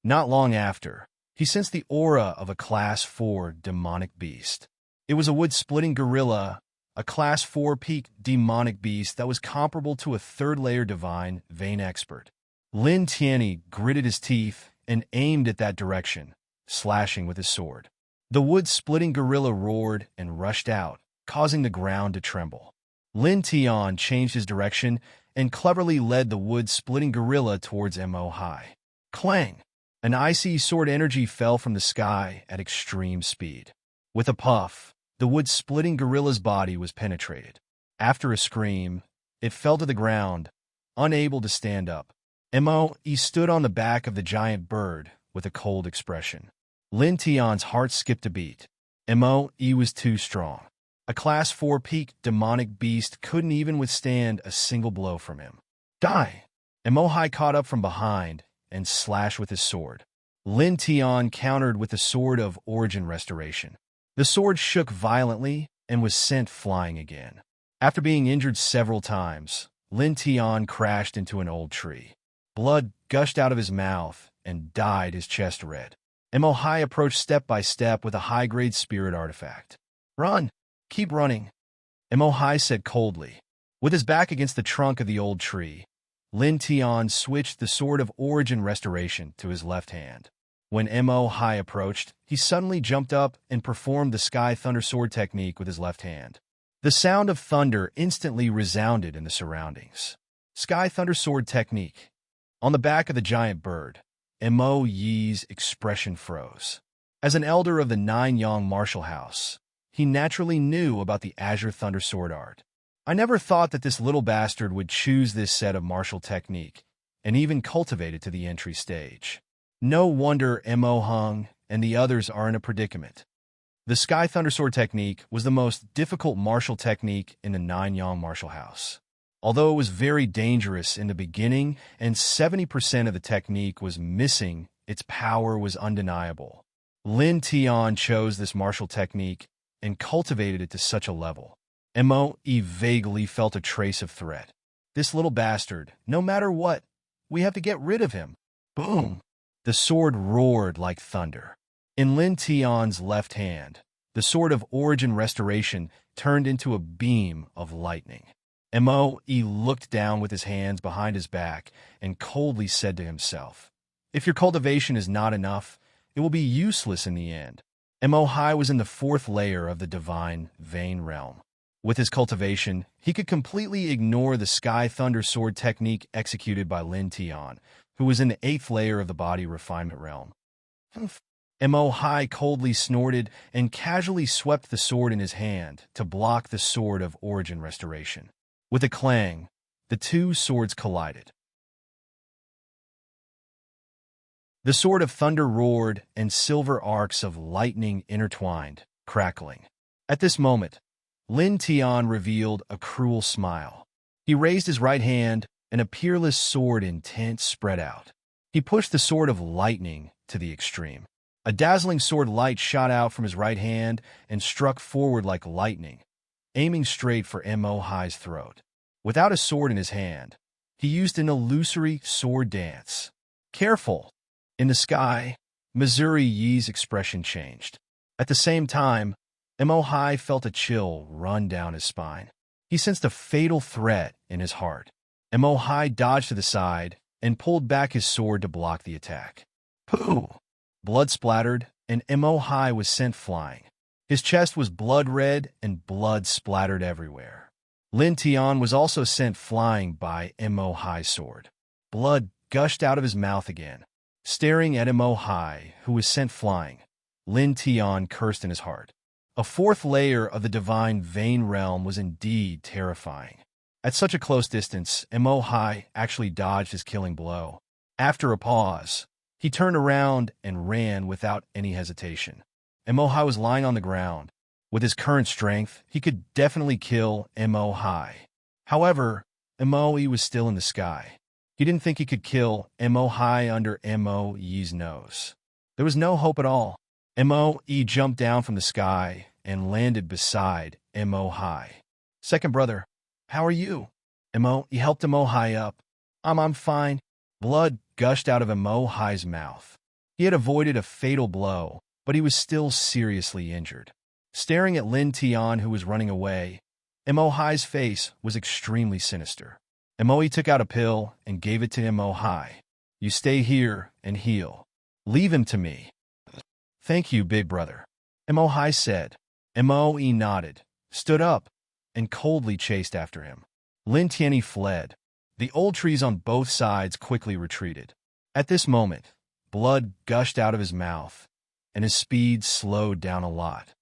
Not long after, he sensed the aura of a Class 4 demonic beast. It was a wood-splitting gorilla, a Class 4 peak demonic beast that was comparable to a third-layer divine vein expert. Lin Tian gritted his teeth and aimed at that direction, slashing with his sword. The wood-splitting gorilla roared and rushed out, causing the ground to tremble. Lin Tian changed his direction and cleverly led the wood-splitting gorilla towards Mo Hai. Clang! An icy sword energy fell from the sky at extreme speed. With a puff, the wood-splitting gorilla's body was penetrated. After a scream, it fell to the ground, unable to stand up. Mo stood on the back of the giant bird with a cold expression. Lin Tian's heart skipped a beat. Mo was too strong. A Class 4 peak demonic beast couldn't even withstand a single blow from him. Die! Mo caught up from behind and slashed with his sword. Lin Tian countered with the Sword of Origin Restoration. The sword shook violently and was sent flying again. After being injured several times, Lin Tian crashed into an old tree. Blood gushed out of his mouth and dyed his chest red. Mo approached step by step with a high-grade spirit artifact. Run! Keep running, Mo said coldly. With his back against the trunk of the old tree, Lin Tian switched the Sword of Origin Restoration to his left hand. When Mo approached, he suddenly jumped up and performed the Sky Thunder Sword technique with his left hand. The sound of thunder instantly resounded in the surroundings. Sky Thunder Sword technique. On the back of the giant bird, Mo's expression froze. As an elder of the Nine Yang martial house, he naturally knew about the Azure Thunder Sword art. I never thought that this little bastard would choose this set of martial technique, and even cultivate it to the entry stage. No wonder Mo Hung and the others are in a predicament. The Sky Thunder Sword technique was the most difficult martial technique in the Nine Yang martial house. Although it was very dangerous in the beginning and 70% of the technique was missing, its power was undeniable. Lin Tian chose this martial technique and cultivated it to such a level. Mo vaguely felt a trace of threat. This little bastard, no matter what, we have to get rid of him. Boom! The sword roared like thunder. In Lin Tian's left hand, the Sword of Origin Restoration turned into a beam of lightning. Mo looked down with his hands behind his back and coldly said to himself, "If your cultivation is not enough, it will be useless in the end." Mo was in the 4th layer of the divine Vein realm. With his cultivation, he could completely ignore the Sky Thunder Sword technique executed by Lin Tian, who was in the 8th layer of the body refinement realm. Mo coldly snorted and casually swept the sword in his hand to block the Sword of Origin Restoration. With a clang, the two swords collided. The Sword of Thunder roared, and silver arcs of lightning intertwined, crackling. At this moment, Lin Tian revealed a cruel smile. He raised his right hand, and a peerless sword intent spread out. He pushed the Sword of Lightning to the extreme. A dazzling sword light shot out from his right hand and struck forward like lightning, aiming straight for Mo's throat. Without a sword in his hand, he used an illusory sword dance. Careful! In the sky, Missouri Yi's expression changed. At the same time, Mo felt a chill run down his spine. He sensed a fatal threat in his heart. Mo dodged to the side and pulled back his sword to block the attack. Pooh! Blood splattered, and Mo was sent flying. His chest was blood red and blood splattered everywhere. Lin Tian was also sent flying by Mo's sword. Blood gushed out of his mouth again. Staring at Mo, who was sent flying, Lin Tian cursed in his heart. A 4th layer of the divine Vein realm was indeed terrifying. At such a close distance, Mo actually dodged his killing blow. After a pause, he turned around and ran without any hesitation. Mo was lying on the ground. With his current strength, he could definitely kill Mo. However, Mo was still in the sky. He didn't think he could kill Mo under Mo's nose. There was no hope at all. Mo jumped down from the sky and landed beside Mo. Second brother, how are you? Mo helped Mo up. I'm fine. Blood gushed out of Mo's mouth. He had avoided a fatal blow, but he was still seriously injured. Staring at Lin Tian, who was running away, Mo's face was extremely sinister. Mo took out a pill and gave it to Mo. You stay here and heal. Leave him to me. Thank you, big brother, Mo said. Mo nodded, stood up, and coldly chased after him. Lin Tian fled. The old trees on both sides quickly retreated. At this moment, blood gushed out of his mouth, and his speed slowed down a lot.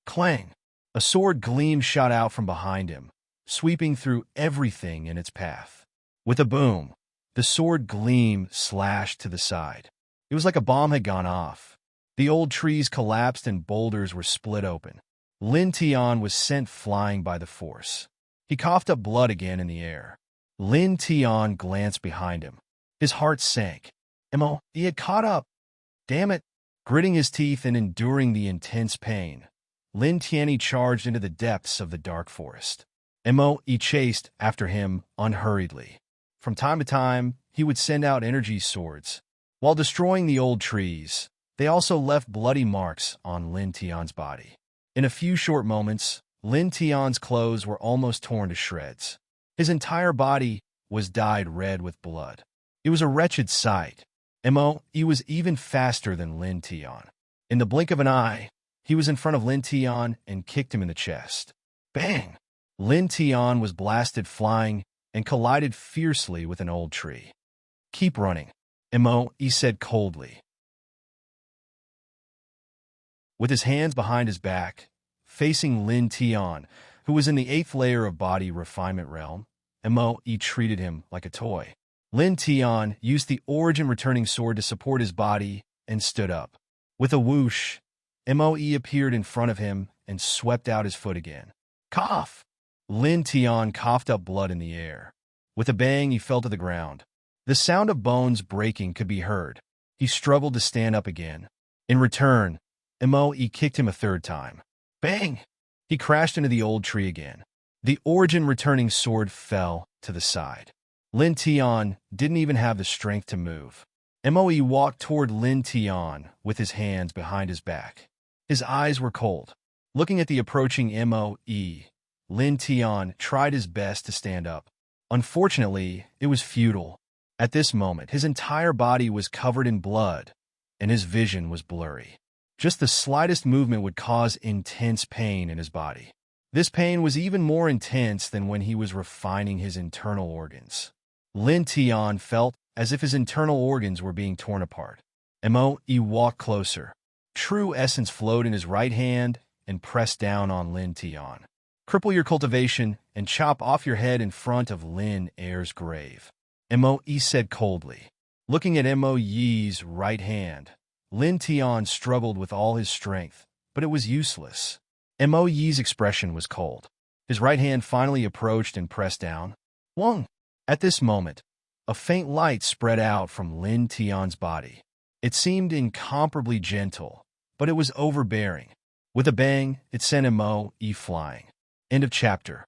Clang! A sword gleam shot out from behind him, sweeping through everything in its path. With a boom, the sword gleam slashed to the side. It was like a bomb had gone off. The old trees collapsed and boulders were split open. Lin Tian was sent flying by the force. He coughed up blood again in the air. Lin Tian glanced behind him. His heart sank. He had caught up. Damn it! Gritting his teeth and enduring the intense pain, Lin Tianyi charged into the depths of the dark forest. He chased after him unhurriedly. From time to time, he would send out energy swords. While destroying the old trees, they also left bloody marks on Lin Tian's body. In a few short moments, Lin Tian's clothes were almost torn to shreds. His entire body was dyed red with blood. It was a wretched sight. He was even faster than Lin Tian. In the blink of an eye, he was in front of Lin Tian and kicked him in the chest. Bang! Lin Tian was blasted flying and collided fiercely with an old tree. Keep running, he said coldly. With his hands behind his back, facing Lin Tian, who was in the 8th layer of body refinement realm, he treated him like a toy. Lin Tian used the origin returning sword to support his body and stood up. With a whoosh, Moe appeared in front of him and swept out his foot again. Cough! Lin Tian coughed up blood in the air. With a bang, he fell to the ground. The sound of bones breaking could be heard. He struggled to stand up again. In return, Moe kicked him a third time. Bang! He crashed into the old tree again. The origin returning sword fell to the side. Lin Tian didn't even have the strength to move. Moe walked toward Lin Tian with his hands behind his back. His eyes were cold. Looking at the approaching Moe, Lin Tian tried his best to stand up. Unfortunately, it was futile. At this moment, his entire body was covered in blood, and his vision was blurry. Just the slightest movement would cause intense pain in his body. This pain was even more intense than when he was refining his internal organs. Lin Tian felt as if his internal organs were being torn apart. Moe walked closer. True essence flowed in his right hand and pressed down on Lin Tian. Cripple your cultivation and chop off your head in front of Lin Heir's grave, Moe said coldly. Looking at Moe's right hand, Lin Tian struggled with all his strength, but it was useless. Moe's expression was cold. His right hand finally approached and pressed down. Wong! At this moment, a faint light spread out from Lin Tian's body. It seemed incomparably gentle, but it was overbearing. With a bang, it sent Moe flying. End of chapter.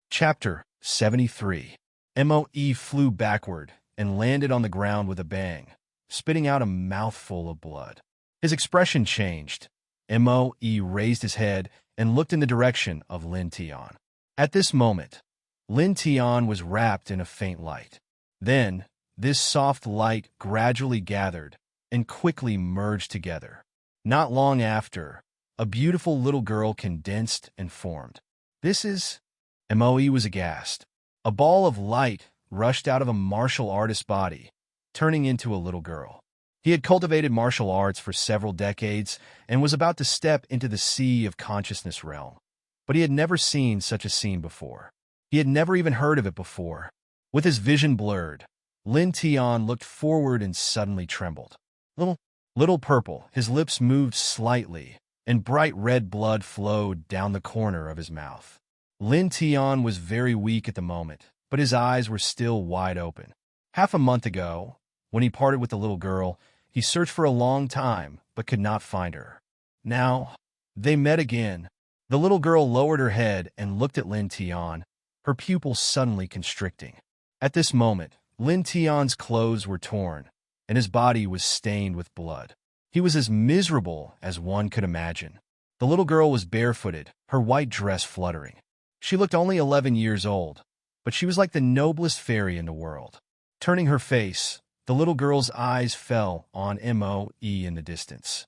Chapter 73. Moe flew backward and landed on the ground with a bang, spitting out a mouthful of blood. His expression changed. Moe raised his head and looked in the direction of Lin Tian. At this moment, Lin Tian was wrapped in a faint light. Then, this soft light gradually gathered and quickly merged together. Not long after, a beautiful little girl condensed and formed. This is... Moe was aghast. A ball of light rushed out of a martial artist's body, turning into a little girl. He had cultivated martial arts for several decades and was about to step into the sea of consciousness realm. But he had never seen such a scene before. He had never even heard of it before. With his vision blurred, Lin Tian looked forward and suddenly trembled. Little purple, his lips moved slightly, and bright red blood flowed down the corner of his mouth. Lin Tian was very weak at the moment, but his eyes were still wide open. Half a month ago, when he parted with the little girl, he searched for a long time, but could not find her. Now, they met again. The little girl lowered her head and looked at Lin Tian, her pupils suddenly constricting. At this moment, Lin Tian's clothes were torn, and his body was stained with blood. He was as miserable as one could imagine. The little girl was barefooted, her white dress fluttering. She looked only 11 years old, but she was like the noblest fairy in the world. Turning her face, the little girl's eyes fell on Moe in the distance.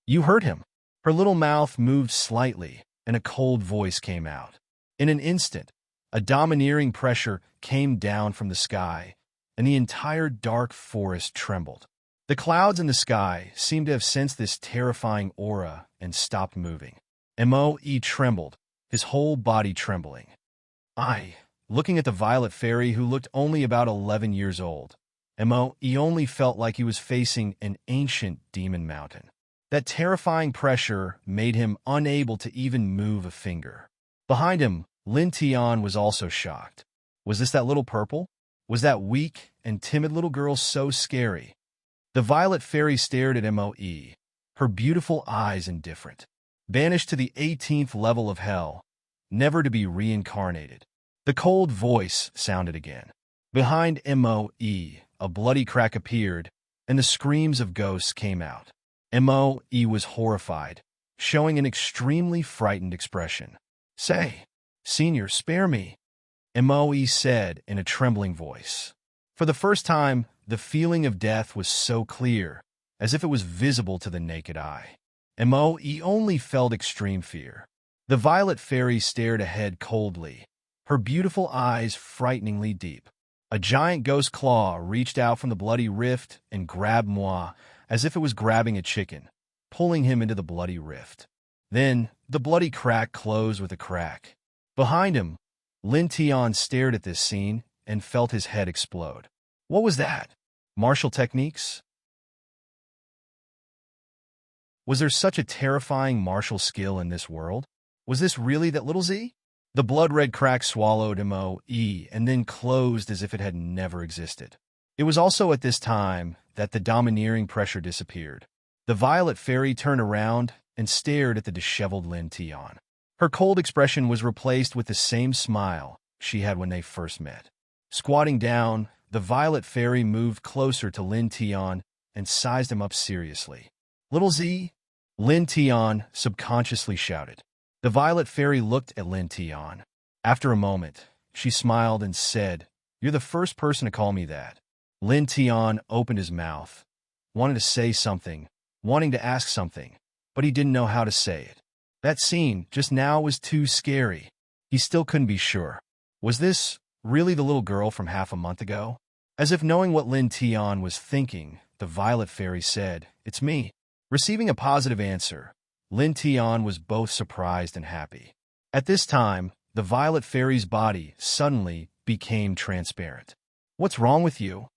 You heard him. Her little mouth moved slightly, and a cold voice came out. In an instant, a domineering pressure came down from the sky, and the entire dark forest trembled. The clouds in the sky seemed to have sensed this terrifying aura and stopped moving. Moe trembled, his whole body trembling. looking at the violet fairy who looked only about 11 years old. He only felt like he was facing an ancient demon mountain. That terrifying pressure made him unable to even move a finger. Behind him, Lin Tian was also shocked. Was this that little purple? Was that weak and timid little girl so scary? The violet fairy stared at Moe, her beautiful eyes indifferent. Banished to the 18th level of hell, never to be reincarnated. The cold voice sounded again. Behind Moe, a bloody crack appeared, and the screams of ghosts came out. Moe was horrified, showing an extremely frightened expression. "Say, Senior, spare me," Moe said in a trembling voice. For the first time, the feeling of death was so clear, as if it was visible to the naked eye. Moe only felt extreme fear. The violet fairy stared ahead coldly, her beautiful eyes frighteningly deep. A giant ghost claw reached out from the bloody rift and grabbed Moi as if it was grabbing a chicken, pulling him into the bloody rift. Then, the bloody crack closed with a crack. Behind him, Lin Tian stared at this scene and felt his head explode. What was that? Martial techniques? Was there such a terrifying martial skill in this world? Was this really that little Z? The blood-red crack swallowed Moe and then closed as if it had never existed. It was also at this time that the domineering pressure disappeared. The violet fairy turned around and stared at the disheveled Lin Tian. Her cold expression was replaced with the same smile she had when they first met. Squatting down, the violet fairy moved closer to Lin Tian and sized him up seriously. "Little Z?" Lin Tian subconsciously shouted. The violet fairy looked at Lin Tian. After a moment, she smiled and said, "You're the first person to call me that." Lin Tian opened his mouth, wanted to say something, wanting to ask something, but he didn't know how to say it. That scene just now was too scary. He still couldn't be sure. Was this really the little girl from half a month ago? As if knowing what Lin Tian was thinking, the violet fairy said, "It's me." Receiving a positive answer, Lin Tian was both surprised and happy. At this time, the violet fairy's body suddenly became transparent. "What's wrong with you?"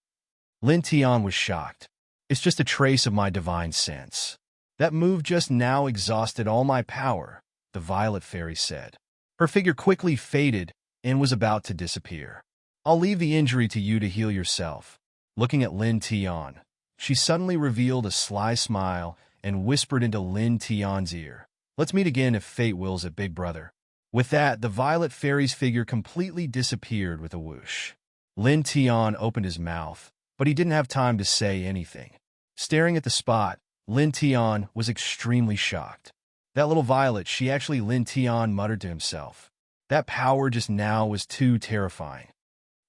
Lin Tian was shocked. "It's just a trace of my divine sense. That move just now exhausted all my power," the violet fairy said. Her figure quickly faded and was about to disappear. "I'll leave the injury to you to heal yourself." Looking at Lin Tian, she suddenly revealed a sly smile and whispered into Lin Tian's ear, "Let's meet again if fate wills it, big brother." With that, the violet fairy's figure completely disappeared with a whoosh. Lin Tian opened his mouth, but he didn't have time to say anything. Staring at the spot, Lin Tian was extremely shocked. "That little violet, she actually," Lin Tian muttered to himself. "That power just now was too terrifying.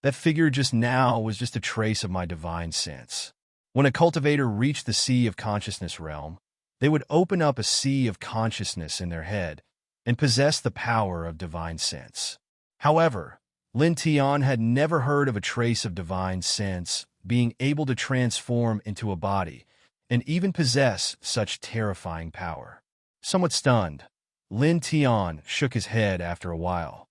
That figure just now was just a trace of my divine sense." When a cultivator reached the sea of consciousness realm, they would open up a sea of consciousness in their head and possess the power of divine sense. However, Lin Tian had never heard of a trace of divine sense being able to transform into a body and even possess such terrifying power. Somewhat stunned, Lin Tian shook his head after a while.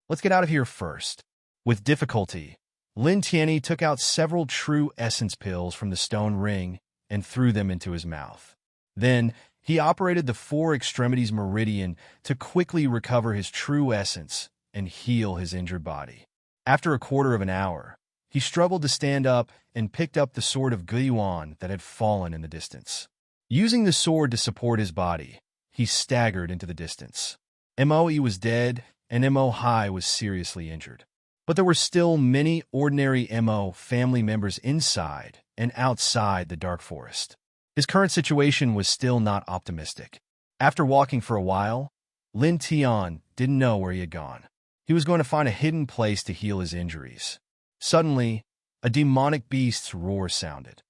"Let's get out of here first." With difficulty, Lin Tian took out several true essence pills from the stone ring and threw them into his mouth. Then, he operated the four extremities meridian to quickly recover his true essence and heal his injured body. After a quarter of an hour, he struggled to stand up and picked up the sword of Guiyuan that had fallen in the distance. Using the sword to support his body, he staggered into the distance. Moe was dead, and Mo Hai was seriously injured. But there were still many ordinary Mo family members inside and outside the dark forest. His current situation was still not optimistic. After walking for a while, Lin Tian didn't know where he had gone. He was going to find a hidden place to heal his injuries. Suddenly, a demonic beast's roar sounded.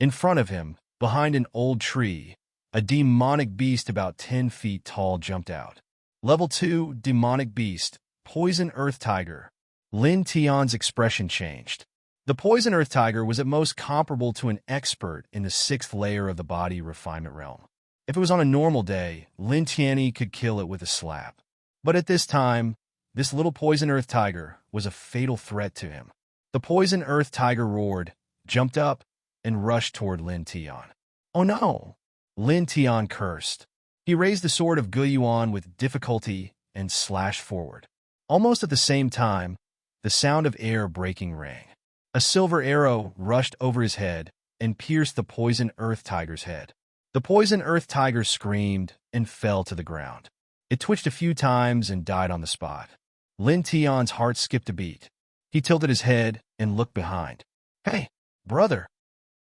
In front of him, behind an old tree, a demonic beast about 10 feet tall jumped out. Level 2, Demonic Beast, Poison Earth Tiger. Lin Tian's expression changed. The Poison Earth Tiger was at most comparable to an expert in the 6th layer of the body refinement realm. If it was on a normal day, Lin Tian could kill it with a slap. But at this time, this little poison earth tiger was a fatal threat to him. The poison earth tiger roared, jumped up, and rushed toward Lin Tian. Oh no! Lin Tian cursed. He raised the sword of Guyuan with difficulty and slashed forward. Almost at the same time, the sound of air breaking rang. A silver arrow rushed over his head and pierced the poison earth tiger's head. The poison earth tiger screamed and fell to the ground. It twitched a few times and died on the spot. Lin Tian's heart skipped a beat. He tilted his head and looked behind. Hey, brother!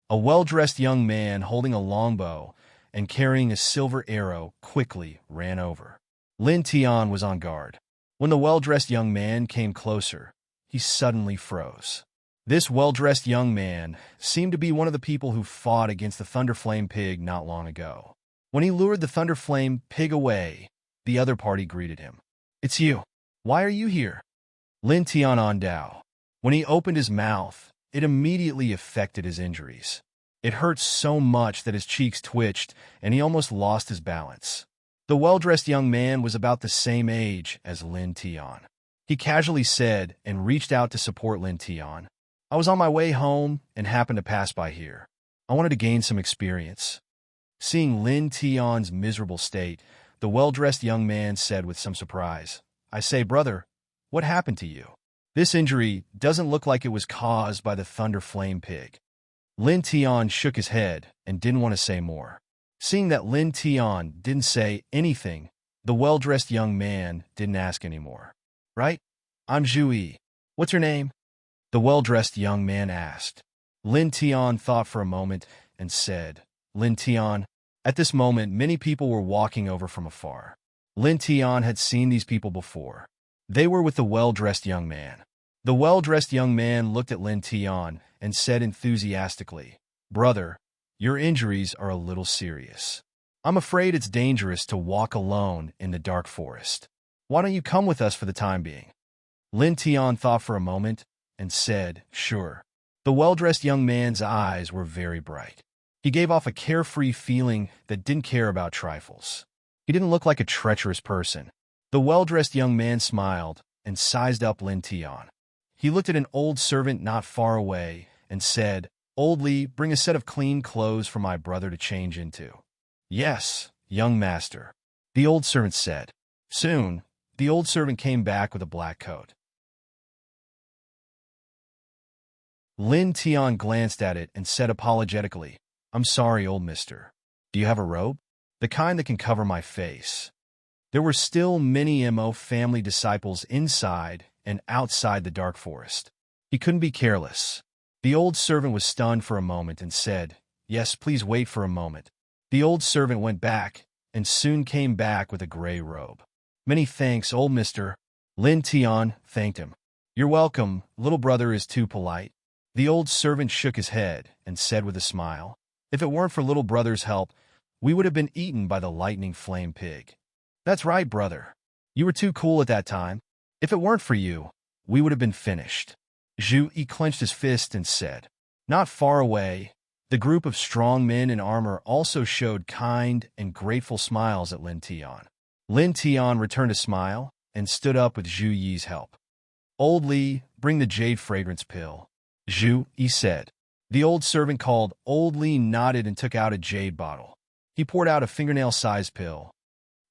A well-dressed young man holding a longbow and carrying a silver arrow quickly ran over. Lin Tian was on guard. When the well-dressed young man came closer, he suddenly froze. This well-dressed young man seemed to be one of the people who fought against the Thunderflame Pig not long ago. When he lured the Thunderflame Pig away, the other party greeted him. It's you. Why are you here? Lin Tian Dao. When he opened his mouth, it immediately affected his injuries. It hurt so much that his cheeks twitched and he almost lost his balance. The well-dressed young man was about the same age as Lin Tian. He casually said and reached out to support Lin Tian. I was on my way home and happened to pass by here. I wanted to gain some experience. Seeing Lin Tian's miserable state, the well-dressed young man said with some surprise, I say, brother, what happened to you? This injury doesn't look like it was caused by the Thunder Flame Pig. Lin Tian shook his head and didn't want to say more. Seeing that Lin Tian didn't say anything, the well-dressed young man didn't ask anymore. Right? I'm Zhu Yi. What's your name? The well-dressed young man asked. Lin Tian thought for a moment and said, Lin Tian. At this moment, many people were walking over from afar. Lin Tian had seen these people before. They were with the well-dressed young man. The well-dressed young man looked at Lin Tian and said enthusiastically, Brother, your injuries are a little serious. I'm afraid it's dangerous to walk alone in the dark forest. Why don't you come with us for the time being? Lin Tian thought for a moment and said, Sure. The well-dressed young man's eyes were very bright. He gave off a carefree feeling that didn't care about trifles. He didn't look like a treacherous person. The well-dressed young man smiled and sized up Lin Tian. He looked at an old servant not far away and said, Old Li, bring a set of clean clothes for my brother to change into. Yes, young master, the old servant said. Soon, the old servant came back with a black coat. Lin Tian glanced at it and said apologetically, I'm sorry, old mister. Do you have a robe? The kind that can cover my face. There were still many Mo family disciples inside and outside the dark forest. He couldn't be careless. The old servant was stunned for a moment and said, Yes, please wait for a moment. The old servant went back and soon came back with a gray robe. Many thanks, old mister. Lin Tian thanked him. You're welcome, little brother is too polite. The old servant shook his head and said with a smile, If it weren't for little brother's help, we would have been eaten by the lightning flame pig. That's right, brother. You were too cool at that time. If it weren't for you, we would have been finished. Zhu Yi clenched his fist and said. Not far away, the group of strong men in armor also showed kind and grateful smiles at Lin Tian. Lin Tian returned a smile and stood up with Zhu Yi's help. Old Li, bring the jade fragrance pill. Zhu Yi said. The old servant called. Old Li nodded and took out a jade bottle. He poured out a fingernail-sized pill.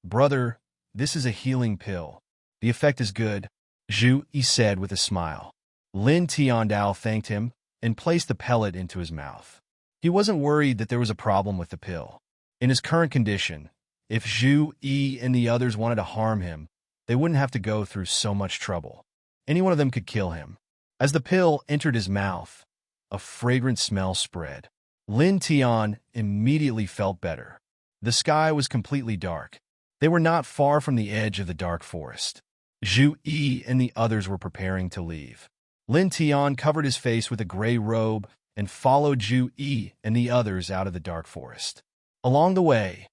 Brother, this is a healing pill. The effect is good, Zhu Yi said with a smile. Lin Tiandao thanked him and placed the pellet into his mouth. He wasn't worried that there was a problem with the pill. In his current condition, if Zhu Yi and the others wanted to harm him, they wouldn't have to go through so much trouble. Any one of them could kill him. As the pill entered his mouth, a fragrant smell spread. Lin Tian immediately felt better. The sky was completely dark. They were not far from the edge of the dark forest. Zhu Yi and the others were preparing to leave. Lin Tian covered his face with a gray robe and followed Zhu Yi and the others out of the dark forest. Along the way,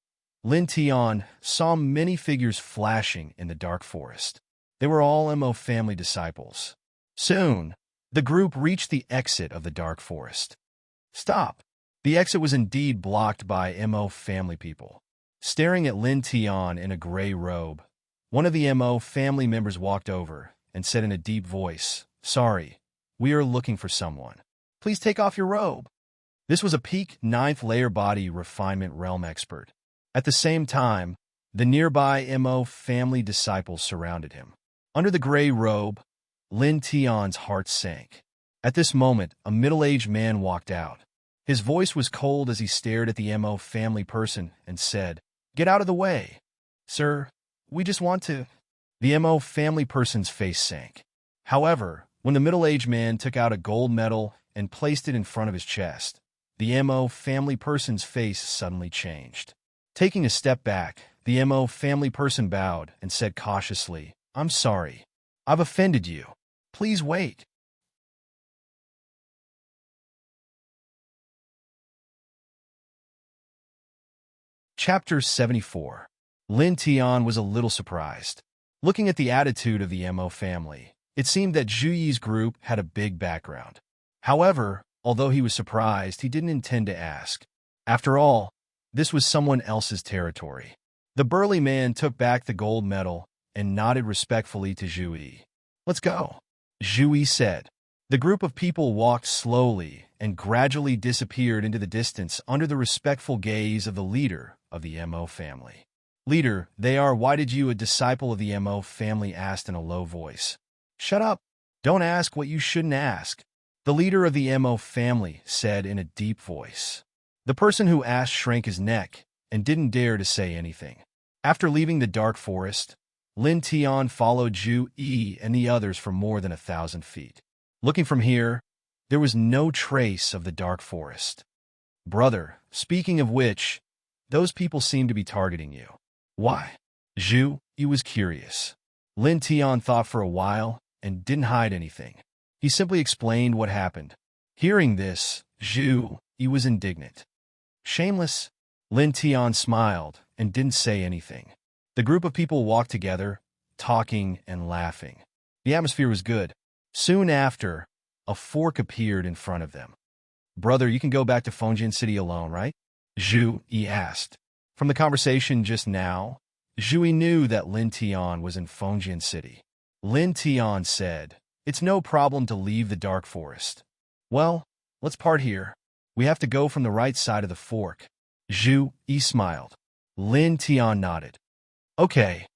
Lin Tian saw many figures flashing in the dark forest. They were all Mo family disciples. Soon, the group reached the exit of the dark forest. Stop! The exit was indeed blocked by Mo family people. Staring at Lin Tian in a gray robe, One of the MO family members walked over and said in a deep voice, "Sorry, we are looking for someone. Please take off your robe." This was a peak ninth layer body refinement realm expert. At the same time, the nearby MO family disciples surrounded him. Under the gray robe, Lin Tian's heart sank. At this moment, a middle-aged man walked out. His voice was cold as he stared at the MO family person and said, "Get out of the way. Sir, we just want to—" The MO family person's face sank. However, when the middle-aged man took out a gold medal and placed it in front of his chest, the MO family person's face suddenly changed. Taking a step back, the MO family person bowed and said cautiously, "I'm sorry. I've offended you. Please wait." Chapter 74. Lin Tian was a little surprised. Looking at the attitude of the MO family, it seemed that Zhu Yi's group had a big background. However, although he was surprised, he didn't intend to ask. After all, this was someone else's territory. The burly man took back the gold medal and nodded respectfully to Zhu Yi. "Let's go," Zhu Yi said. The group of people walked slowly and gradually disappeared into the distance under the respectful gaze of the leader of the MO family. "Leader, why did you, a disciple of the MO family, asked in a low voice. "Shut up. Don't ask what you shouldn't ask," the leader of the MO family said in a deep voice. The person who asked shrank his neck and didn't dare to say anything. After leaving the dark forest, Lin Tian followed Zhu Yi and the others for more than 1,000 feet. Looking from here, there was no trace of the dark forest. "Brother, speaking of which, those people seem to be targeting you." "Why?" Zhu Yi was curious. Lin Tian thought for a while and didn't hide anything. He simply explained what happened. Hearing this, Zhu Yi was indignant. "Shameless." Lin Tian smiled and didn't say anything. The group of people walked together, talking and laughing. The atmosphere was good. Soon after, a fork appeared in front of them. "Brother, you can go back to Fengjian City alone, right?" Zhu Yi asked. From the conversation just now, Zhu Yi knew that Lin Tian was in Fengjian City. Lin Tian said, "It's no problem to leave the dark forest." "Well, let's part here. We have to go from the right side of the fork." Zhu Yi smiled. Lin Tian nodded. "Okay,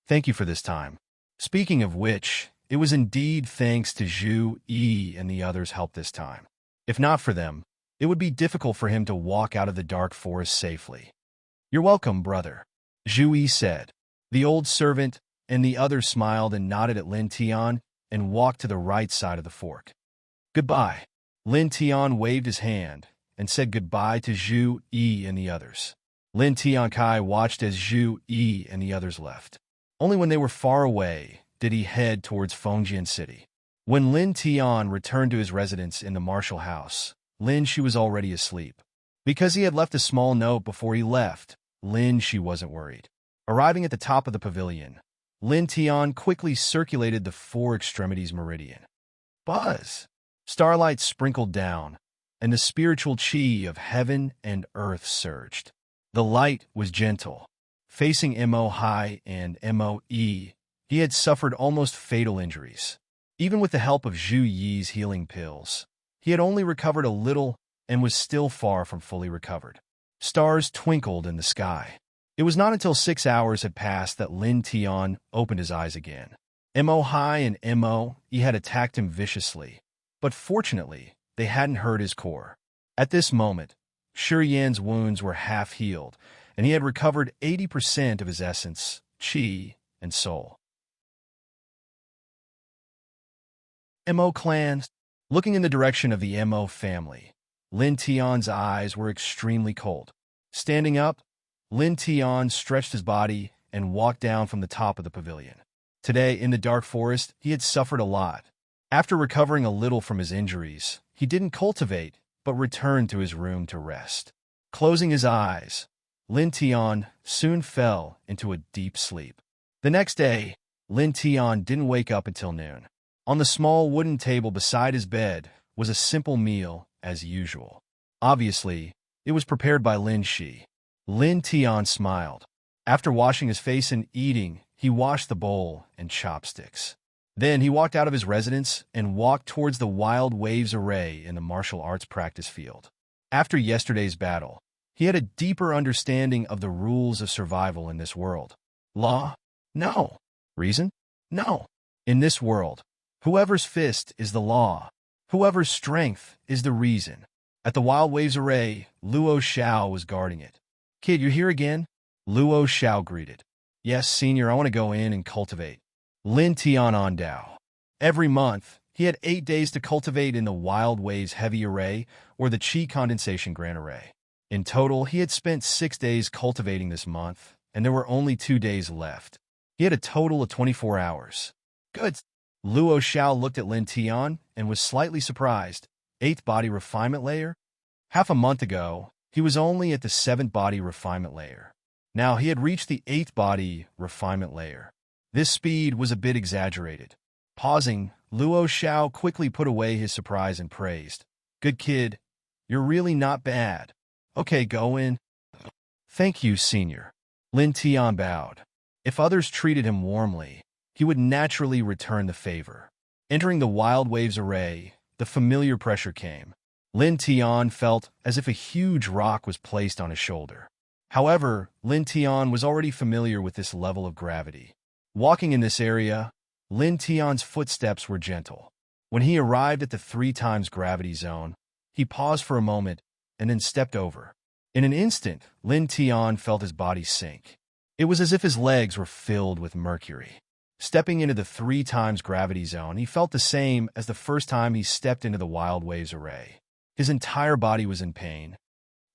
thank you for this time." Speaking of which, it was indeed thanks to Zhu Yi and the others' help this time. If not for them, it would be difficult for him to walk out of the dark forest safely. "You're welcome, brother," Zhu Yi said. The old servant and the others smiled and nodded at Lin Tian and walked to the right side of the fork. "Goodbye." Lin Tian waved his hand and said goodbye to Zhu Yi and the others. Lin Tiankai watched as Zhu Yi and the others left. Only when they were far away did he head towards Fengjian City. When Lin Tian returned to his residence in the martial house, Lin Shi was already asleep. Because he had left a small note before he left, Lin Shi wasn't worried. Arriving at the top of the pavilion, Lin Tian quickly circulated the four extremities meridian. Buzz! Starlight sprinkled down, and the spiritual chi of heaven and earth surged. The light was gentle. Facing Mo High and Moe, he had suffered almost fatal injuries. Even with the help of Zhu Yi's healing pills, he had only recovered a little and was still far from fully recovered. Stars twinkled in the sky. It was not until 6 hours had passed that Lin Tian opened his eyes again. Mo High and Moe had attacked him viciously, but fortunately, they hadn't hurt his core. At this moment, Shi Yan's wounds were half healed, and he had recovered 80% of his essence, chi, and soul. Mo clan. Looking in the direction of the Mo family, Lin Tian's eyes were extremely cold. Standing up, Lin Tian stretched his body and walked down from the top of the pavilion. Today, in the dark forest, he had suffered a lot. After recovering a little from his injuries, he didn't cultivate, but returned to his room to rest. Closing his eyes, Lin Tian soon fell into a deep sleep. The next day, Lin Tian didn't wake up until noon. On the small wooden table beside his bed was a simple meal, as usual. Obviously, it was prepared by Lin Shi. Lin Tian smiled. After washing his face and eating, he washed the bowl and chopsticks. Then he walked out of his residence and walked towards the wild waves array in the martial arts practice field. After yesterday's battle, he had a deeper understanding of the rules of survival in this world. Law? No. Reason? No. In this world, whoever's fist is the law. Whoever's strength is the reason. At the Wild Waves Array, Luo Xiao was guarding it. "Kid, you're here again?" Luo Xiao greeted. "Yes, senior, I want to go in and cultivate." Lin Tian on Dao. Every month, he had 8 days to cultivate in the Wild Waves Heavy Array or the Qi Condensation Grand Array. In total, he had spent 6 days cultivating this month, and there were only 2 days left. He had a total of 24 hours. Good. Luo Xiao looked at Lin Tian and was slightly surprised. 8th body refinement layer? Half a month ago, he was only at the 7th body refinement layer. Now he had reached the 8th body refinement layer. This speed was a bit exaggerated. Pausing, Luo Xiao quickly put away his surprise and praised. "Good kid. You're really not bad. Okay, go in." "Thank you, senior." Lin Tian bowed. If others treated him warmly, he would naturally return the favor. Entering the Wild Waves Array, the familiar pressure came. Lin Tian felt as if a huge rock was placed on his shoulder. However, Lin Tian was already familiar with this level of gravity. Walking in this area, Lin Tian's footsteps were gentle. When he arrived at the 3 times gravity zone, he paused for a moment and then stepped over. In an instant, Lin Tian felt his body sink. It was as if his legs were filled with mercury. Stepping into the 3 times gravity zone, he felt the same as the first time he stepped into the Wild Waves Array. His entire body was in pain,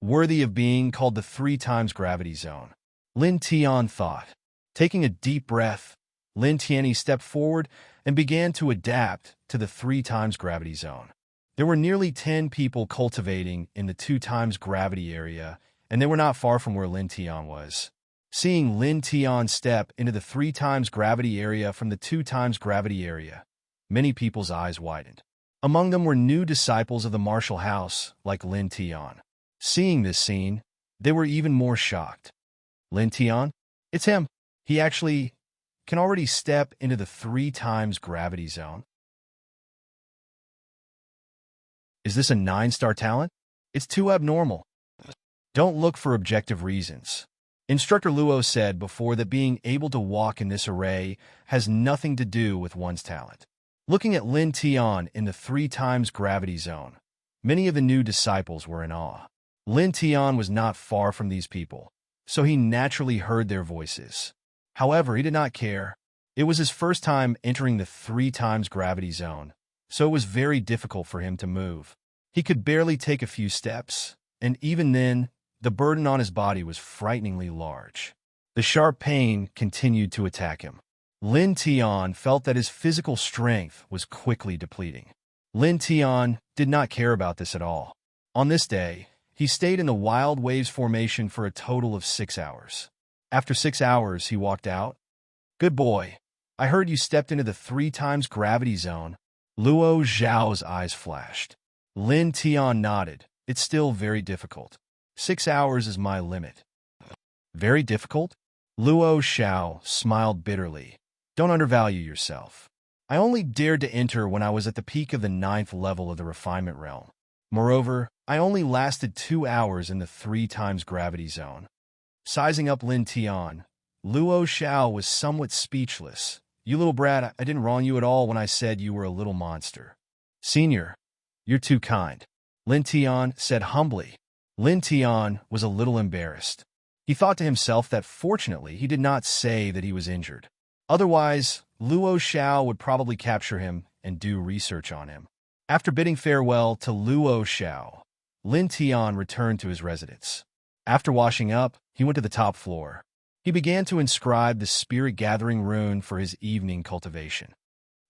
worthy of being called the 3 times gravity zone. Lin Tian thought. Taking a deep breath, Lin Tian stepped forward and began to adapt to the 3 times gravity zone. There were nearly 10 people cultivating in the 2 times gravity area, and they were not far from where Lin Tian was. Seeing Lin Tian step into the 3 times gravity area from the 2 times gravity area, many people's eyes widened. Among them were new disciples of the martial house, like Lin Tian. Seeing this scene, they were even more shocked. "Lin Tian? It's him. He actually can already step into the 3 times gravity zone. Is this a 9-star talent? It's too abnormal. Don't look for objective reasons." Instructor Luo said before that being able to walk in this array has nothing to do with one's talent. Looking at Lin Tian in the 3 times gravity zone, many of the new disciples were in awe. Lin Tian was not far from these people, so he naturally heard their voices. However, he did not care. It was his first time entering the 3 times gravity zone, so it was very difficult for him to move. He could barely take a few steps, and even then, the burden on his body was frighteningly large. The sharp pain continued to attack him. Lin Tian felt that his physical strength was quickly depleting. Lin Tian did not care about this at all. On this day, he stayed in the Wild Waves formation for a total of 6 hours. After 6 hours, he walked out. "Good boy. I heard you stepped into the 3 times gravity zone." Luo Xiao's eyes flashed. Lin Tian nodded. "It's still very difficult. 6 hours is my limit." "Very difficult?" Luo Xiao smiled bitterly. "Don't undervalue yourself. I only dared to enter when I was at the peak of the 9th level of the refinement realm. Moreover, I only lasted 2 hours in the 3 times gravity zone." Sizing up Lin Tian, Luo Xiao was somewhat speechless. "You little brat, I didn't wrong you at all when I said you were a little monster." "Senior, you're too kind," Lin Tian said humbly. Lin Tian was a little embarrassed. He thought to himself that fortunately he did not say that he was injured. Otherwise, Luo Xiao would probably capture him and do research on him. After bidding farewell to Luo Xiao, Lin Tian returned to his residence. After washing up, he went to the top floor. He began to inscribe the spirit gathering rune for his evening cultivation.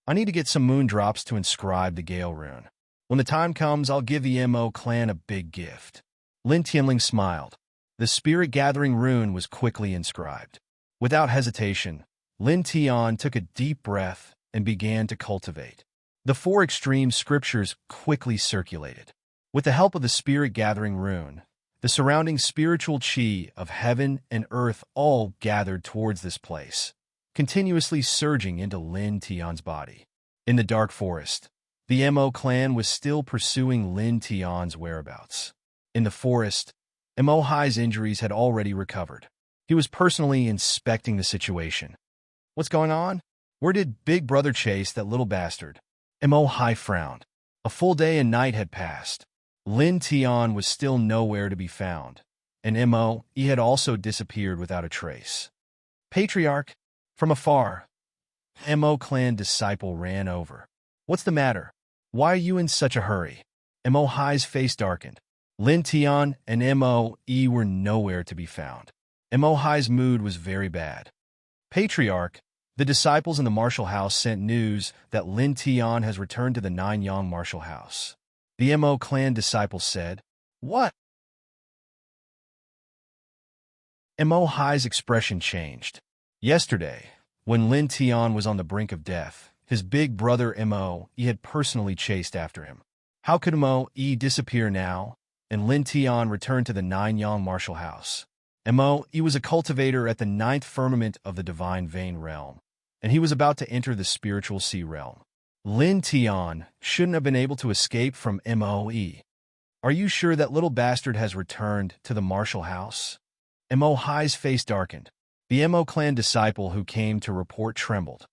"I need to get some moon drops to inscribe the Gale rune. When the time comes, I'll give the Mo clan a big gift." Lin Tianling smiled. The spirit gathering rune was quickly inscribed. Without hesitation, Lin Tian took a deep breath and began to cultivate. The 4 extreme scriptures quickly circulated. With the help of the spirit gathering rune, the surrounding spiritual chi of heaven and earth all gathered towards this place. continuously surging into Lin Tian's body. In the dark forest, the Mo clan was still pursuing Lin Tian's whereabouts. In the forest, Mo Hai's injuries had already recovered. He was personally inspecting the situation. What's going on? Where did Big Brother chase that little bastard? Mo Hai frowned. A full day and night had passed. Lin Tian was still nowhere to be found, and he had also disappeared without a trace. Patriarch, from afar, Mo clan disciple ran over. What's the matter? Why are you in such a hurry? Mo Hai's face darkened. Lin Tian and were nowhere to be found. Mo Hai's mood was very bad. Patriarch, the disciples in the martial house sent news that Lin Tian has returned to the Nanyang martial house. The Mo clan disciple said, "What?" Mo Hai's expression changed. Yesterday, when Lin Tian was on the brink of death, his big brother he had personally chased after him. How could he disappear now, and Lin Tian return to the Nanyang martial house? He was a cultivator at the 9th firmament of the divine vein realm, and he was about to enter the spiritual sea realm. Lin Tian shouldn't have been able to escape from Mo. Are you sure that little bastard has returned to the martial house? Mo Hai's face darkened. The Mo clan disciple who came to report trembled.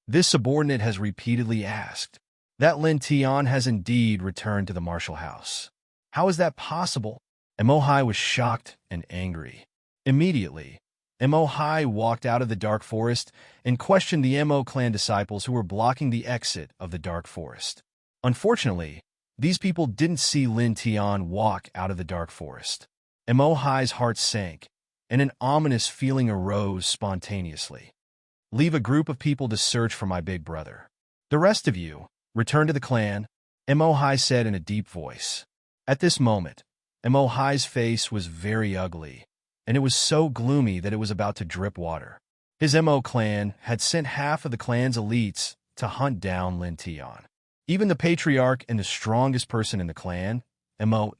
This subordinate has repeatedly asked that Lin Tian has indeed returned to the martial house. How is that possible? Mo Hai was shocked and angry. Immediately, Mo Hai walked out of the dark forest and questioned the Mo clan disciples who were blocking the exit of the dark forest. Unfortunately, these people didn't see Lin Tian walk out of the dark forest. Mo Hai's heart sank, and an ominous feeling arose spontaneously. Leave a group of people to search for my big brother. The rest of you, return to the clan, Mo Hai said in a deep voice. At this moment, Mo Hai's face was very ugly, and it was so gloomy that it was about to drip water. His Mo clan had sent half of the clan's elites to hunt down Lin Tian. Even the patriarch and the strongest person in the clan, Mo,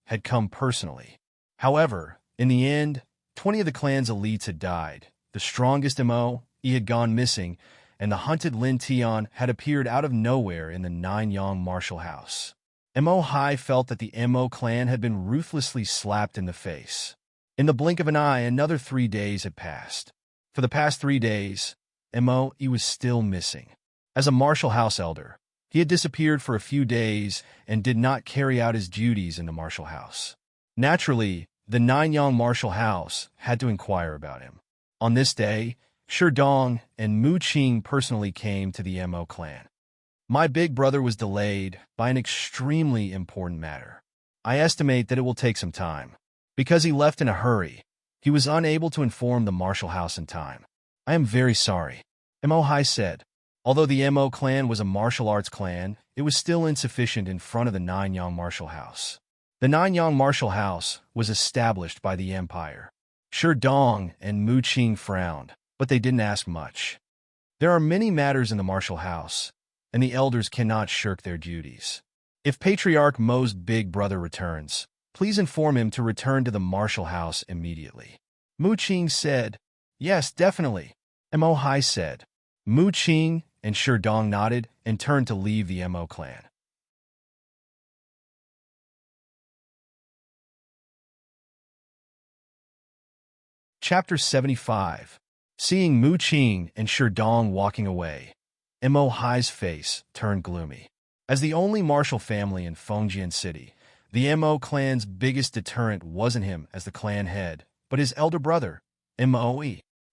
had come personally. However, in the end, 20 of the clan's elites had died. The strongest Mo, had gone missing, and the hunted Lin Tian had appeared out of nowhere in the Nanyang martial house. Mo Hai felt that the Mo clan had been ruthlessly slapped in the face. In the blink of an eye, another 3 days had passed. For the past 3 days, he was still missing. As a martial house elder, he had disappeared for a few days and did not carry out his duties in the martial house. Naturally, the Nanyang martial house had to inquire about him. On this day, Sherdong and Mu Qing personally came to the Mo clan. My big brother was delayed by an extremely important matter. I estimate that it will take some time. Because he left in a hurry, he was unable to inform the martial house in time. I am very sorry, Mo Hai said. Although the Mo clan was a martial arts clan, it was still insufficient in front of the Nanyang martial house. The Nanyang martial house was established by the empire. Sherdong and Mu Qing frowned, but they didn't ask much. There are many matters in the martial house, and the elders cannot shirk their duties. If Patriarch Mo's big brother returns, please inform him to return to the martial house immediately. Mu Qing said, Yes, definitely. Mo Hai said. Mu Qing and Sherdong nodded and turned to leave the Mo clan. Chapter 75. Seeing Mu Qing and Sherdong walking away, Mo Hai's face turned gloomy. As the only martial family in Fengjian City, the Mo clan's biggest deterrent wasn't him as the clan head, but his elder brother, Mo.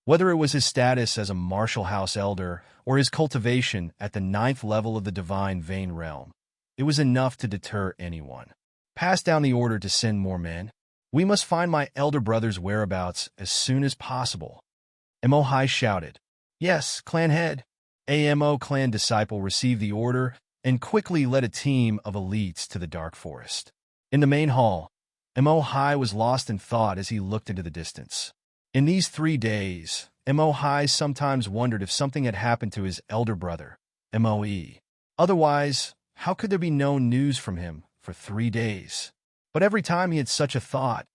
Whether it was his status as a martial house elder or his cultivation at the 9th level of the divine vein realm, it was enough to deter anyone. Pass down the order to send more men. We must find my elder brother's whereabouts as soon as possible. Mo Hai shouted. Yes, clan head. A Mo clan disciple received the order and quickly led a team of elites to the dark forest. In the main hall, Mo Hai was lost in thought as he looked into the distance. In these 3 days, Mo Hai sometimes wondered if something had happened to his elder brother, Mo. Otherwise, how could there be no news from him for 3 days? But every time he had such a thought,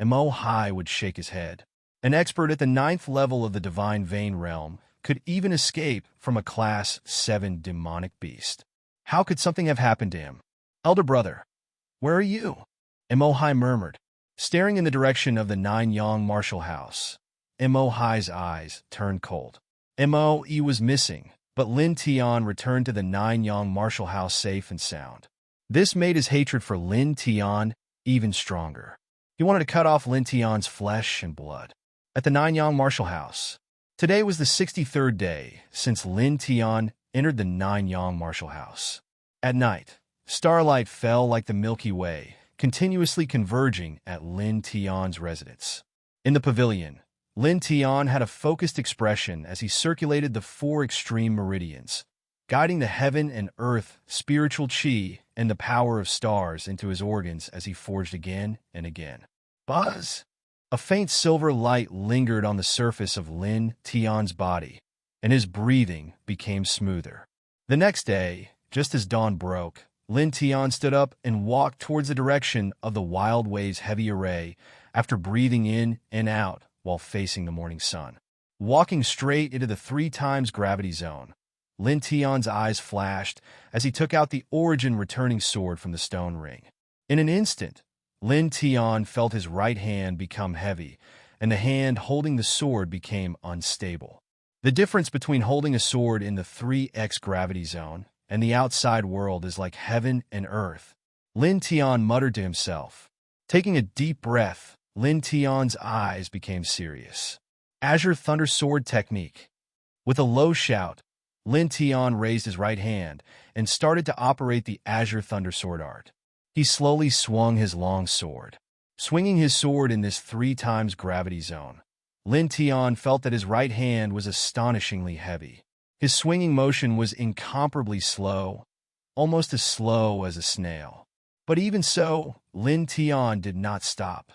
Mo Hai would shake his head. An expert at the ninth level of the divine vein realm could even escape from a Class 7 demonic beast. How could something have happened to him? Elder brother, where are you? Emohai murmured, staring in the direction of the Nine-Yang martial house. Emohai's eyes turned cold. Moe was missing, but Lin Tian returned to the Nine-Yang martial house safe and sound. This made his hatred for Lin Tian even stronger. He wanted to cut off Lin Tian's flesh and blood. At the Nine-Yang martial house, today was the 63rd day since Lin Tian entered the Nine-Yang martial house. At night, starlight fell like the Milky Way, continuously converging at Lin Tian's residence. In the pavilion, Lin Tian had a focused expression as he circulated the four extreme meridians, guiding the heaven and earth, spiritual qi, and the power of stars into his organs as he forged again and again. Buzz! A faint silver light lingered on the surface of Lin Tian's body, and his breathing became smoother. The next day, just as dawn broke, Lin Tian stood up and walked towards the direction of the Wild Wave's heavy array after breathing in and out while facing the morning sun. Walking straight into the 3 times gravity zone, Lin Tian's eyes flashed as he took out the origin returning sword from the stone ring. In an instant, Lin Tian felt his right hand become heavy, and the hand holding the sword became unstable. The difference between holding a sword in the 3x gravity zone and the outside world is like heaven and earth. Lin Tian muttered to himself. Taking a deep breath, Lin Tian's eyes became serious. Azure Thunder Sword Technique. With a low shout, Lin Tian raised his right hand and started to operate the Azure Thunder Sword art. He slowly swung his long sword. Swinging his sword in this 3 times gravity zone, Lin Tian felt that his right hand was astonishingly heavy. His swinging motion was incomparably slow, almost as slow as a snail. But even so, Lin Tian did not stop.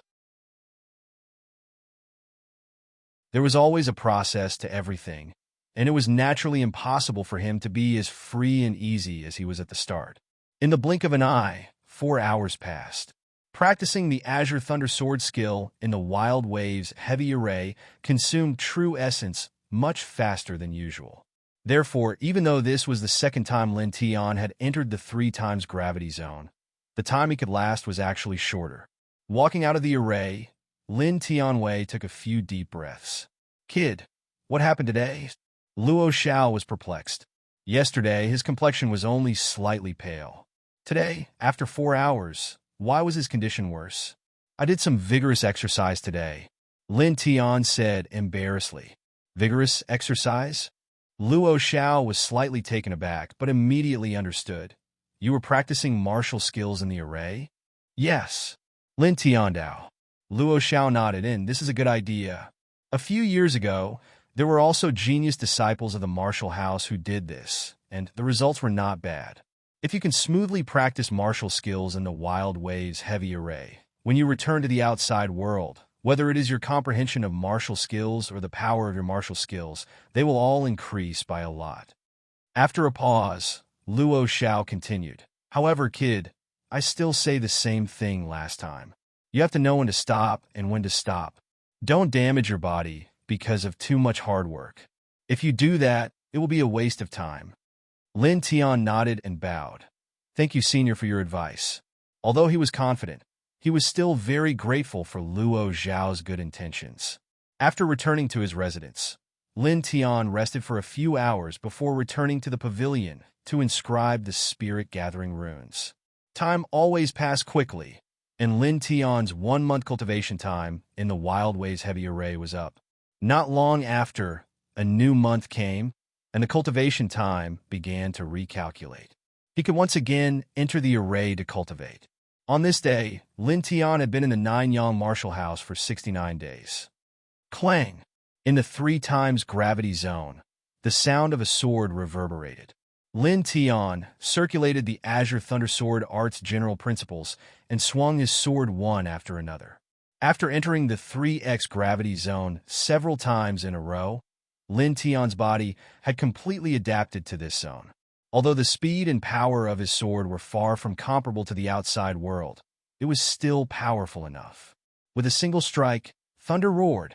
There was always a process to everything, and it was naturally impossible for him to be as free and easy as he was at the start. In the blink of an eye, 4 hours passed. Practicing the Azure Thunder Sword skill in the Wild Wave's heavy array consumed true essence much faster than usual. Therefore, even though this was the second time Lin Tian had entered the 3 times gravity zone, the time he could last was actually shorter. Walking out of the array, Lin Tianwei took a few deep breaths. Kid, what happened today? Luo Xiao was perplexed. Yesterday, his complexion was only slightly pale. Today, after 4 hours, why was his condition worse? I did some vigorous exercise today, Lin Tian said embarrassedly. Vigorous exercise? Luo Xiao was slightly taken aback, but immediately understood. You were practicing martial skills in the array? Yes. Lin Tiandao. Luo Xiao nodded in. This is a good idea. A few years ago, there were also genius disciples of the martial house who did this, and the results were not bad. If you can smoothly practice martial skills in the Wild Wave's heavy array, when you return to the outside world, whether it is your comprehension of martial skills or the power of your martial skills, they will all increase by a lot. After a pause, Luo Xiao continued. However, kid, I still say the same thing last time. You have to know when to stop and when to stop. Don't damage your body because of too much hard work. If you do that, it will be a waste of time. Lin Tian nodded and bowed. Thank you, senior, for your advice. Although he was confident, he was still very grateful for Luo Xiao's good intentions. After returning to his residence, Lin Tian rested for a few hours before returning to the pavilion to inscribe the spirit-gathering runes. Time always passed quickly, and Lin Tian's 1-month cultivation time in the Wild Wave's heavy array was up. Not long after, a new month came, and the cultivation time began to recalculate. He could once again enter the array to cultivate. On this day, Lin Tian had been in the Nine-Yang martial house for 69 days. Clang! In the 3 times gravity zone, the sound of a sword reverberated. Lin Tian circulated the Azure Thunder Sword art's general principles and swung his sword one after another. After entering the 3x gravity zone several times in a row, Lin Tian's body had completely adapted to this zone. Although the speed and power of his sword were far from comparable to the outside world, it was still powerful enough. With a single strike, thunder roared.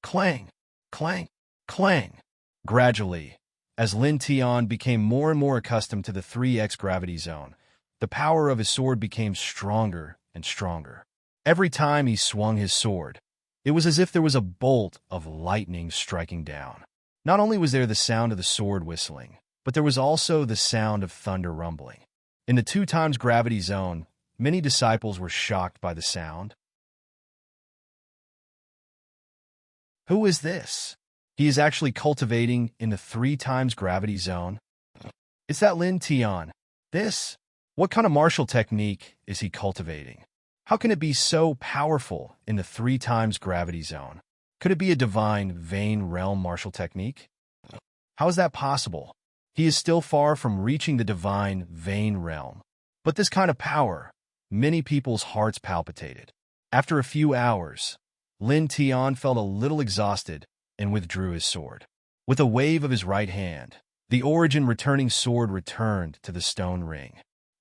Clang, clang, clang. Gradually, as Lin Tian became more and more accustomed to the 3x gravity zone, the power of his sword became stronger and stronger. Every time he swung his sword, it was as if there was a bolt of lightning striking down. Not only was there the sound of the sword whistling, but there was also the sound of thunder rumbling. In the 2 times gravity zone, many disciples were shocked by the sound. Who is this? He is actually cultivating in the 3 times gravity zone. Is that Lin Tian? This? What kind of martial technique is he cultivating? How can it be so powerful in the 3 times gravity zone? Could it be a divine vein realm martial technique? How is that possible? He is still far from reaching the divine vein realm. But this kind of power, many people's hearts palpitated. After a few hours, Lin Tian felt a little exhausted and withdrew his sword. With a wave of his right hand, the origin returning sword returned to the stone ring.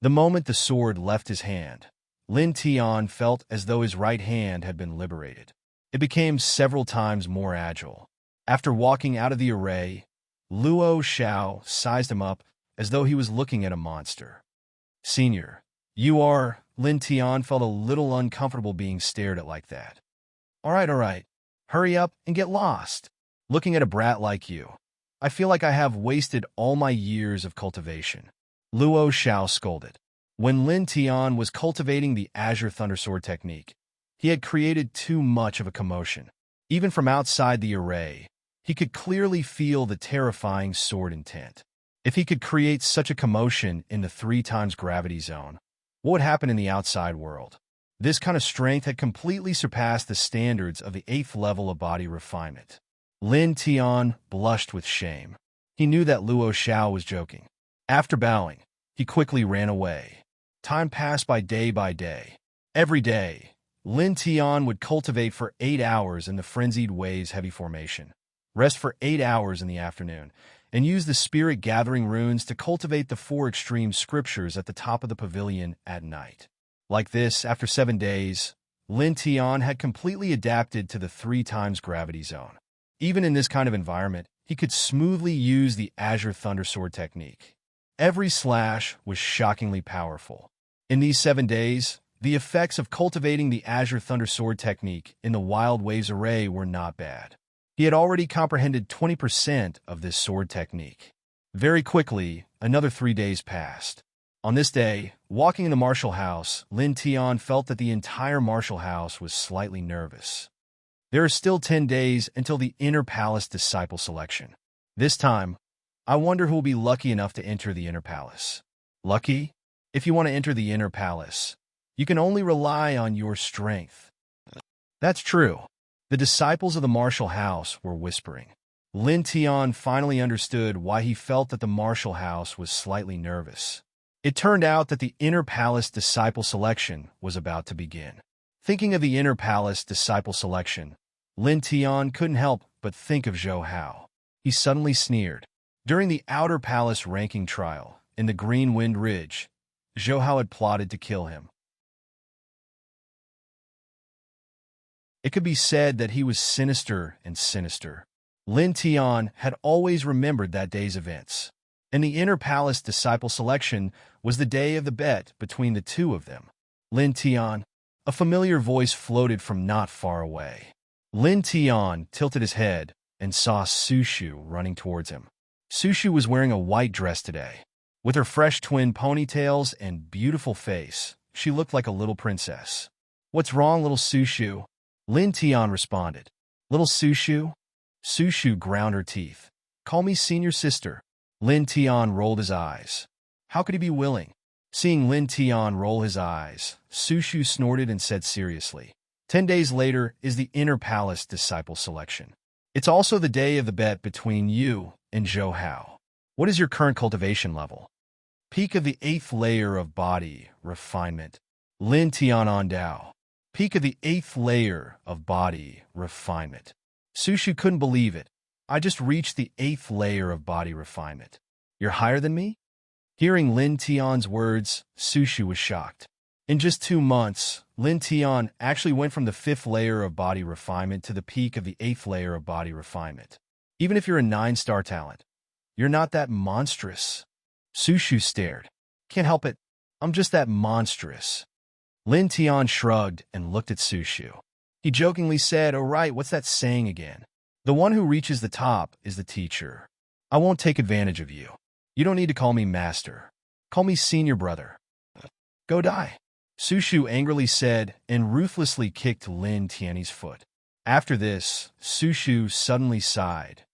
The moment the sword left his hand, Lin Tian felt as though his right hand had been liberated. It became several times more agile. After walking out of the array, Luo Xiao sized him up as though he was looking at a monster. Senior, you are... Lin Tian felt a little uncomfortable being stared at like that. All right. Hurry up and get lost. Looking at a brat like you, I feel like I have wasted all my years of cultivation. Luo Xiao scolded. When Lin Tian was cultivating the Azure Thundersword technique, he had created too much of a commotion. Even from outside the array, he could clearly feel the terrifying sword intent. If he could create such a commotion in the 3 times gravity zone, what would happen in the outside world? This kind of strength had completely surpassed the standards of the 8th level of body refinement. Lin Tian blushed with shame. He knew that Luo Xiao was joking. After bowing, he quickly ran away. Time passed by day. Every day, Lin Tian would cultivate for 8 hours in the Frenzied Waves heavy formation, rest for 8 hours in the afternoon, and use the spirit gathering runes to cultivate the 4 extreme scriptures at the top of the pavilion at night. Like this, after 7 days, Lin Tian had completely adapted to the 3 times gravity zone. Even in this kind of environment, he could smoothly use the Azure Thundersword technique. Every slash was shockingly powerful. In these 7 days, the effects of cultivating the Azure Thundersword technique in the Wild Waves array were not bad. He had already comprehended 20% of this sword technique. Very quickly, another 3 days passed. On this day, walking in the martial house, Lin Tian felt that the entire martial house was slightly nervous. There are still 10 days until the Inner Palace disciple selection. This time, I wonder who will be lucky enough to enter the Inner Palace. Lucky? If you want to enter the Inner Palace, you can only rely on your strength. That's true. The disciples of the martial house were whispering. Lin Tian finally understood why he felt that the martial house was slightly nervous. It turned out that the Inner Palace disciple selection was about to begin. Thinking of the Inner Palace disciple selection, Lin Tian couldn't help but think of Zhou Hao. He suddenly sneered. During the Outer Palace ranking trial, in the Green Wind Ridge, Zhou Hao had plotted to kill him. It could be said that he was sinister and sinister. Lin Tian had always remembered that day's events, and the Inner Palace disciple selection was the day of the bet between the two of them. Lin Tian, a familiar voice floated from not far away. Lin Tian tilted his head and saw Sushu running towards him. Sushu was wearing a white dress today. With her fresh twin ponytails and beautiful face, she looked like a little princess. What's wrong, little Sushu? Lin Tian responded. Little Sushu? Sushu ground her teeth. Call me senior sister. Lin Tian rolled his eyes. How could he be willing? Seeing Lin Tian roll his eyes, Sushu snorted and said seriously, 10 days later is the Inner Palace disciple selection. It's also the day of the bet between you and Zhou Hao. What is your current cultivation level? Peak of the 8th layer of body refinement. Lin Tian on Dao. Peak of the 8th layer of body refinement. Sushu couldn't believe it. I just reached the 8th layer of body refinement. You're higher than me? Hearing Lin Tian's words, Sushu was shocked. In just 2 months, Lin Tian actually went from the 5th layer of body refinement to the peak of the 8th layer of body refinement. Even if you're a 9-star talent, you're not that monstrous. Su Shu stared. Can't help it. I'm just that monstrous. Lin Tian shrugged and looked at Su Shu. He jokingly said, "Oh right, what's that saying again? The one who reaches the top is the teacher. I won't take advantage of you. You don't need to call me master. Call me senior brother. Go die." Su Shu angrily said and ruthlessly kicked Lin Tian's foot. After this, Su Shu suddenly sighed.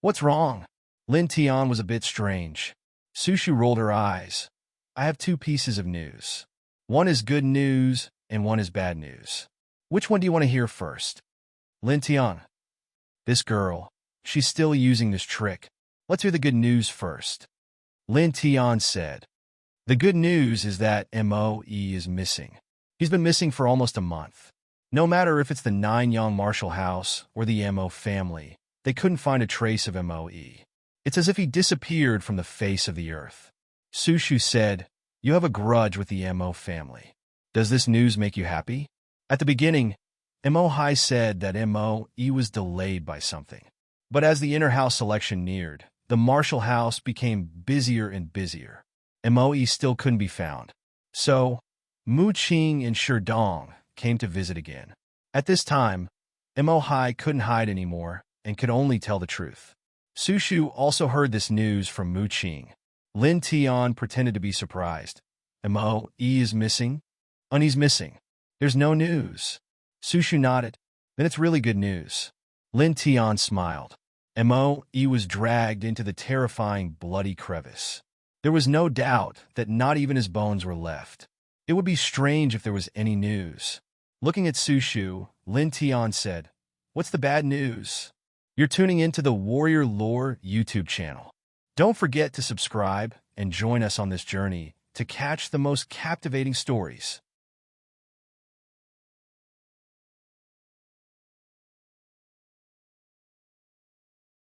What's wrong? Lin Tian was a bit strange. Su Shu rolled her eyes. I have 2 pieces of news. One is good news and one is bad news. Which one do you want to hear first? Lin Tian. This girl, she's still using this trick. Let's hear the good news first. Lin Tian said. The good news is that Moe is missing. He's been missing for almost a month. No matter if it's the Nine-Yang Martial House or the Mo family, they couldn't find a trace of Moe. It's as if he disappeared from the face of the earth. Su Shu said, You have a grudge with the Mo family. Does this news make you happy? At the beginning, Mo Hai said that Moe was delayed by something. But as the inner house election neared, the Martial House became busier and busier. Moe still couldn't be found. So, Mu Qing and Shi Dong came to visit again. At this time, Mo Hai couldn't hide anymore and could only tell the truth. Su Shu also heard this news from Mu Qing. Lin Tian pretended to be surprised. Moe is missing? He's missing. There's no news. Su Shu nodded. Then it's really good news. Lin Tian smiled. Moe was dragged into the terrifying bloody crevice. There was no doubt that not even his bones were left. It would be strange if there was any news. Looking at Su Shu, Lin Tian said, What's the bad news? You're tuning into the Warrior Lore YouTube channel. Don't forget to subscribe and join us on this journey to catch the most captivating stories.